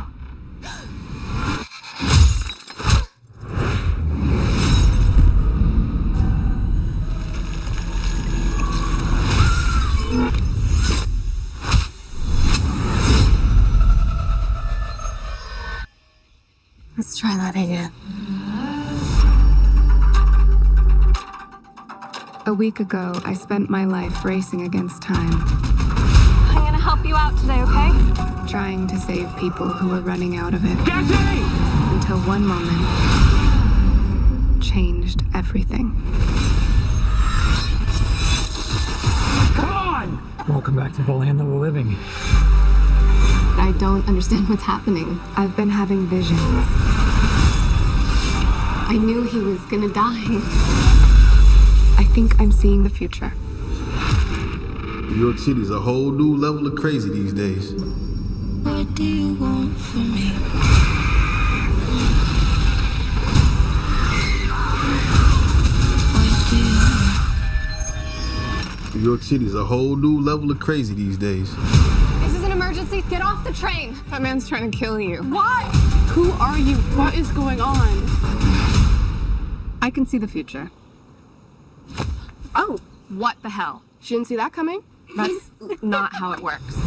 Let's try that again. A week ago, I spent my life racing against time. I'm gonna help you out today, okay? Trying to save people who were running out of it. Until one moment changed everything. Come on! Welcome back to the land of the living. I don't understand what's happening. I've been having visions. I knew he was gonna die. I think I'm seeing the future. New York City's a whole new level of crazy these days. What do you want from me? What do you... New York City's a whole new level of crazy these days. This is an emergency. Get off the train. That man's trying to kill you. Why? Who are you? What is going on? I can see the future. Oh, what the hell? She didn't see that coming? That's not how it works.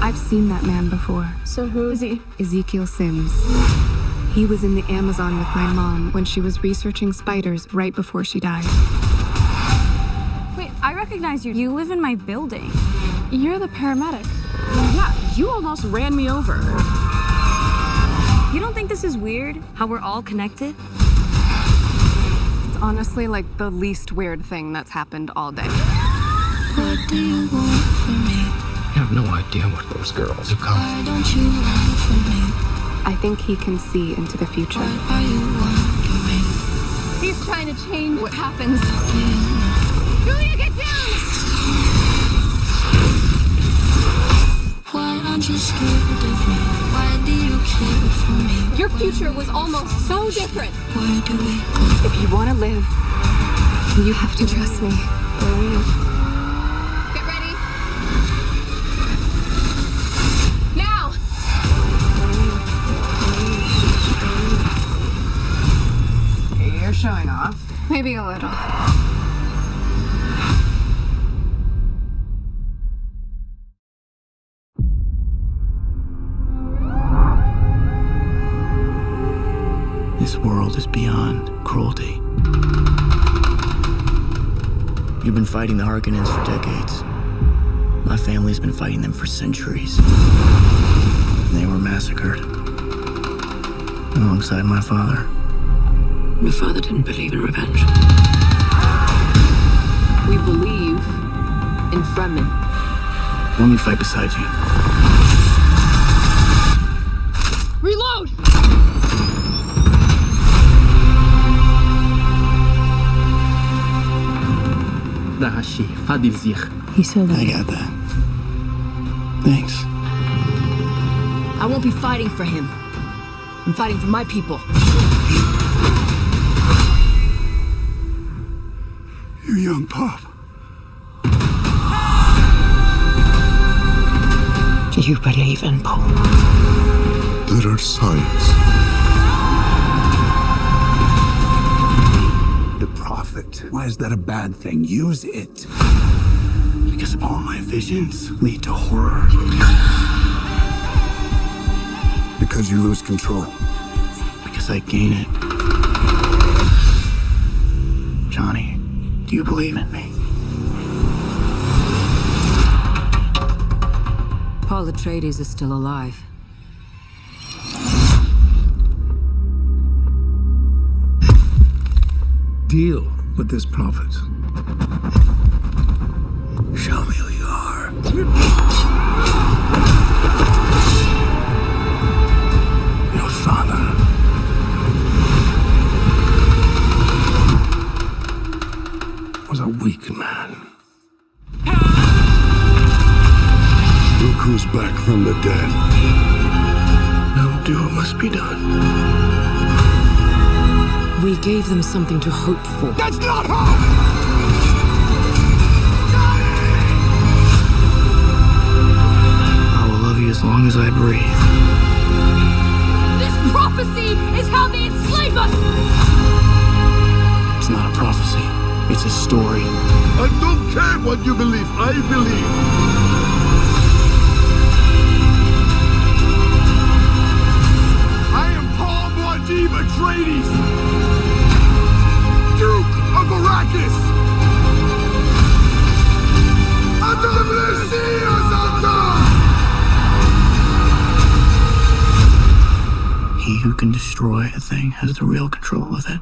I've seen that man before. So who is he? Ezekiel Sims. He was in the Amazon with my mom when she was researching spiders right before she died. Wait, I recognize you. You live in my building. You're the paramedic. Yeah, you almost ran me over. You don't think this is weird? How we're all connected? It's honestly like the least weird thing that's happened all day. What do you want from me? I have no idea what those girls have come. Why don't you want from me? I think he can see into the future. What are you wanting me? He's trying to change what happens. Julia, get down! Why aren't you scared of me? Why do you care for me? Your future was almost so different. Where do we go? If you want to live, you have to trust me. Get ready. Now! You're showing off. Maybe a little. This world is beyond cruelty. You've been fighting the Harkonnens for decades. My family's been fighting them for centuries. They were massacred alongside my father. Your father didn't believe in revenge. We believe in Fremen. Let me fight beside you. Reload! He said that. I got that. Thanks. I won't be fighting for him. I'm fighting for my people. Your young pup. Do you believe in Paul? There are signs. The prophet. Why is that a bad thing? Use it. Because all my visions lead to horror. Because you lose control. Because I gain it. Johnny, do you believe in me? Paul Atreides is still alive. Deal with this prophet. Show me who you are. Your father. Was a weak man. Look who's back from the dead. Now do what must be done. We gave them something to hope for. That's not hope! I will love you as long as I breathe. This prophecy is how they enslave us! It's not a prophecy. It's a story. I don't care what you believe. I believe. I am Paul Atreides, Duke of Arrakis. He who can destroy a thing has the real control of it.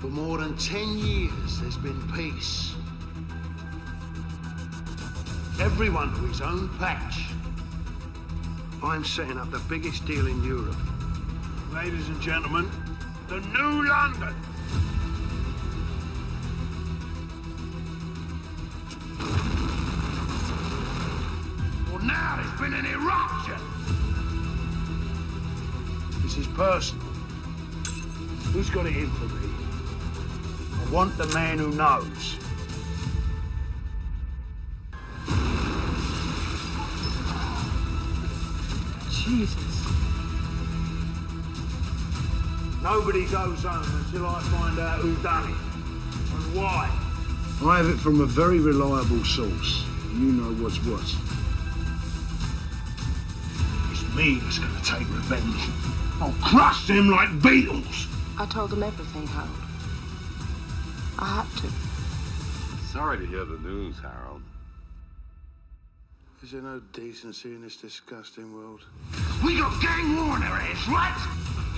For more than 10 years, there's been peace. Everyone to his own patch. I'm setting up the biggest deal in Europe. Ladies and gentlemen, the new London. Well, now there's been an eruption. This is personal. Who's got it in for me? I want the man who knows. Jesus. Nobody goes home until I find out who done it and why. I have it from a very reliable source. You know what's what. It's me that's gonna take revenge. I'll crush them like beetles. I told them everything, Harold. I had to. Sorry to hear the news, Harold. Is there no decency in this disgusting world? We got gang war in our hands, right?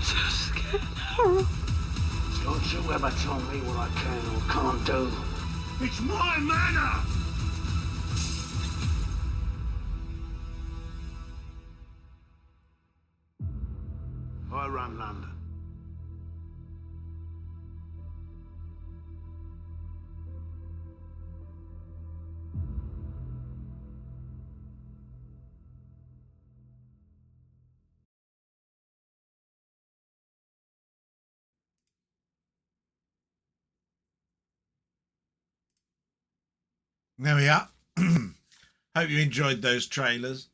So scared, Harold. Don't you ever tell me what I can or can't do. It's my manor! I run London. There we are. Hope you enjoyed those trailers.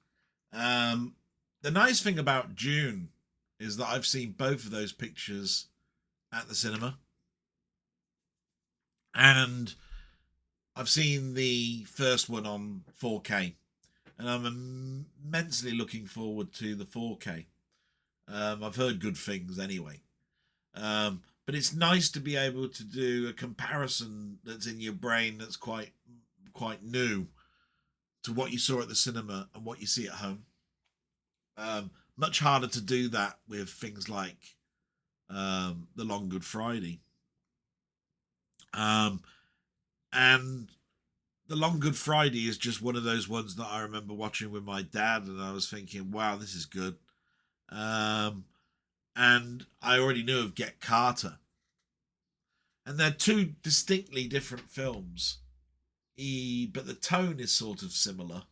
The nice thing about June is that I've seen both of those pictures at the cinema. And I've seen the first one on 4K. And I'm immensely looking forward to the 4K. I've heard good things anyway. But it's nice to be able to do a comparison that's in your brain that's quite new to what you saw at the cinema and what you see at home. Much harder to do that with things like The Long Good Friday. And The Long Good Friday is just one of those ones that I remember watching with my dad, and I was thinking, wow, this is good. And I already knew of Get Carter. And they're two distinctly different films. But the tone is sort of similar.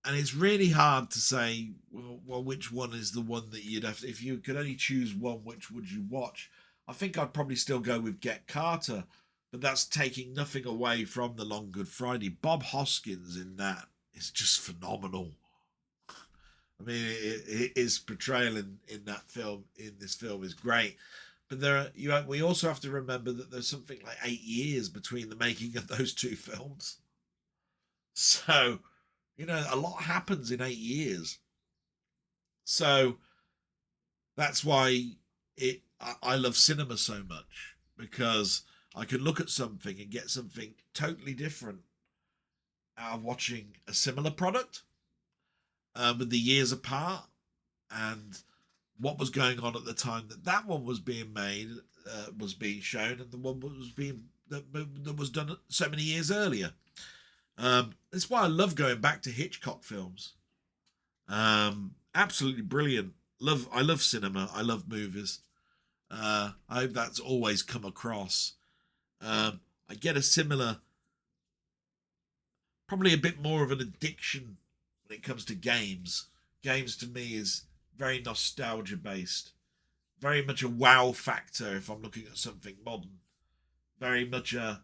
And it's really hard to say, well, which one is the one that you'd have to, if you could only choose one, which would you watch? I think I'd probably still go with Get Carter. but that's taking nothing away from The Long Good Friday. Bob Hoskins in that is just phenomenal. I mean, his portrayal in this film is great. But we also have to remember that there's something like 8 years between the making of those two films. So, a lot happens in 8 years. So that's why I love cinema so much, because I can look at something and get something totally different out of watching a similar product with the years apart and what was going on at the time that one was being made, was being shown, and the one that was done so many years earlier. That's why I love going back to Hitchcock films. Absolutely brilliant. I love cinema. I love movies. I hope that's always come across. I get a similar, probably a bit more of an addiction when it comes to games. Games to me is very nostalgia based, very much a wow factor if I'm looking at something modern, very much a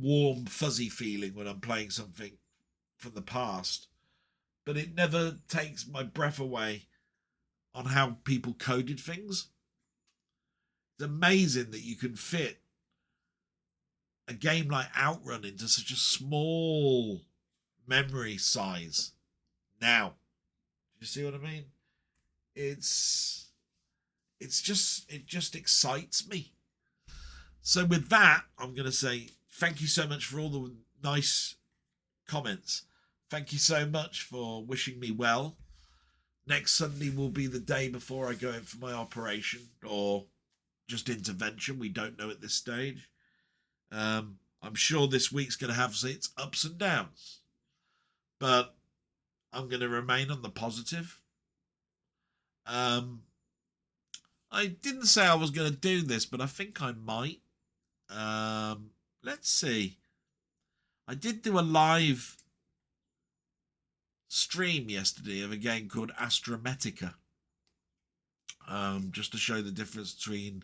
warm fuzzy feeling when I'm playing something from the past, but it never takes my breath away on how people coded things. It's amazing that you can fit a game like Outrun into such a small memory size now. Do you see what I mean? It just excites me. So with that, I'm going to say thank you so much for all the nice comments. Thank you so much for wishing me well. Next Sunday will be the day before I go in for my operation, or just intervention. We don't know at this stage. I'm sure this week's going to have its ups and downs, but I'm going to remain on the positive. I didn't say I was going to do this, but I think I might. Let's see. I did do a live stream yesterday of a game called Astrometica, just to show the difference between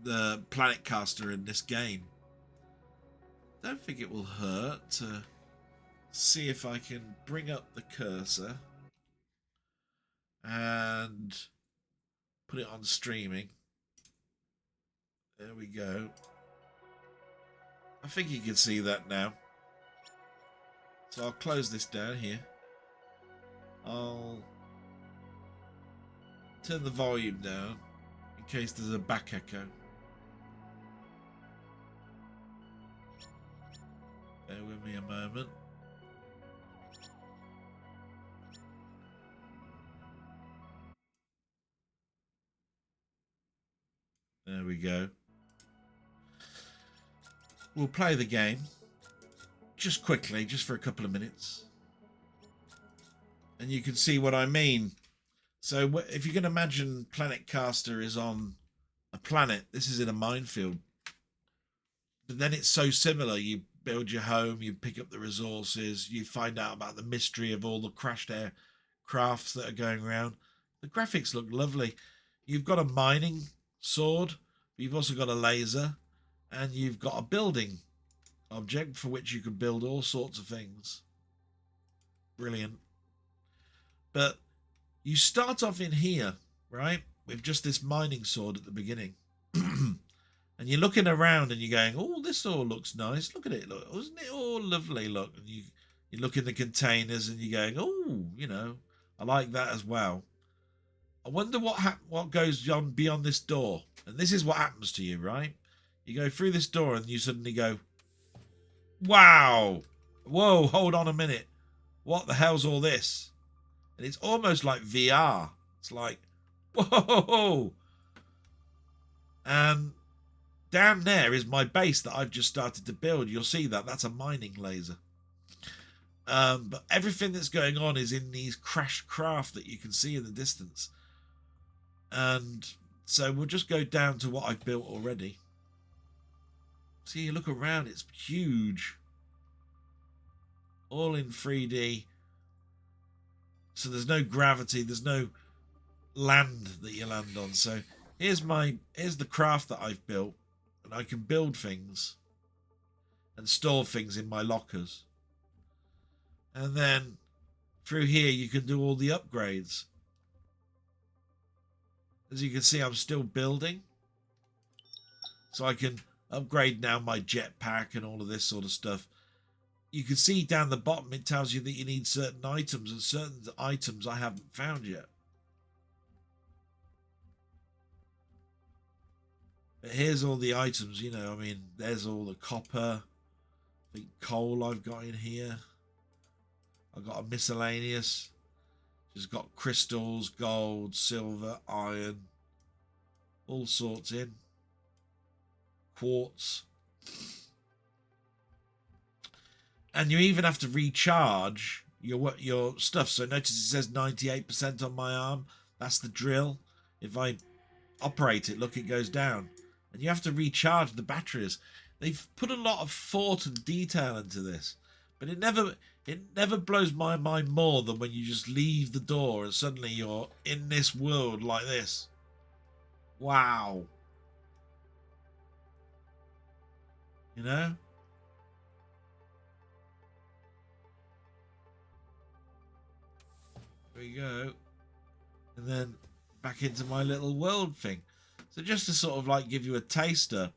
the Planet Caster and this game. Don't think it will hurt to see if I can bring up the cursor and put it on streaming. There we go. I think you can see that now. So I'll close this down here. I'll turn the volume down in case there's a back echo. Bear with me a moment. There we go. We'll play the game just quickly, just for a couple of minutes, and you can see what I mean. So if you can imagine Planet Caster is on a planet, this is in a minefield, but then it's so similar. You build your home, you pick up the resources, you find out about the mystery of all the crashed aircrafts that are going around. The graphics look lovely. You've got a mining sword, but you've also got a laser, and you've got a building object for which you can build all sorts of things. Brilliant. But you start off in here, right, with just this mining sword at the beginning. And you're looking around and you're going, oh, this all looks nice. Look at it. Look, wasn't it all lovely? Look. And you look in the containers and you're going, oh, I like that as well. I wonder what goes on beyond this door. And this is what happens to you, right? You go through this door and you suddenly go, wow, whoa, hold on a minute. What the hell's all this? And it's almost like VR. It's like, whoa. And down there is my base that I've just started to build. You'll see that. That's a mining laser. But everything that's going on is in these crashed craft that you can see in the distance. And so we'll just go down to what I've built already. See, you look around, it's huge. All in 3D. So there's no gravity, there's no land that you land on. So here's the craft that I've built, and I can build things and store things in my lockers. And then through here you can do all the upgrades. As you can see, I'm still building. So I can upgrade now my jetpack and all of this sort of stuff. You can see down the bottom it tells you that you need certain items, and certain items I haven't found yet. But here's all the items, you know, I mean, there's all the copper, I think coal I've got in here. I've got a miscellaneous. It's got crystals, gold, silver, iron, all sorts in. Quartz. And you even have to recharge your stuff. So notice it says 98% on my arm. That's the drill. If I operate it, look, it goes down. And you have to recharge the batteries. They've put a lot of thought and detail into this. But it never blows my mind more than when you just leave the door and suddenly you're in this world like this. Wow. You know? There you go. And then back into my little world thing. So just to sort of like give you a taster,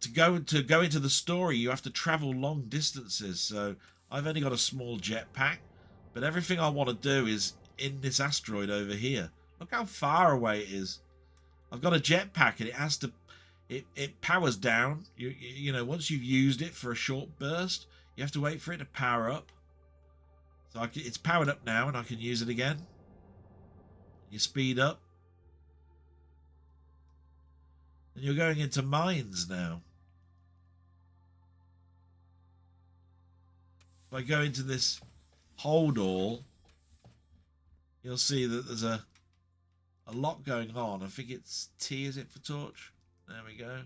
to go into the story, you have to travel long distances. So I've only got a small jetpack, but everything I want to do is in this asteroid over here. Look how far away it is. I've got a jetpack and it has to, it powers down. You know, once you've used it for a short burst, you have to wait for it to power up. So it's powered up now and I can use it again. You speed up. And you're going into mines now. If I go into this hold all, you'll see that there's a lot going on. I think it's T, is it, for torch? There we go.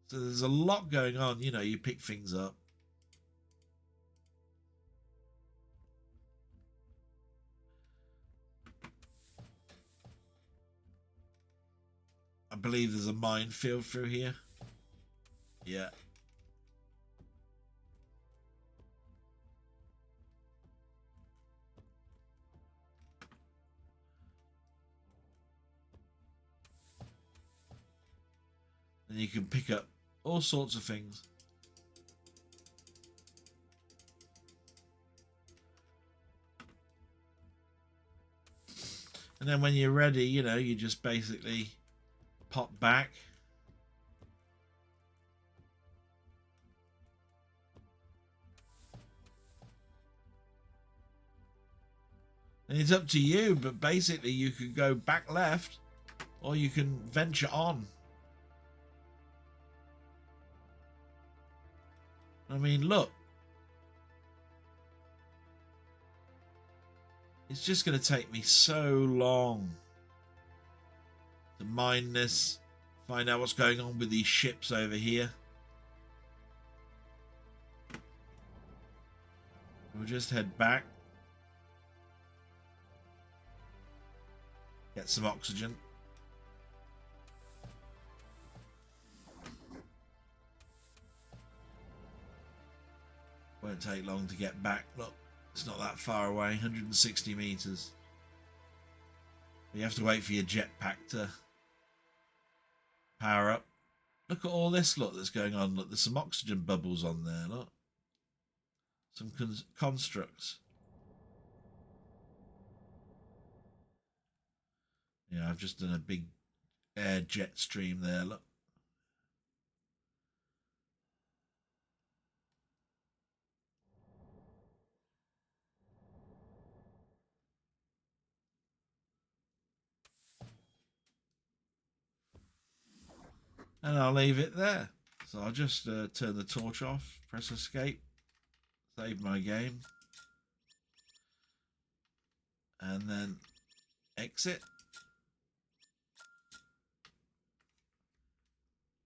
So there's a lot going on. You know, you pick things up. I believe there's a minefield through here. Yeah. And you can pick up all sorts of things. And then when you're ready, you know, you just basically pop back. And it's up to you, but basically you can go back left or you can venture on. I mean, look. It's just going to take me so long to mine this, find out what's going on with these ships over here. We'll just head back. Get some oxygen. Won't take long to get back. Look, it's not that far away, 160 meters. You have to wait for your jetpack to power up. Look at all this, look, that's going on. Look, there's some oxygen bubbles on there, look. Some constructs. Yeah, I've just done a big air jet stream there, look. And I'll leave it there. So I'll just turn the torch off, press escape, save my game, and then exit.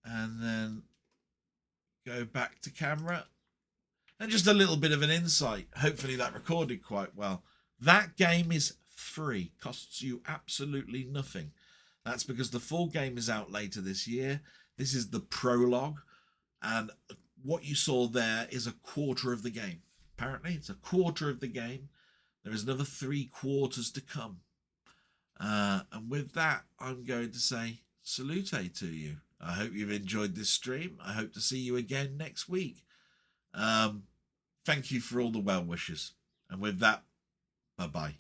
And then go back to camera. And just a little bit of an insight. Hopefully that recorded quite well. That game is free, costs you absolutely nothing. That's because the full game is out later this year. This is the prologue, and what you saw there is a quarter of the game. Apparently, it's a quarter of the game. There is another 3 quarters to come. And with that, I'm going to say salute to you. I hope you've enjoyed this stream. I hope to see you again next week. Thank you for all the well wishes. And with that, bye-bye.